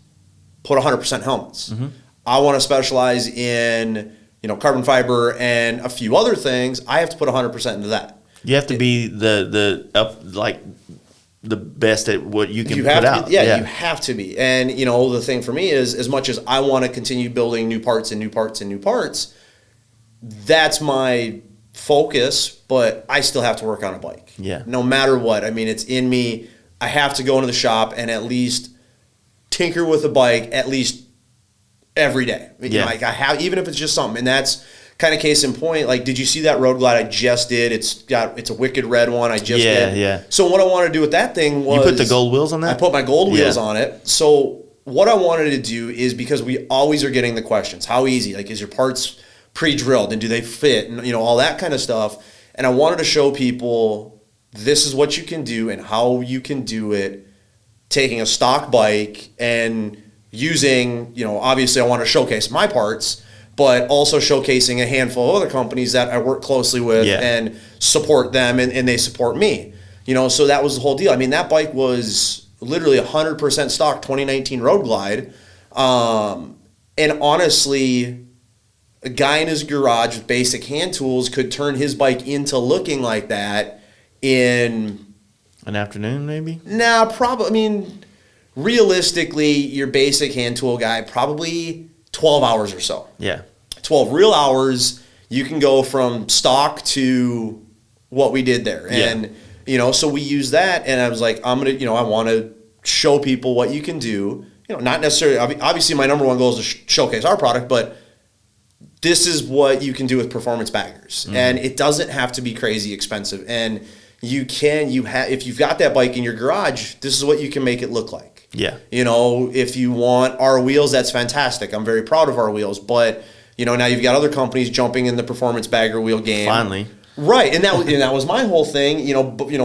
put 100% helmets. I want to specialize in, carbon fiber and a few other things. I have to put 100% into that. You have to be the best at what you can put out. You have to be. And, the thing for me is, as much as I want to continue building new parts and new parts and new parts, that's my focus, but I still have to work on a bike. Yeah. No matter what. I mean, it's in me. I have to go into the shop and at least tinker with the bike at least every day. I have, even if it's just something. And that's kind of case in point. Like, did you see that Road Glide I just did? It's a wicked red one I just did. Yeah. So what I wanted to do with that thing was, you put the gold wheels on that? I put my gold wheels on it. So what I wanted to do is, because we always are getting the questions, how easy? Like, is your parts pre-drilled and do they fit? And all that kind of stuff. And I wanted to show people this is what you can do and how you can do it, taking a stock bike and using, obviously I want to showcase my parts, but also showcasing a handful of other companies that I work closely with and support them, and they support me. So that was the whole deal. I mean, that bike was literally 100% stock 2019 Road Glide. And honestly, a guy in his garage with basic hand tools could turn his bike into looking like that in an afternoon, maybe? Nah, probably. I mean, realistically, your basic hand tool guy, probably 12 hours or so. Yeah. 12 real hours, you can go from stock to what we did there. And, so we use that, and I was like, I want to show people what you can do. Not necessarily, obviously my number one goal is to showcase our product, but this is what you can do with performance baggers. And it doesn't have to be crazy expensive. And if you've got that bike in your garage, this is what you can make it look like. Yeah. If you want our wheels, that's fantastic. I'm very proud of our wheels, but now you've got other companies jumping in the performance bagger wheel game. Finally. Right. And that was my whole thing.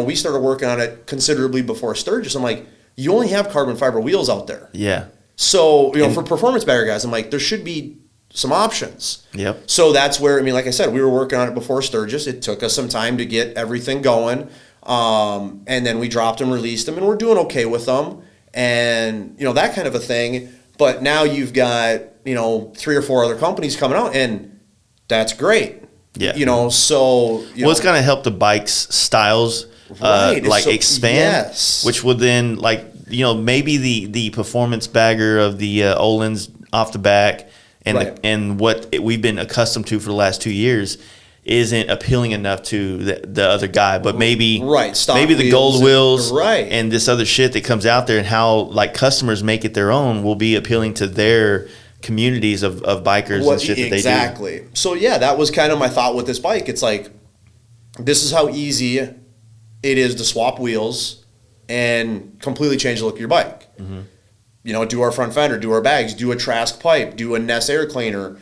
We started working on it considerably before Sturgis. I'm like, you only have carbon fiber wheels out there. Yeah. So, for performance bagger guys, I'm like, there should be some options. Yep. So that's where, I mean, like I said, we were working on it before Sturgis. It took us some time to get everything going. And then we dropped them, released them, and we're doing okay with them. And, you know, that kind of a thing. But now you've got, you know, 3 or 4 other companies coming out, and that's great. Yeah. You know, so. Well, it's going to help the bike's styles Right. like So- expand, yes. which would then, like, you know, maybe the performance bagger of the Olin's off the back and Right. and what we've been accustomed to for the last 2 years isn't appealing enough to the other guy, but maybe Right, stock maybe the wheels gold wheels right. and this other shit that comes out there and how like customers make it their own will be appealing to their communities of bikers and shit that they do. Exactly. So yeah, that was kind of my thought with this bike. It's like, this is how easy it is to swap wheels and completely change the look of your bike. Mm-hmm. You know, do our front fender, do our bags, do a Trask pipe, do a Ness air cleaner.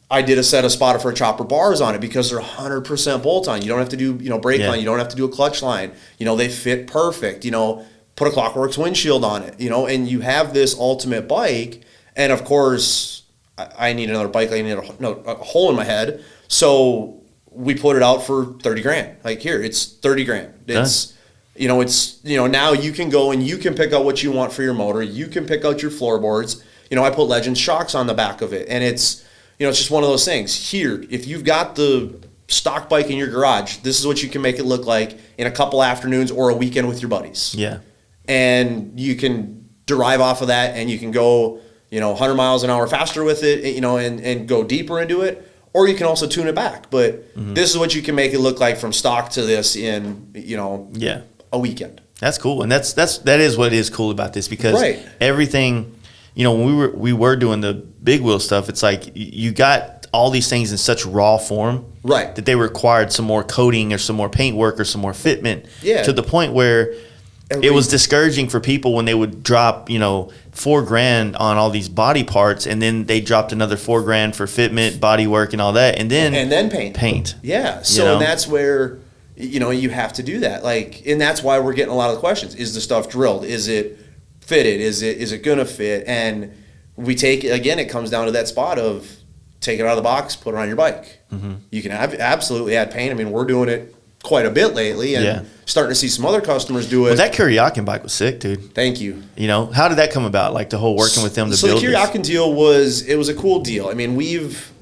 I did a set of spotter for chopper bars on it because they're 100% bolt on. You don't have to do, you know, brake line. You don't have to do a clutch line. You know, they fit perfect. You know, put a Clockworks windshield on it, you know, and you have this ultimate bike. And of course, I need another bike. I need a hole in my head. So we put it out for 30 grand. Like, here, it's 30 grand. It's, you know, it's, you know, now you can go and you can pick out what you want for your motor. You can pick out your floorboards. You know, I put Legend shocks on the back of it, and it's, you know, it's just one of those things. Here, if you've got the stock bike in your garage, this is what you can make it look like in a couple afternoons or a weekend with your buddies. Yeah. And you can derive off of that, and you can go, you know, 100 miles an hour faster with it, you know, and go deeper into it. Or you can also tune it back. But this is what you can make it look like from stock to this in, you know, a weekend. That's cool. And that is what is cool about this, because Right. everything, you know, when we were doing the big wheel stuff, it's like you got all these things in such raw form, Right. that they required some more coating or some more paint work or some more fitment, Yeah. to the point where it was discouraging for people when they would drop, you know, $4,000 on all these body parts, and then they dropped another $4,000 for fitment, body work, and all that, and then paint. Yeah. So You know? and that's where, you know, you have to do that. Like, and that's why we're getting a lot of the questions. Is the stuff drilled? Is it fitted? Is it gonna fit? And we take, again, it comes down to that spot of take it out of the box, put it on your bike. You can absolutely add paint. I mean, we're doing it quite a bit lately, and starting to see some other customers do it. Well, that Kuryakin bike was sick, dude. Thank you. You know, how did that come about? Like the whole working with them to So build the Kuryakin deal was a cool deal. I mean, we've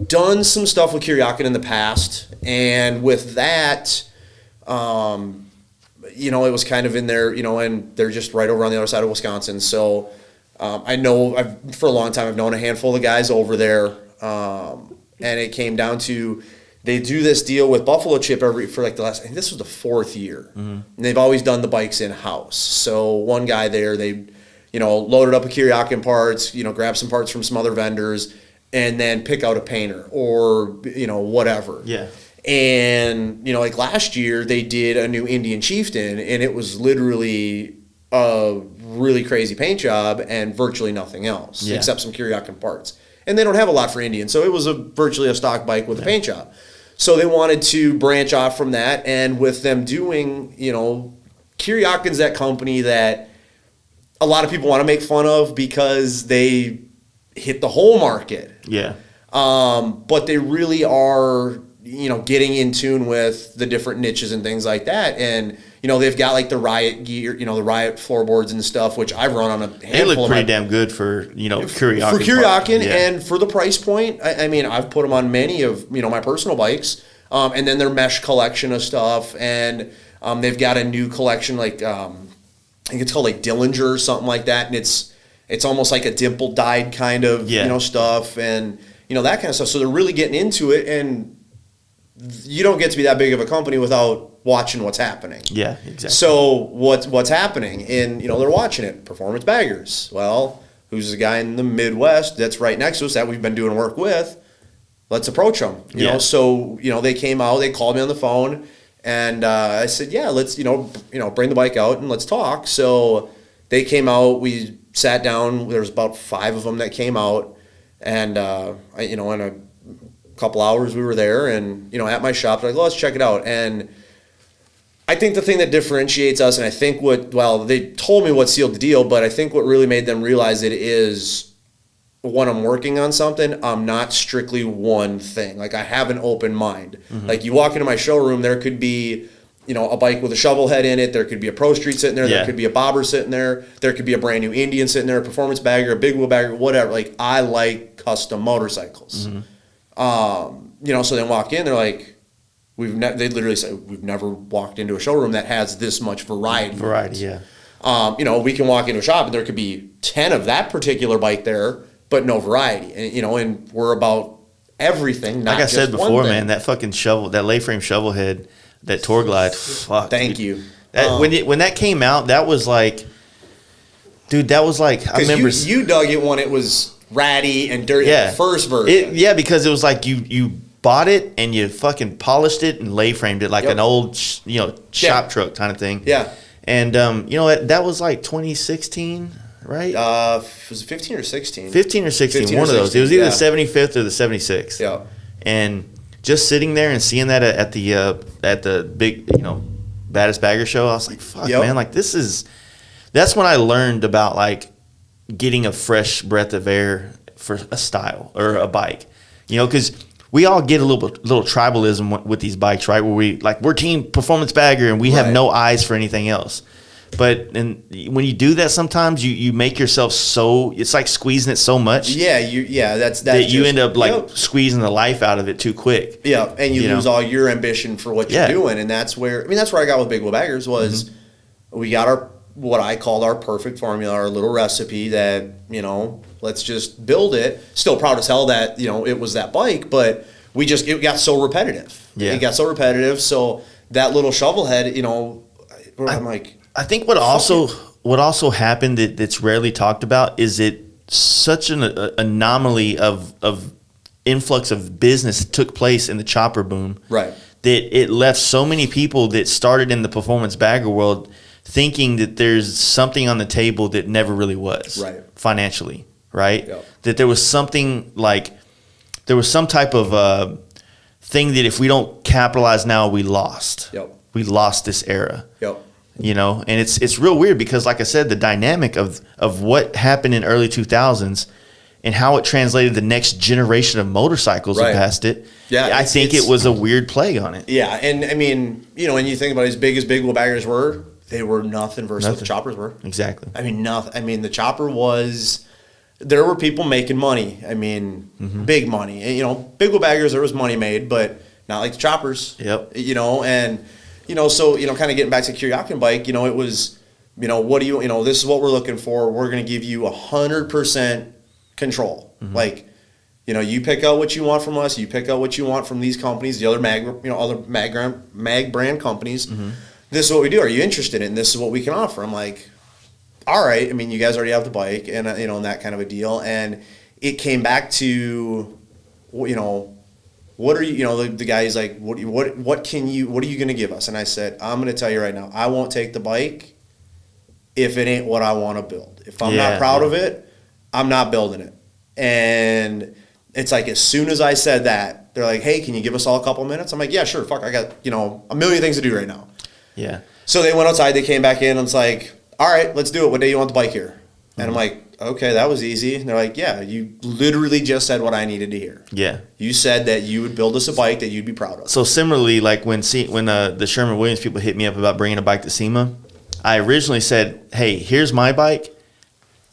done some stuff with Kuryakin in the past, and with that, you know, it was kind of in there, you know, and they're just right over on the other side of Wisconsin. So I know for a long time I've known a handful of guys over there, and it came down to they do this deal with Buffalo Chip for like the last, I think this was the 4th year, and they've always done the bikes in house. So one guy there, they, you know, loaded up a Kuryakin parts, you know, grab some parts from some other vendors, and then pick out a painter or, you know, whatever. Yeah. And, you know, like last year they did a new Indian Chieftain, and it was literally a really crazy paint job and virtually nothing else except some Kuryakin parts. And they don't have a lot for Indian, so it was virtually a stock bike with a paint job. So they wanted to branch off from that, and with them doing, you know, Kuryakin's that company that a lot of people want to make fun of because they hit the whole market. Yeah. But they really are, you know, getting in tune with the different niches and things like that. And, you know, they've got like the Riot gear, you know, the Riot floorboards and stuff, which I've run on a handful They look of pretty damn good for, you know, Kuryakin. For Kuryakin, Yeah. and for the price point, I mean, I've put them on many of, you know, my personal bikes. And then their mesh collection of stuff. And they've got a new collection, like, I think it's called like Dillinger or something like that. And it's almost like a dimple dyed kind of, you know, stuff, and, you know, that kind of stuff. So they're really getting into it, and you don't get to be that big of a company without watching what's happening. Yeah, exactly. So what's happening? And, you know, they're watching it. Performance baggers. Well, who's the guy in the Midwest that's right next to us that we've been doing work with? Let's approach them. You know, so, you know, they came out, they called me on the phone, and I said, yeah, let's, you know, bring the bike out and let's talk. So they came out, we sat down, there was about 5 of them that came out, and, you know, in a couple hours we were there, and, you know, at my shop, they're like, let's check it out. And I think the thing that differentiates us, and I think they told me what sealed the deal, but I think what really made them realize it is when I'm working on something, I'm not strictly one thing. Like I have an open mind. Like you walk into my showroom, there could be, you know, a bike with a shovel head in it. There could be a Pro Street sitting there. Yeah. There could be a bobber sitting there. There could be a brand new Indian sitting there, a performance bagger, a big wheel bagger, whatever. Like I like custom motorcycles. You know, so then walk in, they're like, they literally say, we've never walked into a showroom that has this much variety. Yeah. You know, we can walk into a shop and there could be 10 of that particular bike there, but no variety. And, you know, and we're about everything, not like I just said one before, thing. man, that fucking shovel, that lay frame shovel head, that Tour Glide, fuck. Thank dude. you. That, when that came out, that was like, dude, that was like, I remember. You dug it when it was ratty and dirty, Yeah. the first version. Because it was like you bought it and you fucking polished it and lay framed it like an old, shop truck kind of thing. Yeah. And, that was like 2016, right? Was it 15 or 16? 15 or 16, 15 or one of those. It was 16, either yeah. the 75th or the 76th. Yeah. And just sitting there and seeing that at the big, baddest bagger show, I was like, fuck, man, like that's when I learned about like getting a fresh breath of air for a style or a bike, because we all get a little tribalism with these bikes, right? Where we're team performance bagger and we have no eyes for anything else. But when you do that, sometimes you make yourself so, it's like squeezing it so much. That's that you end up squeezing the life out of it too quick. Yeah, and you lose all your ambition for what you're doing, and that's where I got with Big Wheel Baggers was we got what I called our perfect formula, our little recipe that let's just build it. Still proud as hell that it was that bike, but it got so repetitive. Yeah, it got so repetitive. So that little shovel head, I'm like. I think what also happened that's rarely talked about is it such an anomaly of influx of business took place in the chopper boom, right? That it left so many people that started in the performance bagger world thinking that there's something on the table that never really was, right? Financially, right? Yep. That there was something there was some type of thing that if we don't capitalize now, we lost. Yep. We lost this era. Yep. And it's real weird because, like I said, the dynamic of what happened in early 2000s and how it translated the next generation of motorcycles who passed it. Yeah, I think it was a weird plague on it. Yeah, and I mean, when you think about as big wheel baggers were, they were nothing versus what the choppers were. Exactly. I mean, nothing. I mean, the chopper was. There were people making money. I mean, big money. And, big wheel baggers, there was money made, but not like the choppers. Yep. And. So, kind of getting back to Kyrgyzstan bike, it was, what do you, this is what we're looking for. We're going to give you 100% control. Like, you pick out what you want from us. You pick out what you want from these companies, the other mag brand companies. This is what we do. Are you interested in? This is what we can offer. I'm like, all right. I mean, you guys already have the bike and, and that kind of a deal. And it came back to, what are you, the guy's like, what are you going to give us? And I said, I'm going to tell you right now, I won't take the bike if it ain't what I want to build. If I'm not proud of it, I'm not building it. And it's like, as soon as I said that, they're like, hey, can you give us all a couple minutes? I'm like, yeah, sure. Fuck, I got, a million things to do right now. Yeah. So they went outside, they came back in, and it's like, all right, let's do it. What day you want the bike here? And I'm like, okay, that was easy. And they're like, yeah, you literally just said what I needed to hear. Yeah. You said that you would build us a bike that you'd be proud of. So similarly, like when the Sherman-Williams people hit me up about bringing a bike to SEMA, I originally said, hey, here's my bike.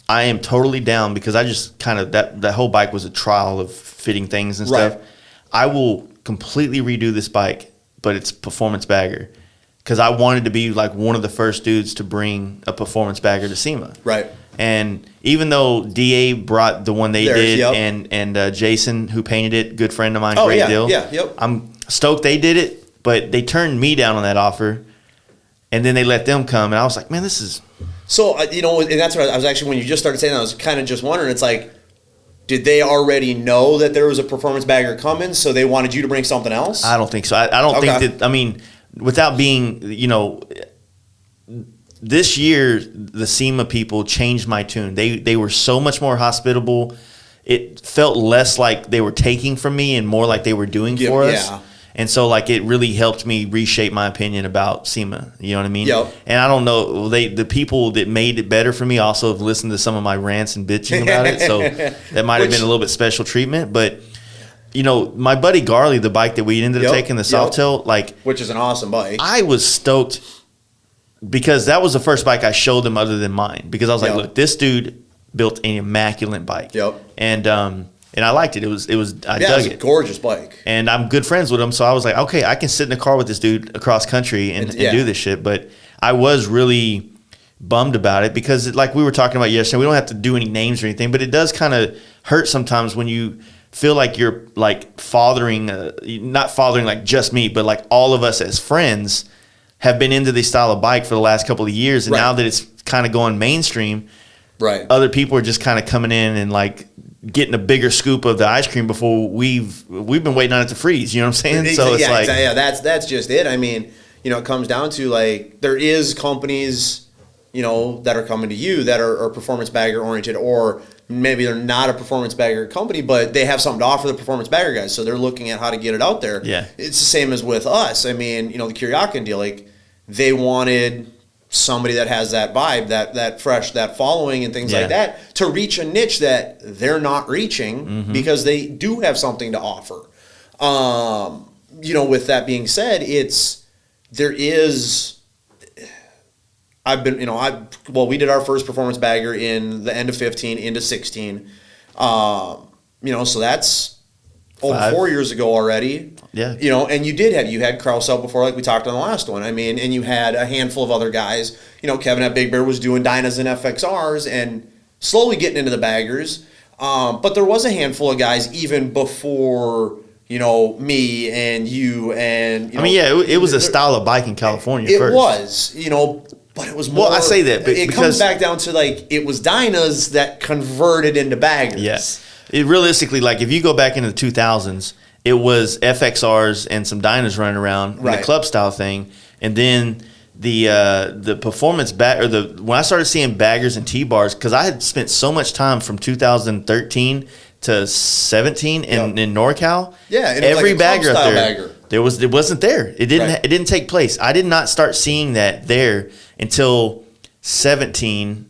I am totally down because I just kind of, that whole bike was a trial of fitting things and stuff. Right. I will completely redo this bike, but it's performance bagger. Because I wanted to be like one of the first dudes to bring a performance bagger to SEMA. Right. And even though DA brought the one they did, yep. and Jason, who painted it, good friend of mine, Oh, great yeah, deal. yeah, yep. I'm stoked they did it, but they turned me down on that offer. And then they let them come, and I was like, man, this is... So, and that's what I was actually, when you just started saying that, I was kind of just wondering, it's like, did they already know that there was a performance bagger coming, so they wanted you to bring something else? I don't think so. I don't think that, I mean, without being, this year, the SEMA people changed my tune. They were so much more hospitable. It felt less like they were taking from me and more like they were doing for us. Yeah. And so like it really helped me reshape my opinion about SEMA. You know what I mean? Yep. And I don't know, the people that made it better for me also have listened to some of my rants and bitching about it. So that might have been a little bit special treatment. But you know, my buddy Garley, the bike that we ended up taking, the Softail, like, which is an awesome bike. I was stoked because that was the first bike I showed him other than mine. Because I was like, look, this dude built an immaculate bike. And I liked it. I dug it. A gorgeous bike. And I'm good friends with him, so I was like, okay, I can sit in the car with this dude across country and do this shit. But I was really bummed about it because, like we were talking about yesterday, we don't have to do any names or anything, but it does kind of hurt sometimes when you feel like you're like not fathering like just me, but like all of us as friends have been into this style of bike for the last couple of years, and now that it's kind of going mainstream, other people are just kind of coming in and like getting a bigger scoop of the ice cream before we've been waiting on it to freeze. You know what I'm saying? So it's like, that's just it. I mean, you know, it comes down to like there is companies, you know, that are coming to you that are performance bagger oriented, or maybe they're not a performance bagger company, but they have something to offer the performance bagger guys. So they're looking at how to get it out there. Yeah. It's the same as with us. I mean, you know, the Kuryakin deal, like they wanted somebody that has that vibe, that fresh, that following and things like that to reach a niche that they're not reaching because they do have something to offer. You know, with that being said, we did our first performance bagger in the end of 15 into 16. You know, so that's over 4 years ago already. Yeah. You know, and you had Kraus out before, like we talked on the last one. I mean, and you had a handful of other guys. You know, Kevin at Big Bear was doing Dynas and FXRs and slowly getting into the baggers. But there was a handful of guys even before, you know, me and you and, you know. I mean, it was a style of bike in California first. It was, you know, but it was more. Well, I say that, but it comes back down to like it was Dynas that converted into baggers. Yes. Realistically, like if you go back into the 2000s, it was FXRs and some Dynas running around, the club style thing, and then the performance when I started seeing baggers and T-bars, because I had spent so much time from 2013 to 17 in NorCal. Yeah, and every it was like a bagger out there. bagger. It wasn't there. It didn't take place. I did not start seeing that there until 16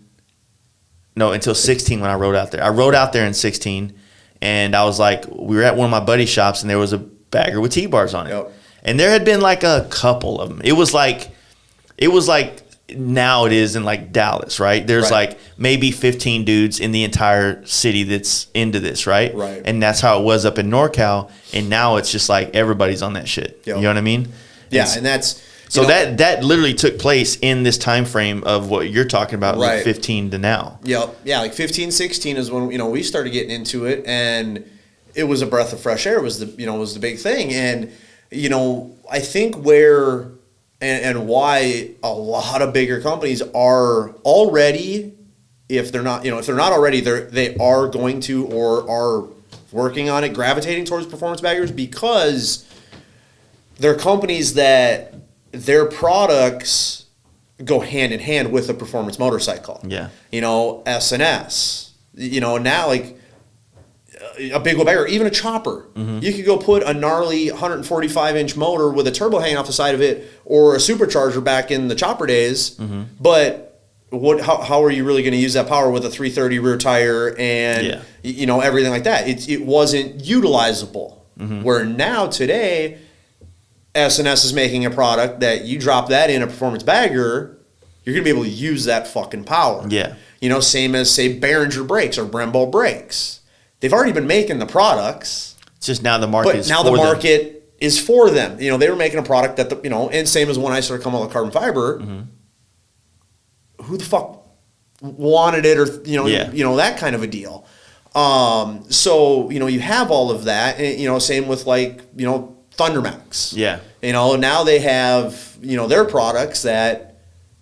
when I rode out there. I rode out there in 16, and I was like, we were at one of my buddy's shops, and there was a bagger with T-bars on it. Yep. And there had been like a couple of them. It was like now it is in like Dallas, right? There's like maybe 15 dudes in the entire city that's into this, right? Right. And that's how it was up in NorCal, and now it's just like everybody's on that shit. Yep. You know what I mean? Yeah, and that's so that literally took place in this time frame of what you're talking about, like 15 to now. Yep. Yeah, like 15, 16 is when, you know, we started getting into it, and it was a breath of fresh air was the big thing. And, you know, I think where and why a lot of bigger companies are already, if they're not already, they are going to or are working on it, gravitating towards performance baggers, because they're companies that their products go hand in hand with a performance motorcycle. Yeah. You know, S&S. You know, now like a big wheel bagger, even a chopper. You could go put a gnarly 145-inch motor with a turbo hanging off the side of it, or a supercharger back in the chopper days. But how are you really going to use that power with a 330 rear tire and you know, everything like that? It wasn't utilizable. Where now today, S&S is making a product that you drop that in a performance bagger, you're going to be able to use that fucking power. Yeah. You know, same as say Behringer brakes or Brembo brakes. They've already been making the products. It's just now the market is for them. But now the market is for them. You know, they were making a product that, and same as when I started coming out with carbon fiber, who the fuck wanted it, or, that kind of a deal. So, you know, you have all of that. And, you know, same with like, Thundermax. Yeah. You know, now they have, their products that,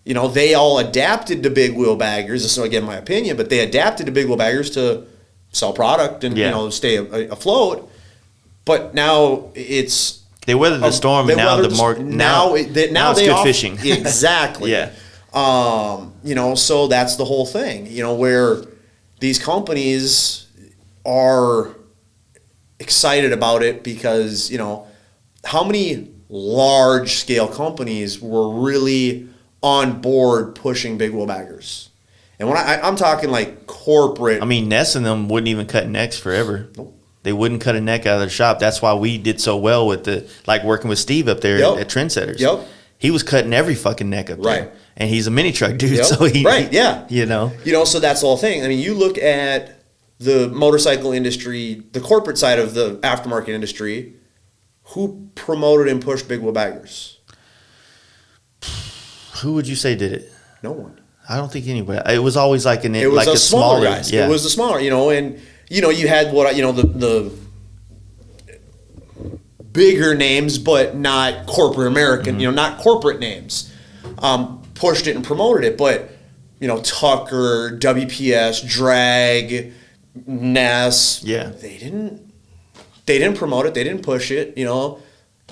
they all adapted to big wheel baggers. This is, again, my opinion, but they adapted to big wheel baggers to sell product and stay afloat. But now they weathered the storm, and now the market now it's good fishing. Exactly. Yeah. So that's the whole thing. Where these companies are excited about it because large scale companies were really on board pushing big wheel baggers? And when I'm talking like corporate. I mean, Ness and them wouldn't even cut necks forever. Nope. They wouldn't cut a neck out of their shop. That's why we did so well with working with Steve up there at Trendsetters. Yep. He was cutting every fucking neck up there. Right. And he's a mini truck dude, Yep. so Right, yeah. You know. So that's the whole thing. I mean, you look at the motorcycle industry, the corporate side of the aftermarket industry, who promoted and pushed big wheel baggers? Who would you say did it? No one. I don't think anybody. It was always like It was a smaller guys. Yeah. It was the smaller, and you had the bigger names, but not corporate American, not corporate names, pushed it and promoted it. But, Tucker, WPS, Drag, Ness, they didn't promote it. They didn't push it.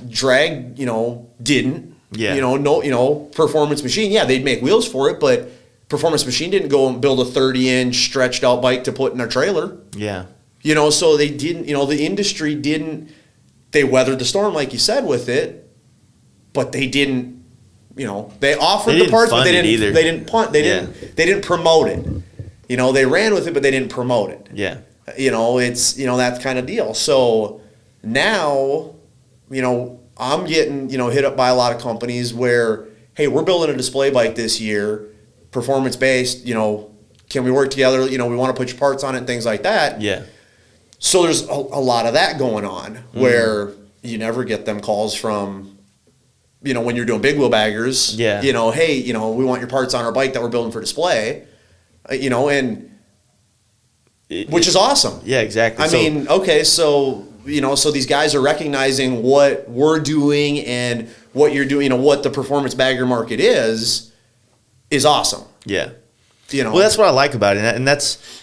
Drag, didn't. Yeah. No, Performance Machine. Yeah, they'd make wheels for it, but Performance Machine didn't go and build a 30-inch stretched out bike to put in their trailer. Yeah. So they didn't. The industry didn't. They weathered the storm, like you said, with it, but they didn't. They offered the parts, but they didn't. Either. They didn't punt. They didn't promote it. They ran with it, but they didn't promote it. Yeah. It's that kind of deal. So now, I'm getting hit up by a lot of companies where, hey, we're building a display bike this year, performance based. Can we work together? We want to put your parts on it and things like that. Yeah. So there's a lot of that going on where you never get them calls from, when you're doing big wheel baggers. Yeah. Hey, we want your parts on our bike that we're building for display. And which is awesome. Yeah, exactly. I mean, okay, so so these guys are recognizing what we're doing and what you're doing. What the performance bagger market is awesome. Yeah. Well, that's what I like about it, and that's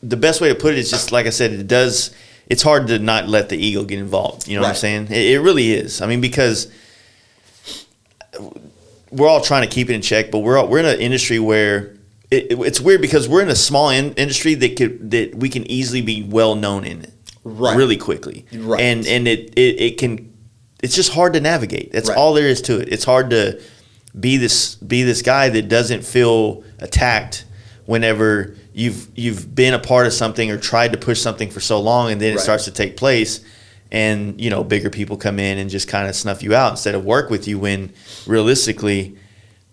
the best way to put it is just like I said. It's hard to not let the ego get involved. You know what I'm saying? It really is. I mean, because we're all trying to keep it in check, but we're in an industry where it's weird because we're in a small industry that we can easily be well known in it really quickly. Right. And it's just hard to navigate. That's all there is to it. It's hard to be this guy that doesn't feel attacked whenever you've been a part of something or tried to push something for so long, and then it starts to take place, and bigger people come in and just kind of snuff you out instead of work with you, when realistically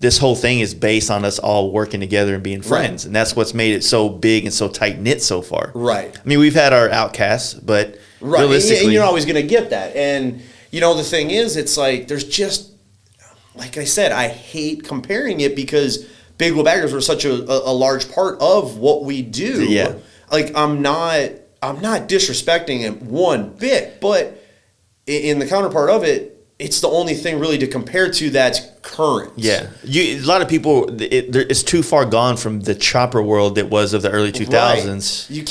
this whole thing is based on us all working together and being friends. And that's what's made it so big and so tight knit so far. Right. I mean, we've had our outcasts, but realistically, and you're always going to get that. And the thing is, it's like there's just, like I said, I hate comparing it because big wheel baggers were such a large part of what we do. Yeah. Like I'm not disrespecting it one bit, but in the counterpart of it, it's the only thing really to compare to that's current. Yeah. A lot of people, it's too far gone from the chopper world that was of the early 2000s. Right. You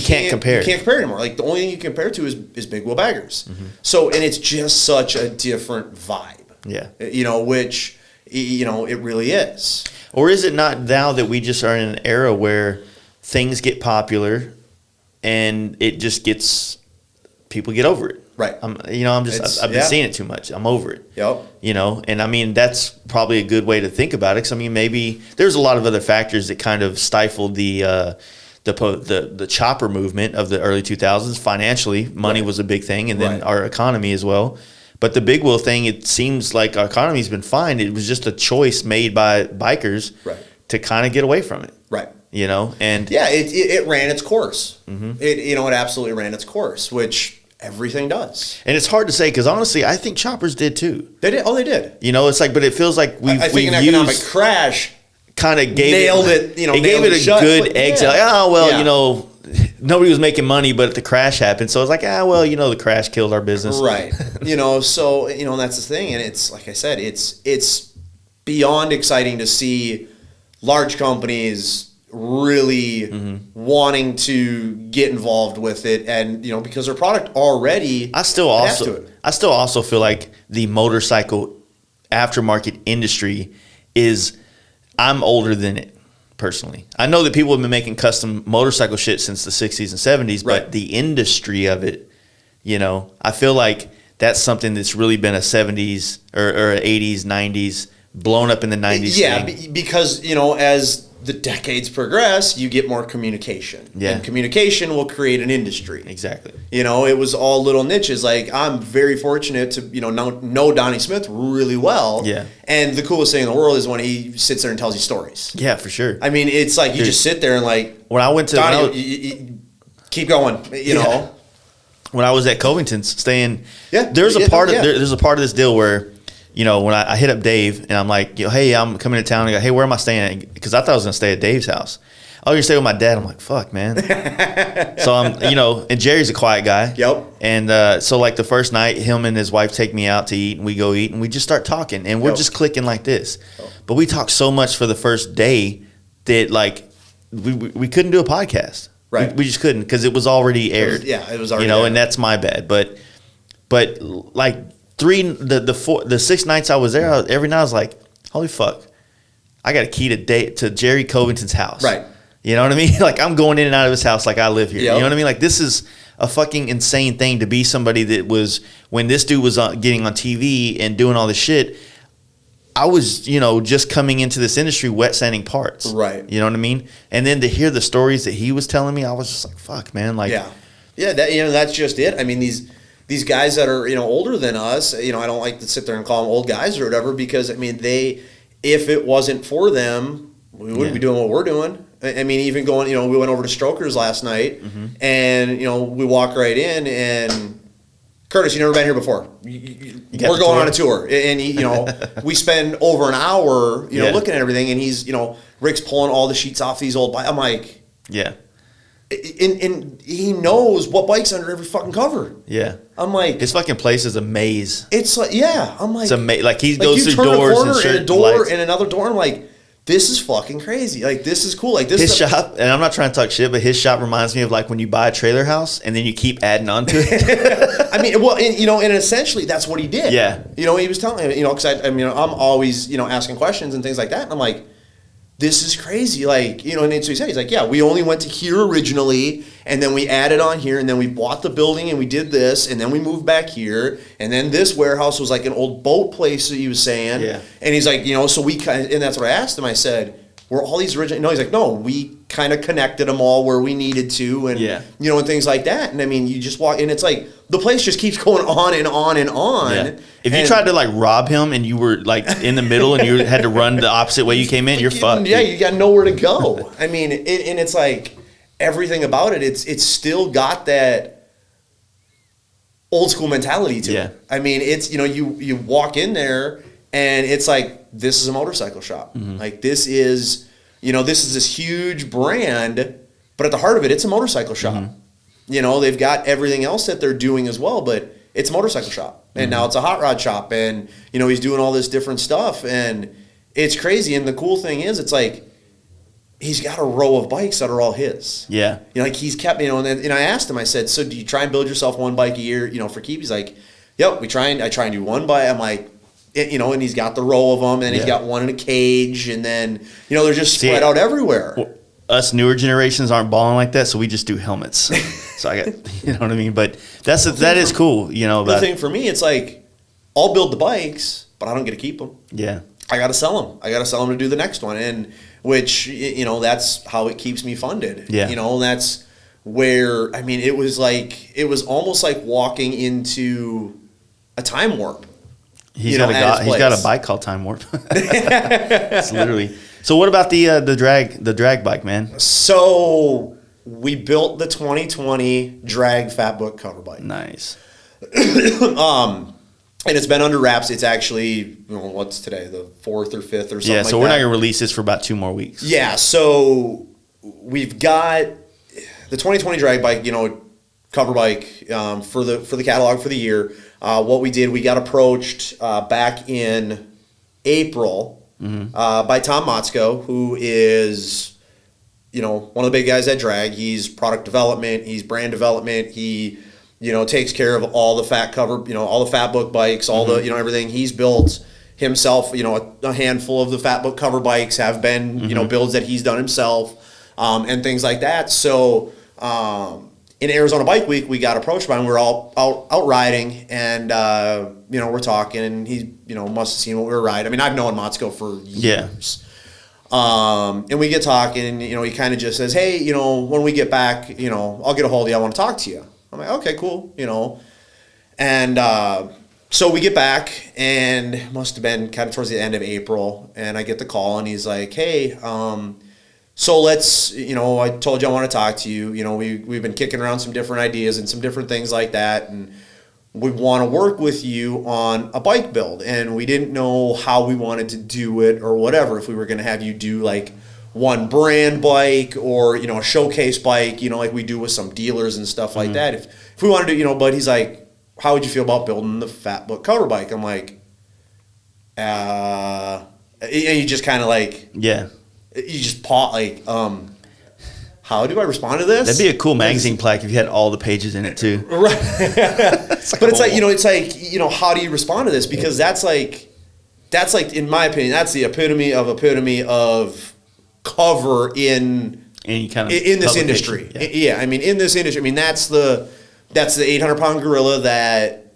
can't compare it. You can't compare it anymore. Like the only thing you can compare it to is big wheel baggers. Mm-hmm. So, and it's just such a different vibe. Yeah. Which, it really is. Or is it not now that we just are in an era where things get popular and it just people get over it? Right. I've been seeing it too much. I'm over it. Yep. And I mean, that's probably a good way to think about it. 'Cause I mean, maybe there's a lot of other factors that kind of stifled the chopper movement of the early 2000s. Financially, money was a big thing, and then our economy as well. But the big wheel thing, it seems like our economy's been fine. It was just a choice made by bikers to kind of get away from it. Right. And yeah, it ran its course. Mm-hmm. It absolutely ran its course, which everything does. And it's hard to say because honestly, I think choppers did too. They did. Oh, they did. It's like, but it feels like I think an economic crash kind of nailed it. It gave it a good exit. Like, nobody was making money, but the crash happened. So it's like, the crash killed our business. Right. So, that's the thing. And it's, like I said, it's beyond exciting to see large companies really wanting to get involved with it. And, because their product already I still also feel like the motorcycle aftermarket industry I'm older than it. Personally, I know that people have been making custom motorcycle shit since the 60s and 70s, but the industry of it You know, I feel like that's something that's really been a 70s or 80s, 90s, blown up in the 90s. Yeah, thing. because, you know, as the decades progress, you get more communication. Yeah. And communication will create an industry. Exactly. You know, it was all little niches. Like, I'm very fortunate to, you know Donnie Smith really well. Yeah. And the coolest thing in the world is when he sits there and tells you stories. Yeah, for sure. I mean, it's like you just sit there and like, When I went to Donnie, you keep going, you know. When I was at Covington's staying, Yeah. there's a Yeah, part of yeah. there's a part of this deal where, you know, when I hit up Dave and I'm like, hey, I'm coming to town. I go, hey, where am I staying at? Because I thought I was gonna stay at Dave's house. Oh, you're staying with my dad. I'm like, fuck, man. So I'm, you know, and Jerry's a quiet guy. Yep. And so like the first night, him and his wife take me out to eat, and we go eat, and we just start talking, and we're Yep. just clicking like this. But we talked so much for the first day that like we couldn't do a podcast. Right. We just couldn't because it was already aired. It was already You know, aired. and that's my bad. But like the 6 nights I was there, every night I was like, holy fuck, I got a key to Jerry Covington's house. Right. You know what I mean? Like I'm going in and out of his house like I live here. Yep. You know what I mean? Like this is a fucking insane thing to be somebody that was, when this dude was getting on TV and doing all this shit, I was, you know, just coming into this industry wet sanding parts. Right. You know what I mean? And then to hear the stories that he was telling me, I was just like, fuck, man. Like, Yeah, that, you know, that's just it. I mean, these guys that are, you know, older than us, you know, I don't like to sit there and call them old guys or whatever, because I mean, if it wasn't for them, we wouldn't be doing what we're doing. I mean, even going, you know, we went over to Strokers last night, and you know, we walk right in, and Curtis, you never been here before. We're going on a tour, and he, you know, we spend over an hour, you know, looking at everything, and he's, you know, Rick's pulling all the sheets off these old bikes. I'm like, yeah. And he knows what bike's under every fucking cover. Yeah. I'm like, His fucking place is a maze. it's like, yeah. I'm like, It's amazing. Like he like goes you through turn doors a corner and and a shit. door lights. and another door. I'm like, this is fucking crazy. Like, this is cool. Like, this His is shop, and I'm not trying to talk shit, but his shop reminds me of like when you buy a trailer house and then you keep adding on to it. I mean, well, and, you know, and essentially that's what he did. Yeah. You know, he was telling me, you know, because I mean, I'm always, you know, asking questions and things like that. And I'm like, this is crazy. Like, you know, and so he said, he's like, yeah, we only went to here originally, and then we added on here, and then we bought the building, and we did this, and then we moved back here, and then this warehouse was like an old boat place that he was saying. Yeah. And he's like, you know, so we kind of, and that's what I asked him. I said, were all these original? No, he's like, no, we kind of connected them all where we needed to, and, Yeah. you know, and things like that. And I mean, you just walk, and it's like, the place just keeps going on and on and on. Yeah. If you And- tried to like rob him and you were like in the middle and you had to run the opposite way you came in, you're fucked. Yeah, dude. you got nowhere to go. I mean, and it's like everything about it. It's still got that old school mentality to Yeah. it. I mean, it's, you know, you walk in there and it's like, this is a motorcycle shop. Mm-hmm. Like, this is, you know, this is this huge brand, but at the heart of it, it's a motorcycle shop. Mm-hmm. You know, they've got everything else that they're doing as well, but it's a motorcycle shop. And now it's a hot rod shop, and, you know, he's doing all this different stuff, and it's crazy. And the cool thing is, it's like, he's got a row of bikes that are all his. Yeah. You know, like he's kept, you know, and I asked him, I said, so do you try and build yourself one bike a year, you know, for keep? He's like, yep, I try and do one bike. I'm like, you know, and he's got the row of them, and then he's got one in a cage, and then, you know, they're just spread out everywhere. Well, us newer generations aren't balling like that, so we just do helmets. So I got, you know what I mean? But that is cool, you know. The About thing for me, it's like, I'll build the bikes, but I don't get to keep them. yeah. I got to sell them. I got to sell them to do the next one. And which, you know, that's how it keeps me funded. Yeah. You know, that's where, I mean, it was almost like walking into a time warp. He's you got know, a at his he's got a place. bike called Time Warp. It's literally. So what about the drag bike, man? So we built the 2020 Drag Fat Book cover bike. Nice. And it's been under wraps. It's actually, you know, what's today, the 4th or 5th or something Yeah. So like we're not that. gonna release this for about 2 more weeks. Yeah, so we've got the 2020 drag bike, you know, cover bike for the catalog for the year. What we did, we got approached back in April by Tom Motzko, who is, you know, one of the big guys at Drag. He's product development, he's brand development, he, you know, takes care of all the fat cover, you know, all the Fat Book bikes, all the, you know, everything. He's built himself, you know, a handful of the Fat Book cover bikes have been, you know, builds that he's done himself, and things like that. So in Arizona Bike Week, we got approached by him. We were all out riding, and we're talking, and he must have seen what we were riding. I mean, I've known Matsuko for years. And we get talking, and he kind of just says, "Hey, when we get back, I'll get a hold of you. I want to talk to you." I'm like, "Okay, cool," and so we get back, and it must have been kind of towards the end of April, and I get the call, and he's like, "Hey, so let's, I told you I want to talk to you. We've been kicking around some different ideas and some different things like that, and we want to work with you on a bike build, and we didn't know how we wanted to do it or whatever. If we were going to have you do like one brand bike or a showcase bike, like we do with some dealers and stuff like that. If we wanted to, but he's like, how would you feel about building the Fat Book cover bike?" I'm like, and you just kind of like, Yeah. you just pause, like, how do I respond to this? That'd be a cool magazine plaque if you had all the pages in it too. Right. But it's like, how do you respond to this? Because that's like, in my opinion, that's the epitome of cover in Any kind of in this industry. Yeah. I mean, in this industry, I mean, that's the 800-pound gorilla that,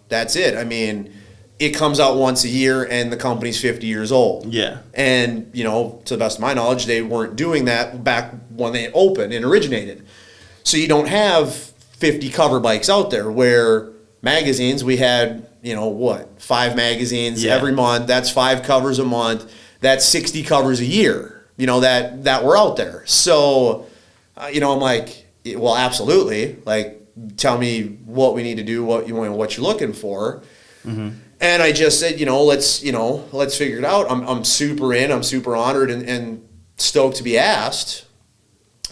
that's it. I mean, it comes out once a year, and the company's 50 years old. Yeah. And, to the best of my knowledge, they weren't doing that back when they opened and originated. So you don't have 50 cover bikes out there, where magazines, we had, 5 magazines every month. That's 5 covers a month. That's 60 covers a year, that were out there. So, I'm like, well, absolutely. Like, tell me what we need to do, what you're looking for. Mm-hmm. And I just said, let's figure it out. I'm super honored and stoked to be asked.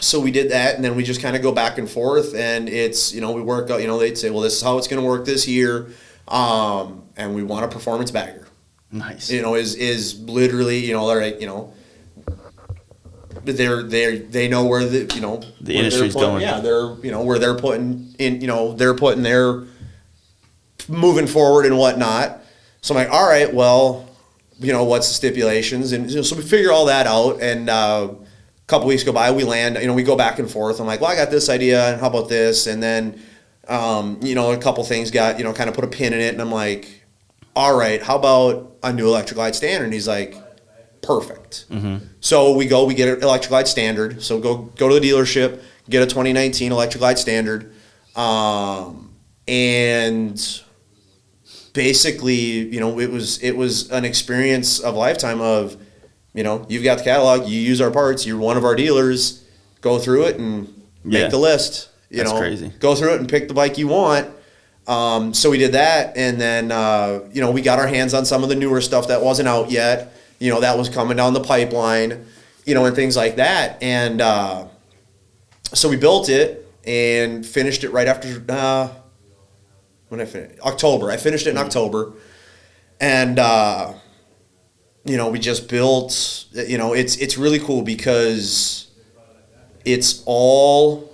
So we did that, and then we just kind of go back and forth, and it's, we work out, they'd say, well, this is how it's going to work this year. And we want a performance bagger. Nice. Is literally, they're like, they know where the industry's going. Yeah, they're where they're putting in, they're putting their moving forward and whatnot. So I'm like, all right, well, what's the stipulations? And so we figure all that out, and a couple weeks go by, we land, we go back and forth. I'm like, well, I got this idea, and how about this? And then a couple things got, kind of put a pin in it, and I'm like, all right, how about a new electric light standard? And he's like, perfect. Mm-hmm. So we get an electric light standard. So go to the dealership, get a 2019 electric light standard, and basically, it was an experience of a lifetime of, you've got the catalog, you use our parts, you're one of our dealers, go through it and make the list. That's crazy. Go through it and pick the bike you want. So we did that, and then we got our hands on some of the newer stuff that wasn't out yet. That was coming down the pipeline, and things like that. And so we built it and finished it right after when I finished October. I finished it in October, and we just built. It's really cool because it's all.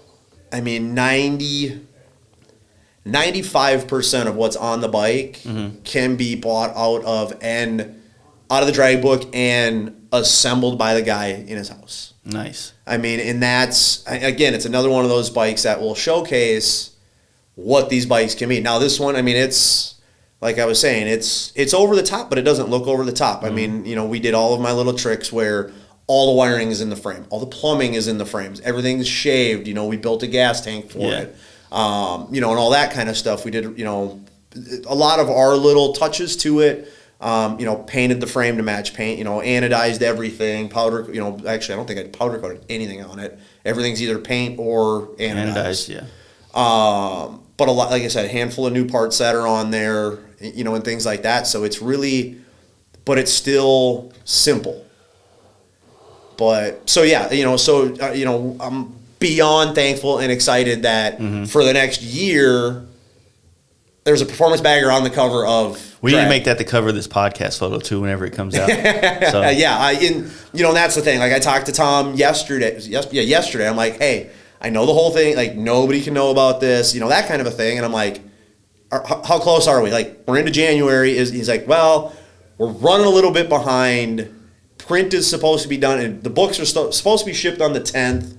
I mean, 95% of what's on the bike can be bought out of the drag book and assembled by the guy in his house. Nice. I mean, and that's, again, it's another one of those bikes that will showcase what these bikes can be. Now, this one, I mean, it's, like I was saying, it's over the top, but it doesn't look over the top. I mean, we did all of my little tricks where all the wiring is in the frame. All the plumbing is in the frames. Everything's shaved. We built a gas tank for it. And all that kind of stuff. We did, a lot of our little touches to it. Painted the frame to match paint, anodized everything, powder, actually I don't think I powder coated anything on it. Everything's either paint or anodized. Yeah. But a lot, like I said, a handful of new parts that are on there, and things like that. So it's really, but it's still simple. But so yeah, I'm beyond thankful and excited that for the next year, there's a performance bagger on the cover of. We need to make that the cover of this podcast photo too, whenever it comes out. So. Yeah, and that's the thing. Like I talked to Tom yesterday. Yesterday, I'm like, hey, I know the whole thing. Like nobody can know about this. That kind of a thing. And I'm like, how close are we? Like we're into January. He's like, well, we're running a little bit behind. Print is supposed to be done, and the books are supposed to be shipped on the 10th.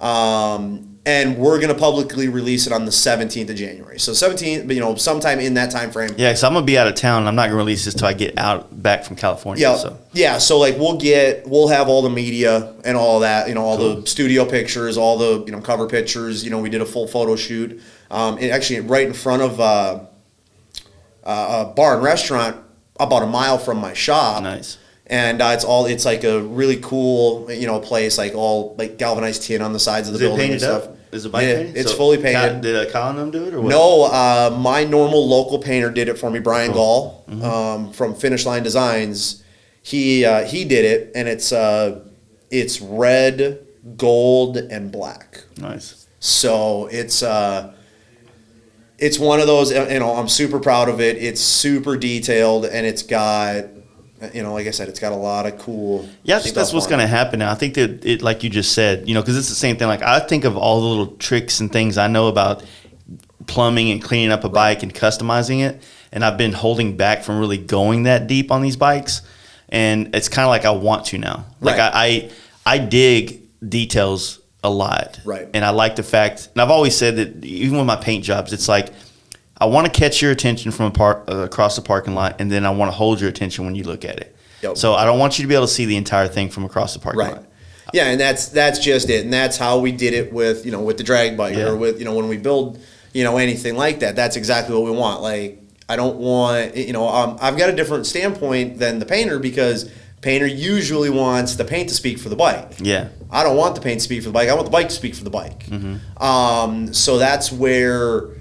And And we're going to publicly release it on the 17th of January. So 17th, you know, sometime in that time frame. Yeah, so I'm going to be out of town. I'm not going to release this till I get back from California. Yeah. So. Yeah, so like we'll have all the media and all that, you know, all the studio pictures, all the, you know, cover pictures. You know, we did a full photo shoot. Actually right in front of a bar and restaurant about a mile from my shop. Nice. And it's like a really cool, you know, place, like all like galvanized tin on the sides of the building and stuff. Is the bike painted? It's fully painted. Did Kyle and them do it or what? No, my normal local painter did it for me, Brian Gall, from Finish Line Designs. He did it, and it's red, gold, and black. Nice. So it's one of those, you know, I'm super proud of it. It's super detailed, and it's got, you know, like I said, it's got a lot of cool. Yeah, I think that's what's going to happen now. I think that it, like you just said, you know, because it's the same thing. Like I think of all the little tricks and things I know about plumbing and cleaning up a bike and customizing it, and I've been holding back from really going that deep on these bikes, and it's kind of like I want to now. Like I dig details a lot, right? And I like the fact, and I've always said that even with my paint jobs, it's like, I want to catch your attention from across the parking lot, and then I want to hold your attention when you look at it. Yep. So I don't want you to be able to see the entire thing from across the parking lot. Yeah, and that's just it, and that's how we did it with, you know, with the drag bike or with, you know, when we build, you know, anything like that. That's exactly what we want. Like I don't want, you know, I've got a different standpoint than the painter, because painter usually wants the paint to speak for the bike. Yeah. I don't want the paint to speak for the bike. I want the bike to speak for the bike. So that's where,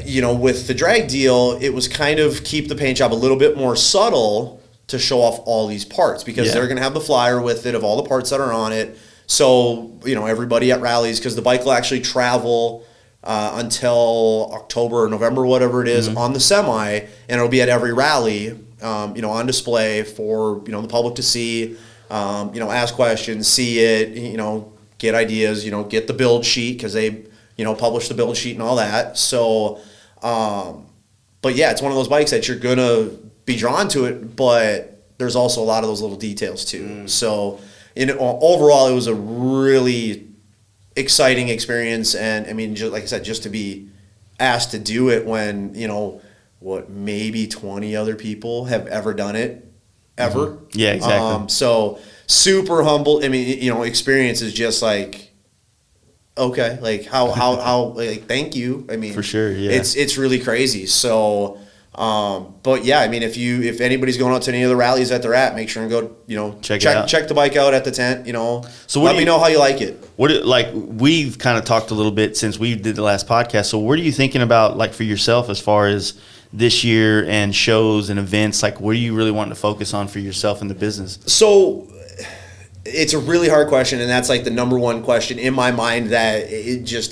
you know, with the drag deal, it was kind of keep the paint job a little bit more subtle to show off all these parts, because they're going to have the flyer with it of all the parts that are on it. So, you know, everybody at rallies, because the bike will actually travel until October or November, whatever it is, on the semi, and it'll be at every rally, you know, on display for, you know, the public to see, you know, ask questions, see it, you know, get ideas, you know, get the build sheet, because they, you know, publish the build sheet and all that. So, but yeah, it's one of those bikes that you're gonna be drawn to it, but there's also a lot of those little details too. So, overall, it was a really exciting experience, and I mean, just like I said, just to be asked to do it when, you know, what, maybe 20 other people have ever done it, ever. Yeah, exactly. So super humble. I mean, you know, experience is just like, okay, like how like, thank you. I mean, for sure, yeah. It's really crazy. So, but yeah, I mean, if anybody's going out to any of the rallies that they're at, make sure and go, you know, check the bike out at the tent, you know. So let me know how you like it. Like we've kind of talked a little bit since we did the last podcast. So what are you thinking about, like, for yourself as far as this year and shows and events? Like, what are you really wanting to focus on for yourself in the business? So it's a really hard question, and that's like the number one question in my mind that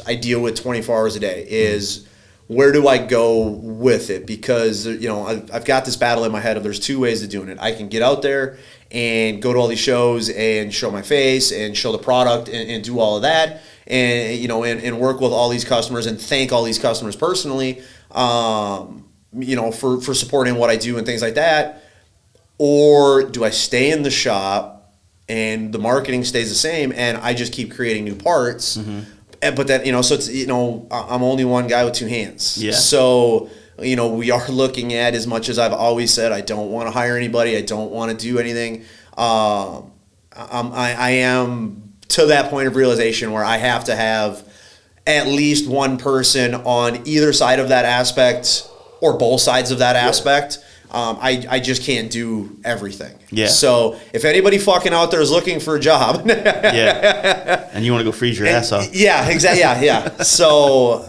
I deal with 24 hours a day is, where do I go with it? Because, you know, I've got this battle in my head of there's two ways of doing it. I can get out there and go to all these shows and show my face and show the product and do all of that, and, you know, and work with all these customers and thank all these customers personally, you know, for supporting what I do and things like that. Or do I stay in the shop and the marketing stays the same and I just keep creating new parts? But then, you know, so it's, you know, I'm only one guy with two hands. Yeah. So, you know, we are looking at, as much as I've always said, I don't want to hire anybody. I don't want to do anything. I am to that point of realization where I have to have at least one person on either side of that aspect or both sides of that aspect. I just can't do everything. Yeah. So if anybody fucking out there is looking for a job, yeah, and you want to go freeze your ass off, yeah, exactly, yeah. So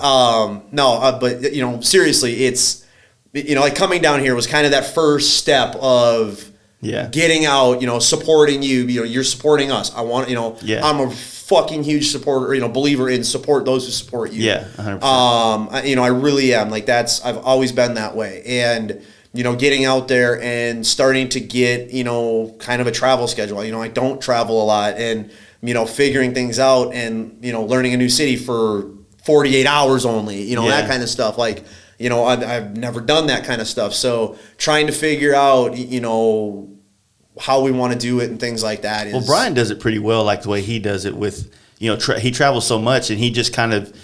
but you know, seriously, it's, you know, like coming down here was kind of that first step of getting out, you know, supporting you. You know, you're supporting us. I want, you know, I'm a fucking huge supporter, you know, believer in support those who support you. Yeah, 100%. You know, I really am. Like I've always been that way, and, you know, getting out there and starting to get, you know, kind of a travel schedule. You know, I don't travel a lot, and, you know, figuring things out and, you know, learning a new city for 48 hours only, you know, that kind of stuff. Like, you know, I've never done that kind of stuff. So trying to figure out, you know, how we want to do it and things like that. Well, Brian does it pretty well, like the way he does it with, he travels so much, and he just kind of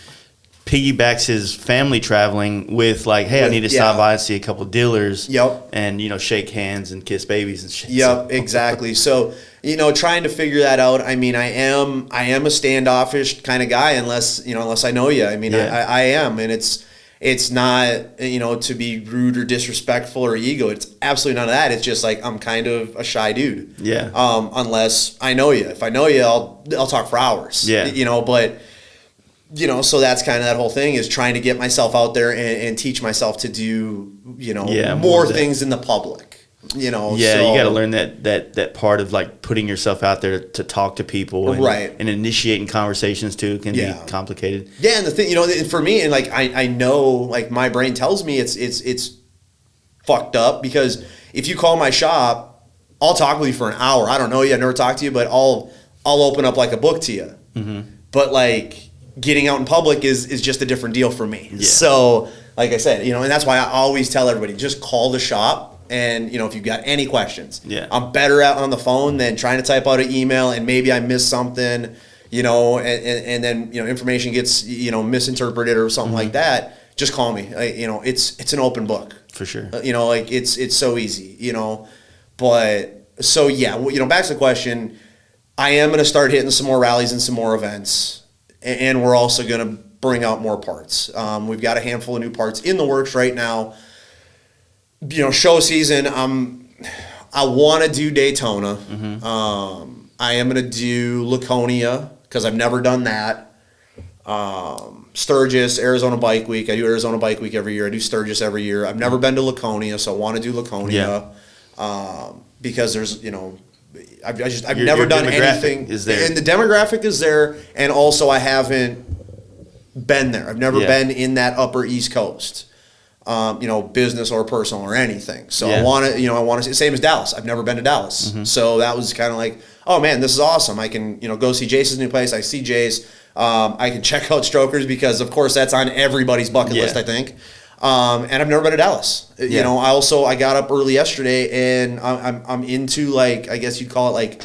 piggybacks his family traveling with like, hey, I need to stop by and see a couple dealers. Yep. And, shake hands and kiss babies and shit. Yep, exactly. So, trying to figure that out. I mean, I am a standoffish kind of guy unless I know you. I mean, I am, and it's not, to be rude or disrespectful or ego. It's absolutely none of that. It's just like, I'm kind of a shy dude. Yeah. Unless I know you. If I know you, I'll talk for hours. Yeah. But so that's kind of that whole thing, is trying to get myself out there and teach myself to do, more things in the public. You got to learn that part of like putting yourself out there to talk to people, and initiating conversations too can be complicated. Yeah, and the thing, for me, and like I know, like my brain tells me it's fucked up, because if you call my shop, I'll talk with you for an hour. I don't know you, I've never talked to you, but I'll open up like a book to you. Mm-hmm. But like getting out in public is just a different deal for me. Yeah. So like I said, and that's why I always tell everybody, just call the shop. And, if you've got any questions, I'm better at on the phone than trying to type out an email and maybe I miss something, and then, information gets, misinterpreted or something like that. Just call me. It's an open book. For sure. It's so easy, but so, back to the question, I am going to start hitting some more rallies and some more events, and we're also going to bring out more parts. We've got a handful of new parts in the works right now. Show season, I want to do Daytona. Mm-hmm. I am going to do Laconia, because I've never done that. Sturgis, Arizona Bike Week. I do Arizona Bike Week every year. I do Sturgis every year. I've never been to Laconia, so I want to do Laconia. Because there's, I've never done anything. Is there. And the demographic is there, and also I haven't been there. I've never been in that upper East Coast. Business or personal or anything. So I want to see, same as Dallas. I've never been to Dallas. Mm-hmm. So that was kind of like, oh man, this is awesome. I can, go see Jace's new place. I see Jace. I can check out Strokers, because of course that's on everybody's bucket list, I think. And I've never been to Dallas. I got up early yesterday, and I'm into, like, I guess you'd call it like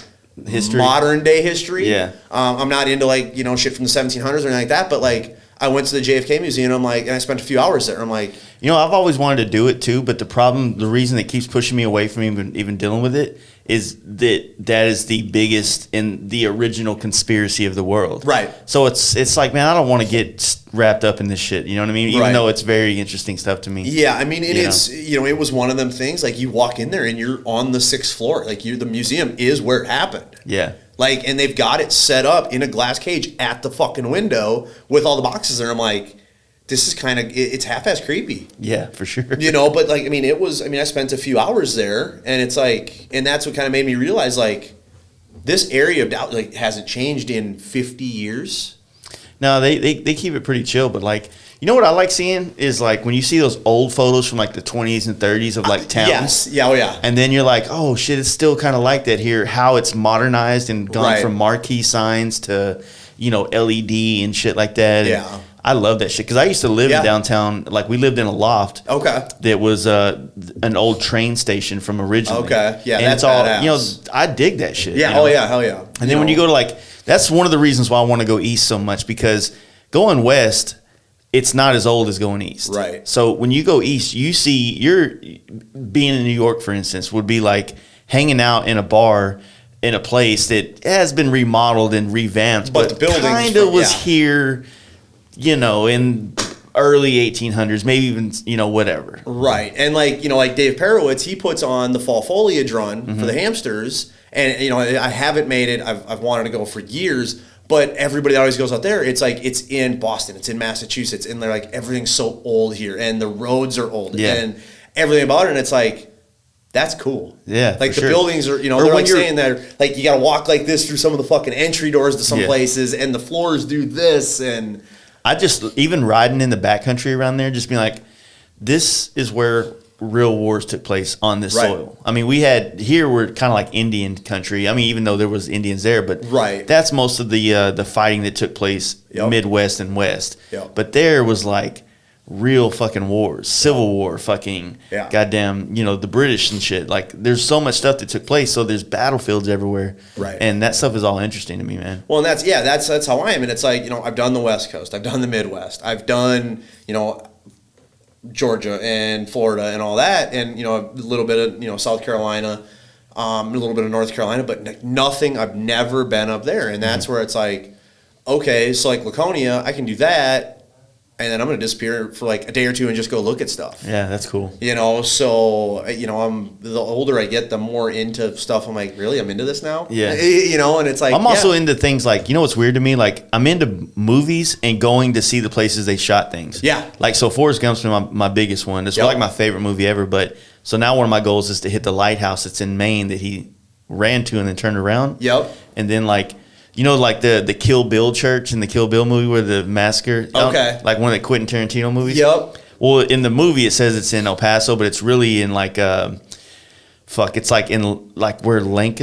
history, modern day history. Yeah. I'm not into like, shit from the 1700s or anything like that, but like, I went to the JFK Museum, and I spent a few hours there. I'm like, I've always wanted to do it too, but the reason that keeps pushing me away from even dealing with it is that is the biggest in the original conspiracy of the world. Right. So it's like, man, I don't want to get wrapped up in this shit. You know what I mean? Even though it's very interesting stuff to me. Yeah, I mean, it's it was one of them things. Like, you walk in there and you're on the 6th floor. Like, the museum is where it happened. Yeah. Like, and they've got it set up in a glass cage at the fucking window with all the boxes there. I'm like, this is kind of, it's half-ass creepy. Yeah, for sure. But like, I spent a few hours there, and it's like, and that's what kind of made me realize, like, this area of Dallas, like, hasn't changed in 50 years. No, they keep it pretty chill, but like, what I like seeing is like when you see those old photos from like the 20s and 30s of like towns. Yes. Yeah. Oh yeah. And then you're like, oh shit, it's still kind of like that here. How it's modernized and gone from marquee signs to, LED and shit like that. Yeah. And I love that shit, because I used to live in downtown. Like, we lived in a loft. Okay. That was an old train station from originally. Okay. Yeah. And that's all badass. I dig that shit. Yeah. Oh yeah. Hell yeah. And then when you go to like, that's one of the reasons why I want to go east so much, because going west, it's not as old as going east. Right. So when you go east, you're being in New York, for instance, would be like hanging out in a bar in a place that has been remodeled and revamped, but the buildings kind of was here, in early 1800s, maybe even, whatever. Right. And like, like Dave Perowitz, he puts on the fall foliage run for the hamsters. And, I haven't made it. I've wanted to go for years. But everybody that always goes out there, it's like, it's in Boston, it's in Massachusetts, and they're like, everything's so old here, and the roads are old, and everything about it, and it's like, that's cool. Yeah, like the buildings are, they're like saying that, like, you got to walk like this through some of the fucking entry doors to some places, and the floors do this, and I just, even riding in the backcountry around there, just being like, this is where real wars took place on this soil. I mean, we're kind of like Indian country. I mean, even though there was Indians there, but that's most of the fighting that took place Midwest and West. But there was like real fucking wars, Civil War, fucking goddamn, the British and shit. Like, there's so much stuff that took place. So there's battlefields everywhere, right? And that stuff is all interesting to me, man. Well, and that's how I am. And it's like, I've done the West Coast, I've done the Midwest, I've done Georgia and Florida and all that, and a little bit of South Carolina, a little bit of North Carolina, but nothing. I've never been up there, and that's where it's like, okay, so like Laconia, I can do that. And then I'm going to disappear for like a day or two and just go look at stuff. Yeah, that's cool. So, I'm the older I get, the more into stuff. I'm like, really? I'm into this now? Yeah. And it's like, I'm also into things like, what's weird to me? Like, I'm into movies and going to see the places they shot things. Yeah. Like, so Forrest Gump's been my biggest one. It's like my favorite movie ever. But so now one of my goals is to hit the lighthouse that's in Maine that he ran to and then turned around. Yep. And then like, like the Kill Bill church in the Kill Bill movie where the massacre. Okay. Like one of the Quentin Tarantino movies. Yep. Well, in the movie it says it's in El Paso, but it's really in like it's like in like where we're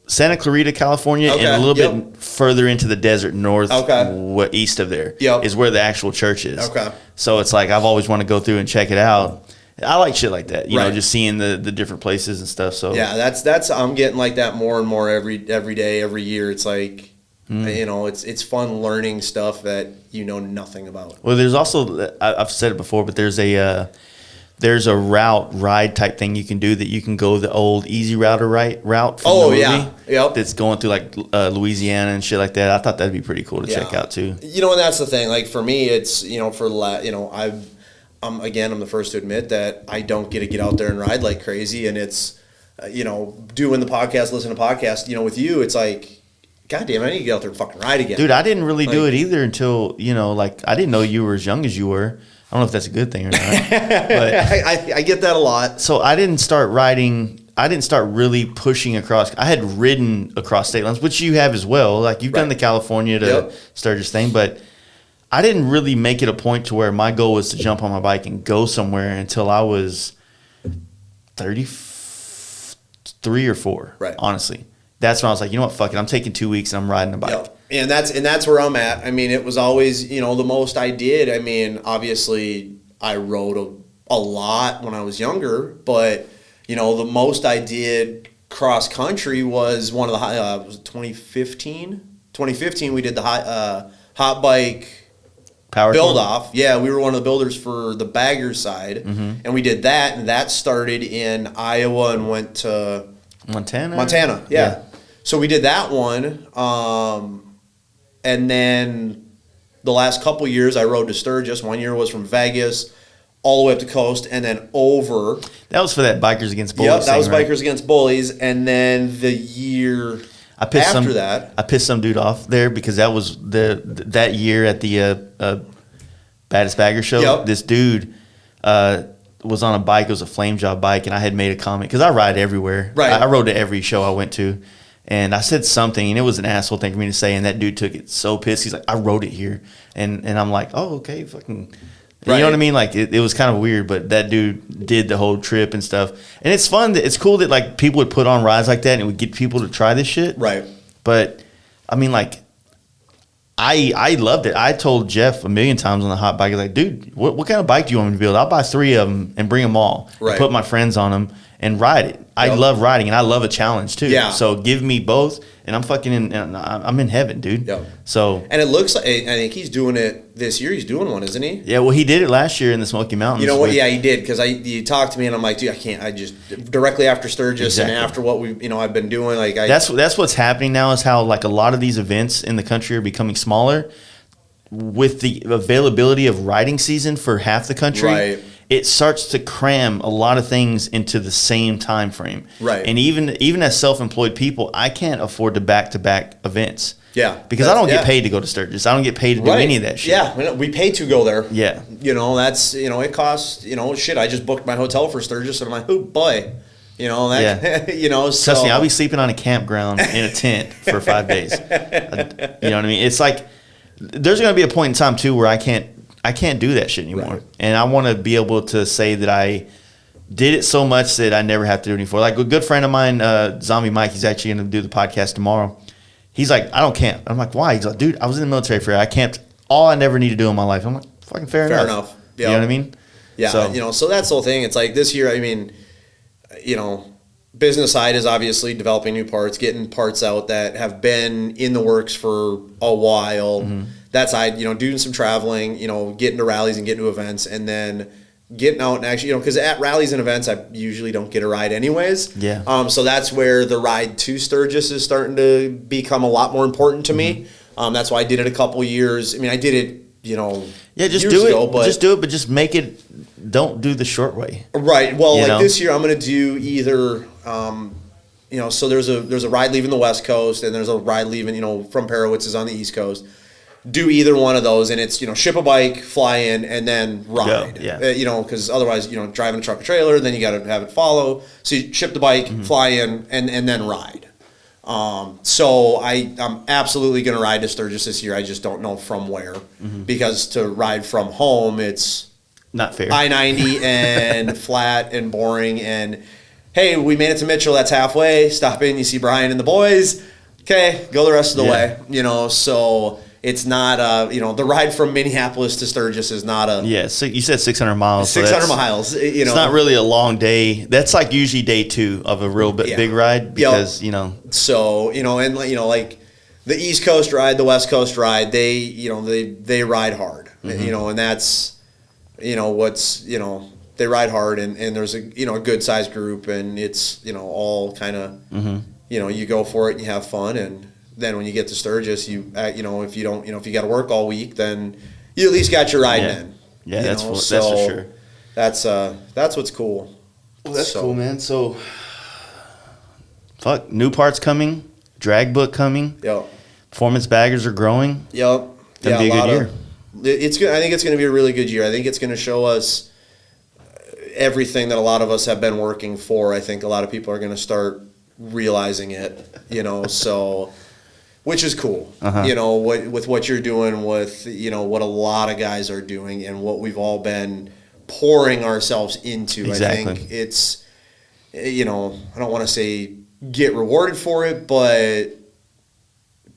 Santa Clarita, California, and a little bit further into the desert east of there is where the actual church is. Okay. So it's like I've always wanted to go through and check it out. I like shit like that, just seeing the different places and stuff. So yeah, that's I'm getting like that more and more every day, every year. It's like it's fun learning stuff that nothing about. Well, there's also I've said it before, but there's a ride type thing you can do that you can go the old Easy Router route from the movie. That's going through like Louisiana and shit like that. I thought that'd be pretty cool to check out too. And that's the thing. Like for me, it's I'm the first to admit that I don't get out there and ride like crazy, and it's doing the podcast, listening to podcasts, with you, it's like, God damn, I need to get out there and fucking ride again. Dude, I didn't really do it either until, I didn't know you were as young as you were. I don't know if that's a good thing or not. But I get that a lot. So I didn't start really pushing across. I had ridden across state lines, which you have as well. Like you've done the California to Sturgis thing, but I didn't really make it a point to where my goal was to jump on my bike and go somewhere until I was 33 or 4. Right. Honestly, that's when I was like, you know what, fuck it. I'm taking 2 weeks and I'm riding a bike. Yep. And that's where I'm at. I mean, it was always, the most I did. I mean, obviously I rode a lot when I was younger, but the most I did cross country was one of the was 2015. 2015 we did the hot bike Power build off. Yeah, we were one of the builders for the bagger side, and we did that, and that started in Iowa and went to Montana. Yeah. So we did that one, and then the last couple years I rode to Sturgis. 1 year was from Vegas all the way up the coast, and then over. That was for that Bikers Against Bullies. Yep, that was Bikers Against Bullies, and then the year I pissed some dude off there because that was that year at the Baddest Bagger show. Yep. This dude was on a bike. It was a flame job bike, and I had made a comment because I ride everywhere. Right. I rode to every show I went to, and I said something, and it was an asshole thing for me to say, and that dude took it so pissed. He's like, "I rode it here," and I'm like, "Oh, okay, fucking." Right. You know what I mean? Like it was kind of weird, but that dude did the whole trip and stuff. And it's fun. It's cool that like people would put on rides like that and it would get people to try this shit. Right. But I mean, like I loved it. I told Jeff a million times on the hot bike, I was like, dude, what kind of bike do you want me to build? I'll buy 3 of them and bring them all. Right. And put my friends on them and ride it. I love riding and I love a challenge too. Yeah. So give me both and I'm fucking I'm in heaven, dude. Yep. So. And it looks like, I think he's doing it this year. He's doing one, isn't he? Yeah. Well, he did it last year in the Smoky Mountains. You know what? Yeah, he did. Cause you talked to me and I'm like, dude, I can't, I just directly after Sturgis and after what I've been doing. Like that's what's happening now is how like a lot of these events in the country are becoming smaller with the availability of riding season for half the country. Right. It starts to cram a lot of things into the same time frame. Right. And even as self-employed people, I can't afford to back-to-back events. Yeah. Because I don't get paid to go to Sturgis. I don't get paid to do any of that shit. Yeah. We pay to go there. Yeah. That's, it costs, shit. I just booked my hotel for Sturgis and I'm like, oh boy. Trust me, I'll be sleeping on a campground in a tent for 5 days. You know what I mean? It's like, there's going to be a point in time too where I can't do that shit anymore. Right. And I want to be able to say that I did it so much that I never have to do it anymore. Like a good friend of mine, Zombie Mike, he's actually going to do the podcast tomorrow. He's like, I don't camp. I'm like, why? He's like, dude, I was in the military for I camped all I never need to do in my life. I'm like, fucking fair Fair enough. enough. You know what I mean? Yeah, So, so that's the whole thing. It's like this year, I mean, business side is obviously developing new parts, getting parts out that have been in the works for a while. That side, doing some traveling, getting to rallies and getting to events, and then getting out and actually, because at rallies and events, I usually don't get a ride anyways. Yeah. So that's where the ride to Sturgis is starting to become a lot more important to me. That's why I did it a couple years. I mean, I did it, yeah, just years do ago, it. Just do it, but just make it. Don't do the short way. Right. Well, You know? this year I'm going to do either, so there's a ride leaving the West Coast and there's a ride leaving, from Perowitz is on the East Coast. Do either one of those, and it's ship a bike, fly in, and then ride. Yeah. Because otherwise, driving a truck or trailer, then you got to have it follow. So you ship the bike, fly in, and then ride. So I'm absolutely going to ride to Sturgis this year. I just don't know from where, because to ride from home, it's Not fair. I-90 and flat and boring. And hey, we made it to Mitchell. That's halfway. Stop in, you see Brian and the boys. Okay, go the rest of the way. So it's not the ride from Minneapolis to Sturgis is not a Yeah, so you said 600 miles. 600 miles. It's not really a long day. That's like usually day 2 of a real big ride because So and like the East Coast ride, the West Coast ride, they ride hard. And that's what's they ride hard and there's a a good sized group and it's all kind of you go for it and you have fun, and then when you get to Sturgis, if you don't if you got to work all week, then you at least got your ride in. Yeah, that's for sure. That's what's cool. Well, that's cool, man. So, new parts coming, drag book coming. Yep. Performance baggers are growing. Yep. Gonna be a good year. It's good. I think it's going to be a really good year. I think it's going to show us everything that a lot of us have been working for. I think a lot of people are going to start realizing it. So. Which is cool, with what you're doing, with what a lot of guys are doing, and what we've all been pouring ourselves into. Exactly. I think it's, I don't want to say get rewarded for it, but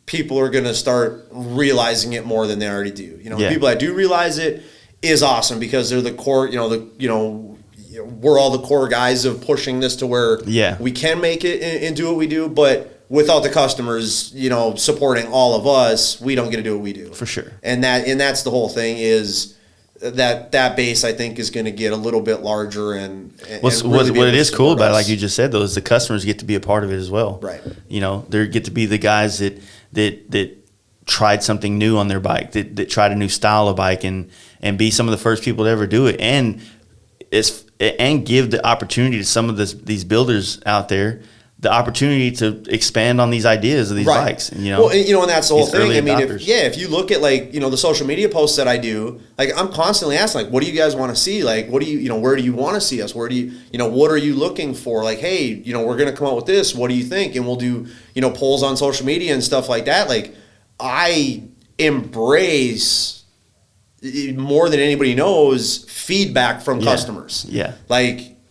people are going to start realizing it more than they already do. The people that do realize it is awesome because they're the core. We're all the core guys of pushing this to where we can make it and do what we do, but. Without the customers, supporting all of us, we don't get to do what we do. For sure. And that's the whole thing is that base, I think, is going to get a little bit larger and what it is cool about it, like you just said, though, is the customers get to be a part of it as well. Right. They get to be the guys that tried something new on their bike, that tried a new style of bike and be some of the first people to ever do it. And give the opportunity to some of these builders out there the opportunity to expand on these ideas of these bikes. And that's the whole thing. I mean, adopters. if you look at the social media posts that I do, I'm constantly asking, what do you guys want to see? What do you, where do you want to see us? Where do you, what are you looking for? Hey, we're going to come out with this. What do you think? And we'll do, polls on social media and stuff like that. I embrace more than anybody knows feedback from customers. Yeah.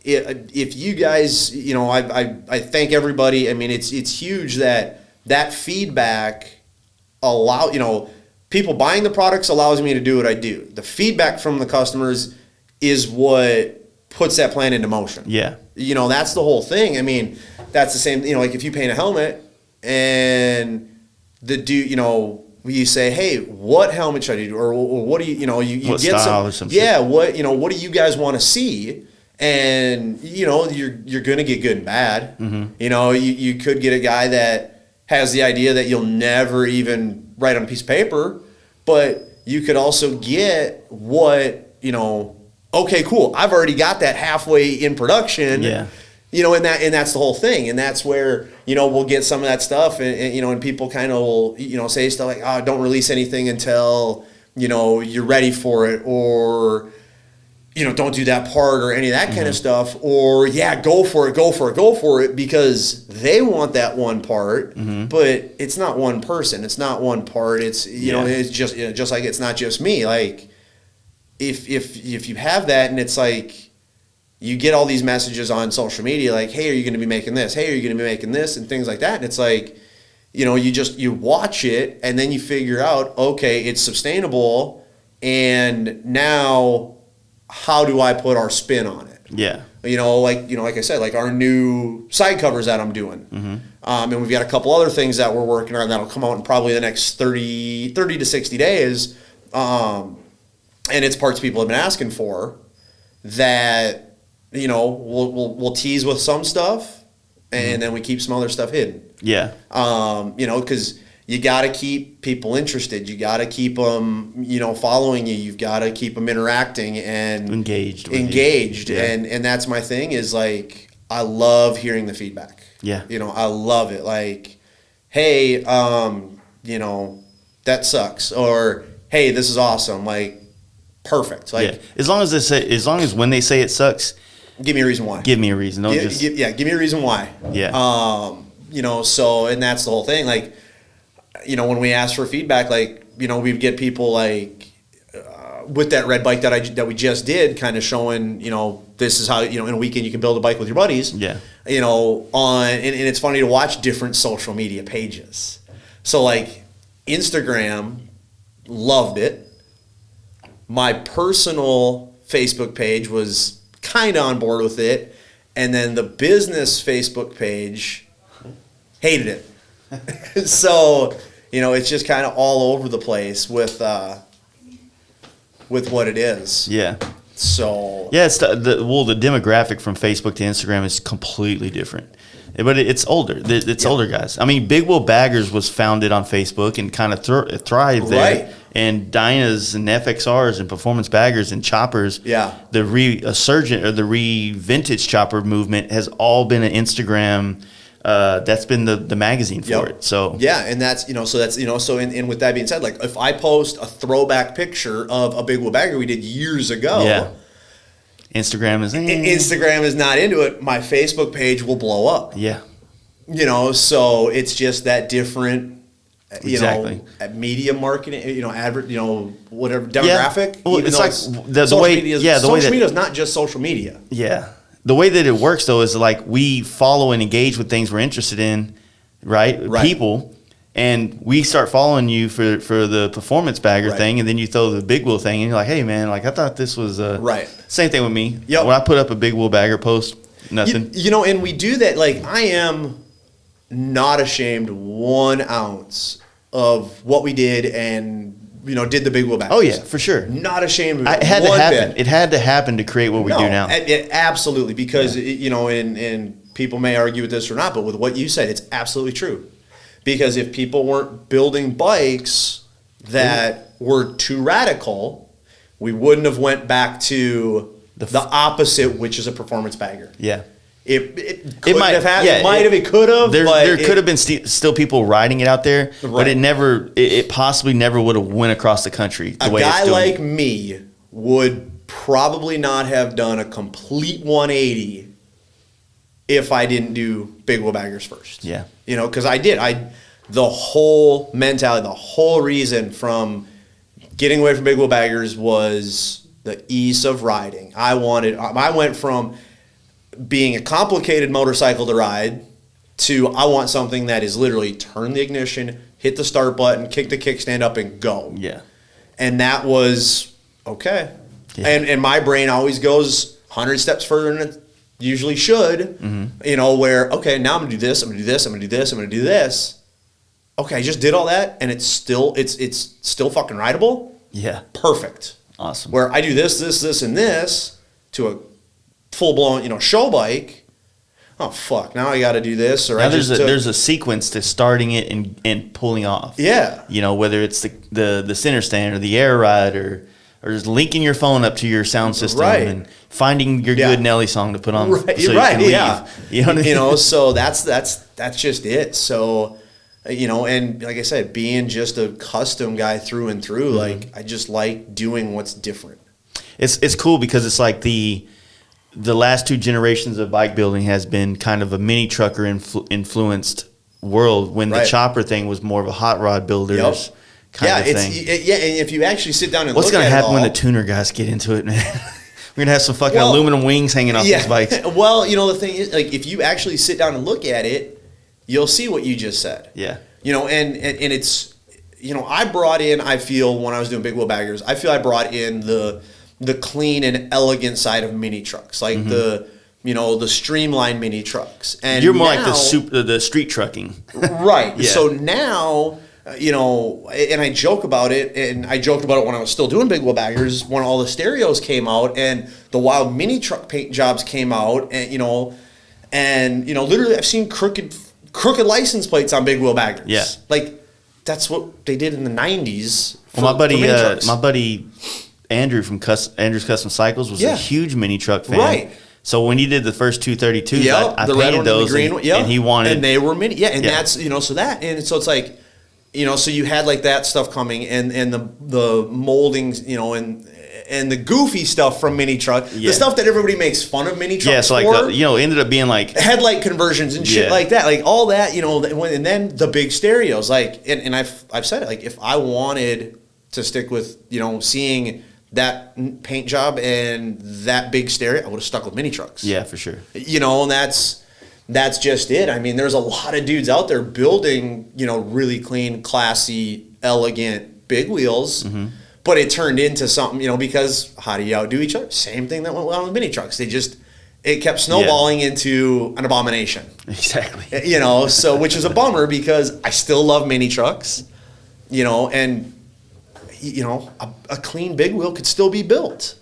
If you guys, I thank everybody. I mean, it's huge that feedback people buying the products allows me to do what I do. The feedback from the customers is what puts that plan into motion. Yeah. That's the whole thing. I mean, that's the same, if you paint a helmet and the dude, you say, hey, what helmet should I do? Or what do you what get style some, or some shit. what do you guys want to see? And you're gonna get good and bad. You could get a guy that has the idea that you'll never even write on a piece of paper, but you could also get what okay, cool, I've already got that halfway in production. Yeah. And that's the whole thing, and that's where we'll get some of that stuff, and people kind of will say stuff like, oh, don't release anything until you're ready for it, or don't do that part or any of that kind of stuff, or go for it, because they want that one part, but it's not one person, it's not one part, it's it's just like it's not just me. If you have that, and it's you get all these messages on social media hey, are you going to be making this? Hey, are you going to be making this? And things like that, and it's you watch it, and then you figure out, okay, it's sustainable. and now how do I put our spin on it? Yeah. Like I said, like our new side covers that I'm doing. And we've got a couple other things that we're working on that'll come out in probably the next 30 to 60 days. And it's parts people have been asking for that, we'll tease with some stuff and then we keep some other stuff hidden. Yeah. Because you got to keep people interested. You got to keep them, following you. You've got to keep them interacting and engaged. Yeah. And that's my thing is like, I love hearing the feedback. Yeah. I love it. Like, hey, that sucks. Or, hey, this is awesome. Like, perfect. Like, yeah. As long as when they say it sucks, give me a reason why. Give me a reason. Don't give me a reason why. Yeah. So, and that's the whole thing. Like, when we ask for feedback, like, we'd get people like, with that red bike that we just did, kind of showing, this is how, in a weekend you can build a bike with your buddies. Yeah. And it's funny to watch different social media pages. So like Instagram, loved it. My personal Facebook page was kind of on board with it. And then the business Facebook page hated it. So, it's just kind of all over the place with what it is. Yeah. So yeah, it's the demographic from Facebook to Instagram is completely different, but it's older. It's older guys. I mean, Big Wheel Baggers was founded on Facebook and kind of thrived there. Right. And Dynas and FXRs and performance baggers and choppers. Yeah. The vintage chopper movement has all been an Instagram. That's been the magazine for it. So yeah, and that's and with that being said, like if I post a throwback picture of a Big Wheel Bagger we did years ago, yeah, Instagram is not into it. My Facebook page will blow up. Yeah, so it's just that different. Exactly. Media marketing, whatever demographic. Yeah. Well, it's like the way social media is not just social media. Yeah. The way that it works, though, is like we follow and engage with things we're interested in, right? People, and we start following you for the performance bagger thing, and then you throw the big wheel thing, and you're like, hey, man, like I thought this was right. Same thing with me. Yep. When I put up a big wheel bagger post, nothing. And we do that. Like I am not ashamed 1 ounce of what we did and did the big wheel baggers. Oh yeah, for sure. Not ashamed of it. It had to happen. Bit. It had to happen to create what we do now. Absolutely, because and people may argue with this or not, but with what you said, it's absolutely true. Because if people weren't building bikes that were too radical, we wouldn't have went back to the opposite, which is a performance bagger. Yeah. It might have happened. Yeah, it could have. There could have been still people riding it out there, but it possibly never would have went across the country. The way a guy it's doing. like me would probably not have done a complete 180 if I didn't do big wheel baggers first. Yeah, because I did. The whole mentality, the whole reason from getting away from big wheel baggers was the ease of riding. I went from being a complicated motorcycle to ride to I want something that is literally turn the ignition, hit the start button, kick the kickstand up and go. Yeah. And that was okay. Yeah. And my brain always goes 100 steps further than it usually should. Mm-hmm. Where okay, now I'm going to do this, I'm going to do this, I'm going to do this, I'm going to do this. Okay, I just did all that and it's still fucking rideable. Yeah. Perfect. Awesome. Where I do this, and this to a full-blown, show bike. Oh fuck! Now I got to do this, or now there's a sequence to starting it and pulling off. Yeah. Whether it's the center stand or the air ride or just linking your phone up to your sound system and finding your good Nelly song to put on. Right. So you can leave. You know what I mean? So that's just it. So and like I said, being just a custom guy through and through, like I just like doing what's different. It's cool because it's like the last two generations of bike building has been kind of a mini trucker influenced world when the chopper thing was more of a hot rod builders kind of thing. And if you actually sit down and what's look at it, what's going to happen when the tuner guys get into it, man? We're going to have some fucking aluminum wings hanging off these bikes. Well, the thing is, like, if you actually sit down and look at it, you'll see what you just said. Yeah. And it's, I brought in, I feel when I was doing big wheel baggers, I feel I brought in the clean and elegant side of mini trucks, like the streamlined mini trucks. And you're more like the street trucking. Right. Yeah. So now, and I joke about it, and I joked about it when I was still doing big wheel baggers, when all the stereos came out and the wild mini truck paint jobs came out, and literally I've seen crooked license plates on big wheel baggers. Yeah. Like, that's what they did in the 90s. Well, my buddy Andrew from Andrew's Custom Cycles was a huge mini truck fan. Right. So when he did the first 232s, I the red painted one those, and the green one, and he wanted, and they were mini, and Yeah. that's so it's like, so you had like that stuff coming, and the moldings, and the goofy stuff from mini truck, the stuff that everybody makes fun of mini trucks. Yeah, so like ended up being like headlight conversions and shit like that, like all that, and then the big stereos, like, and I've said it, like, if I wanted to stick with seeing that paint job and that big stereo, I would have stuck with mini trucks. Yeah, for sure. And that's just it. I mean, there's a lot of dudes out there building, really clean, classy, elegant big wheels. Mm-hmm. But it turned into something, because how do you outdo each other? Same thing that went on with mini trucks. It kept snowballing into an abomination. Exactly. So which is a bummer, because I still love mini trucks, and a clean big wheel could still be built.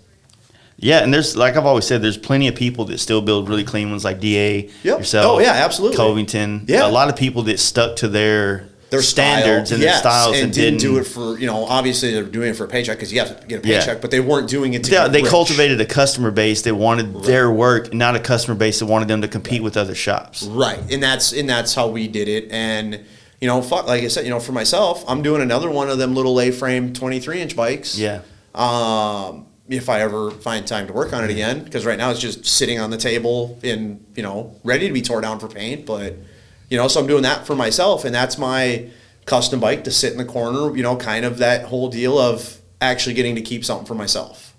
Yeah, and there's, like I've always said, there's plenty of people that still build really clean ones, like DA, yourself. Oh, yeah, absolutely. Covington. Yeah. A lot of people that stuck to their standards style, and their styles and didn't do it for, obviously they're doing it for a paycheck because you have to get a paycheck, but they weren't doing it to get They rich. cultivated a customer base that wanted their work, not a customer base that wanted them to compete with other shops. Right, and that's how we did it. And like I said, for myself, I'm doing another one of them little A-frame 23-inch bikes. Yeah. If I ever find time to work on it again, because right now it's just sitting on the table and ready to be tore down for paint. But so I'm doing that for myself, and that's my custom bike to sit in the corner. Kind of that whole deal of actually getting to keep something for myself.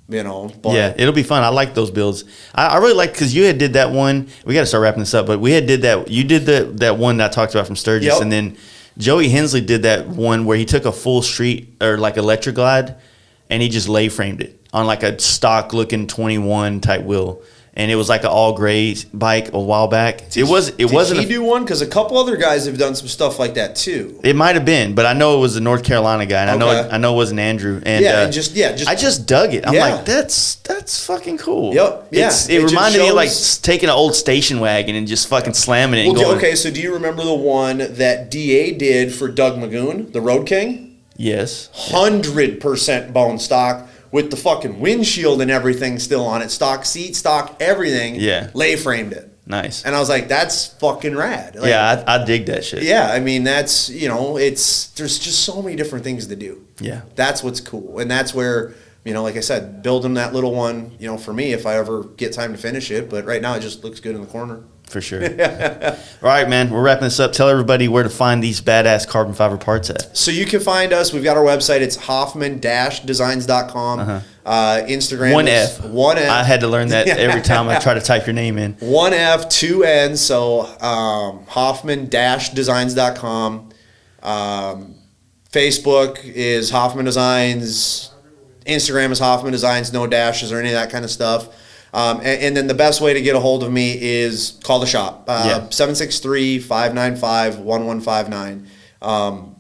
But yeah, it'll be fun. I like those builds. I really like, because you had did that one. We got to start wrapping this up, but we had did that. You did that one that I talked about from Sturgis, Yep. and then Joey Hensley did that one where he took a full street or like electric glide, and he just lay framed it on like a stock looking 21 type wheel. And it was like an all gray bike a while back. Did he do one? Because a couple other guys have done some stuff like that too. It might have been, but I know it was a North Carolina guy, and I know it wasn't Andrew. And I just dug it. I'm like, that's fucking cool. Yep. Yeah. It reminded me of like taking an old station wagon and just fucking slamming it. Okay, so do you remember the one that DA did for Doug Magoon, the Road King? Yes. 100% bone stock, with the fucking windshield and everything still on it, stock seat, stock everything. Yeah. Lay framed it. Nice. And I was like, that's fucking rad. Like, yeah, I dig that shit. Yeah, I mean, that's, there's just so many different things to do. Yeah. That's what's cool. And that's where, like I said, building that little one, for me, if I ever get time to finish it. But right now it just looks good in the corner. For sure. All right, man. We're wrapping this up. Tell everybody where to find these badass carbon fiber parts at. So you can find us. We've got our website. It's Hofmann-Designs.com. Instagram. One F. I had to learn that every time I try to type your name in. 1F, 2N. So Hofmann-Designs.com. Facebook is Hofmann Designs. Instagram is Hofmann Designs. No dashes or any of that kind of stuff. And then the best way to get a hold of me is call the shop, 763-595-1159. I'll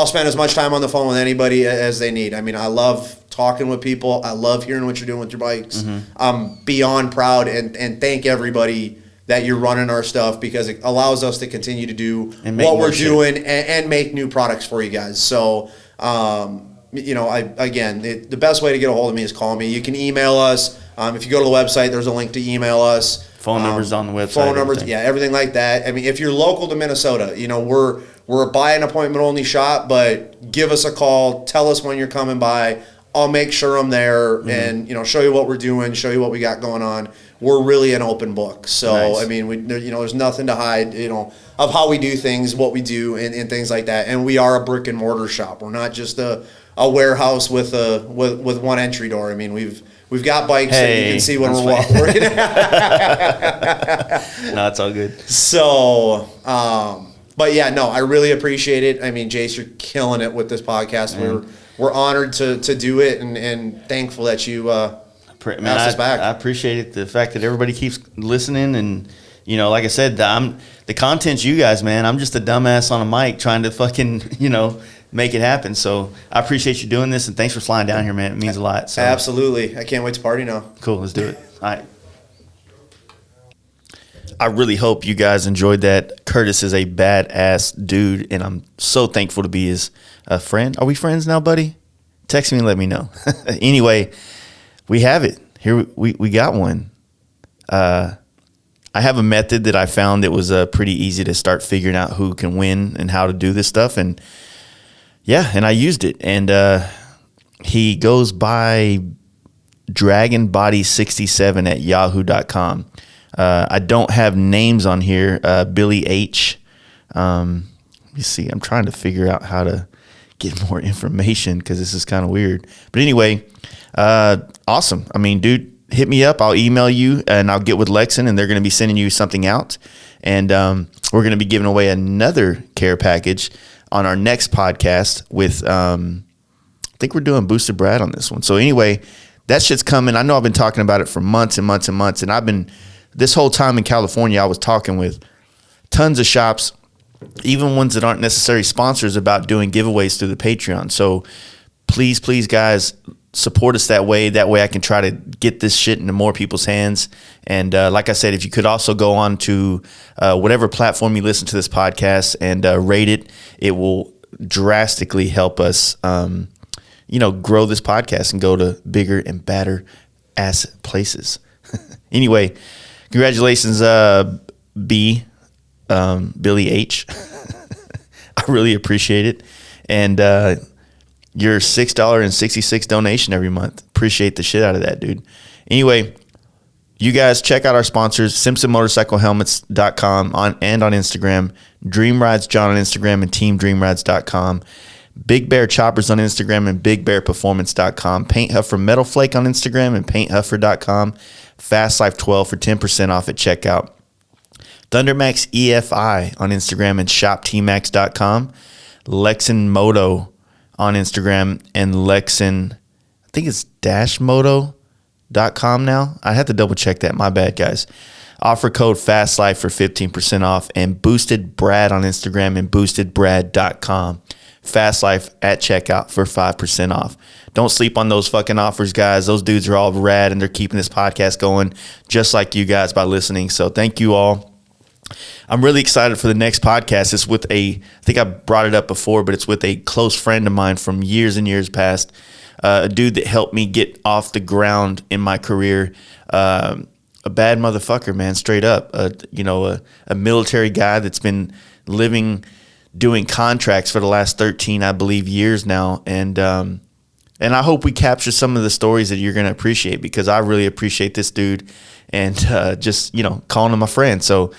spend as much time on the phone with anybody as they need. I mean, I love talking with people. I love hearing what you're doing with your bikes. Mm-hmm. I'm beyond proud and thank everybody that you're running our stuff, because it allows us to continue to do what we're doing and make new products for you guys. So, the best way to get a hold of me is call me. You can email us. If you go to the website, there's a link to email us. Phone numbers on the website. Phone numbers, everything like that. I mean, if you're local to Minnesota, we're a buy an appointment only shop, but give us a call. Tell us when you're coming by. I'll make sure I'm there and show you what we're doing, show you what we got going on. We're really an open book. So nice. I mean, there's nothing to hide, of how we do things, what we do, and things like that. And we are a brick and mortar shop. We're not just a warehouse with one entry door. I mean, we've got bikes that you can see when we're walking. No, it's all good. So, But yeah, no, I really appreciate it. I mean, Jace, you're killing it with this podcast. We're honored to do it and thankful that you asked us back. I appreciate it. The fact that everybody keeps listening and, you know, like I said, the content's you guys, man. I'm just a dumbass on a mic trying to fucking, you know, make it happen. So I appreciate you doing this, and thanks for flying down here, man. It means a lot. So. Absolutely. I can't wait to party now. Cool. Let's do it. All right. I really hope you guys enjoyed that. Curtis is a badass dude, and I'm so thankful to be his friend. Are we friends now, buddy? Text me and let me know. Anyway, we have it. Here we got one. I have a method that I found that was pretty easy to start figuring out who can win and how to do this stuff. And yeah, and I used it. And he goes by dragonbody67 at yahoo.com. I don't have names on here. Billy H. Let me see. I'm trying to figure out how to get more information because this is kind of weird. But anyway, awesome. I mean, dude, hit me up. I'll email you and I'll get with Lexin, and they're going to be sending you something out. And we're going to be giving away another care package on our next podcast with, I think we're doing Boosted Brad on this one. So anyway, that shit's coming. I know I've been talking about it for months and months and months, and I've been, this whole time in California, I was talking with tons of shops, even ones that aren't necessarily sponsors, about doing giveaways through the Patreon. So please, guys, support us that way. That way I can try to get this shit into more people's hands. And like I said, if you could also go on to whatever platform you listen to this podcast and rate it, it will drastically help us, grow this podcast and go to bigger and badder ass places. Anyway, congratulations, Billy H. I really appreciate it. And your $6.66 donation every month. Appreciate the shit out of that, dude. Anyway, you guys check out our sponsors, SimpsonMotorcycleHelmets.com and on Instagram, Dream Rides John on Instagram and TeamDreamRides.com, Big Bear Choppers on Instagram and BigBearPerformance.com, Paint Huffer Metal Flake on Instagram and PaintHuffer.com, Fast Life 12 for 10% off at checkout, Thundermax EFI on Instagram and ShopTmax.com, Lexin Moto on Instagram and Lexin, I think it's -moto.com now. I had to double check that. My bad, guys. Offer code FASTLIFE for 15% off, and Boosted Brad on Instagram and boostedbrad.com. Fast Life at checkout for 5% off. Don't sleep on those fucking offers, guys. Those dudes are all rad, and they're keeping this podcast going just like you guys by listening. So thank you all. I'm really excited for the next podcast. It's with I think I brought it up before, but it's with a close friend of mine from years and years past, a dude that helped me get off the ground in my career, a bad motherfucker, man, straight up, a military guy that's been doing contracts for the last 13, I believe, years now. And I hope we capture some of the stories that you're going to appreciate, because I really appreciate this dude and just, calling him my friend. So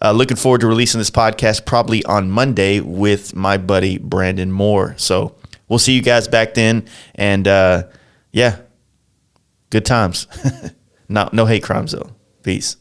looking forward to releasing this podcast probably on Monday with my buddy Brandon Moore. So we'll see you guys back then. And good times. No hate crimes though. Peace.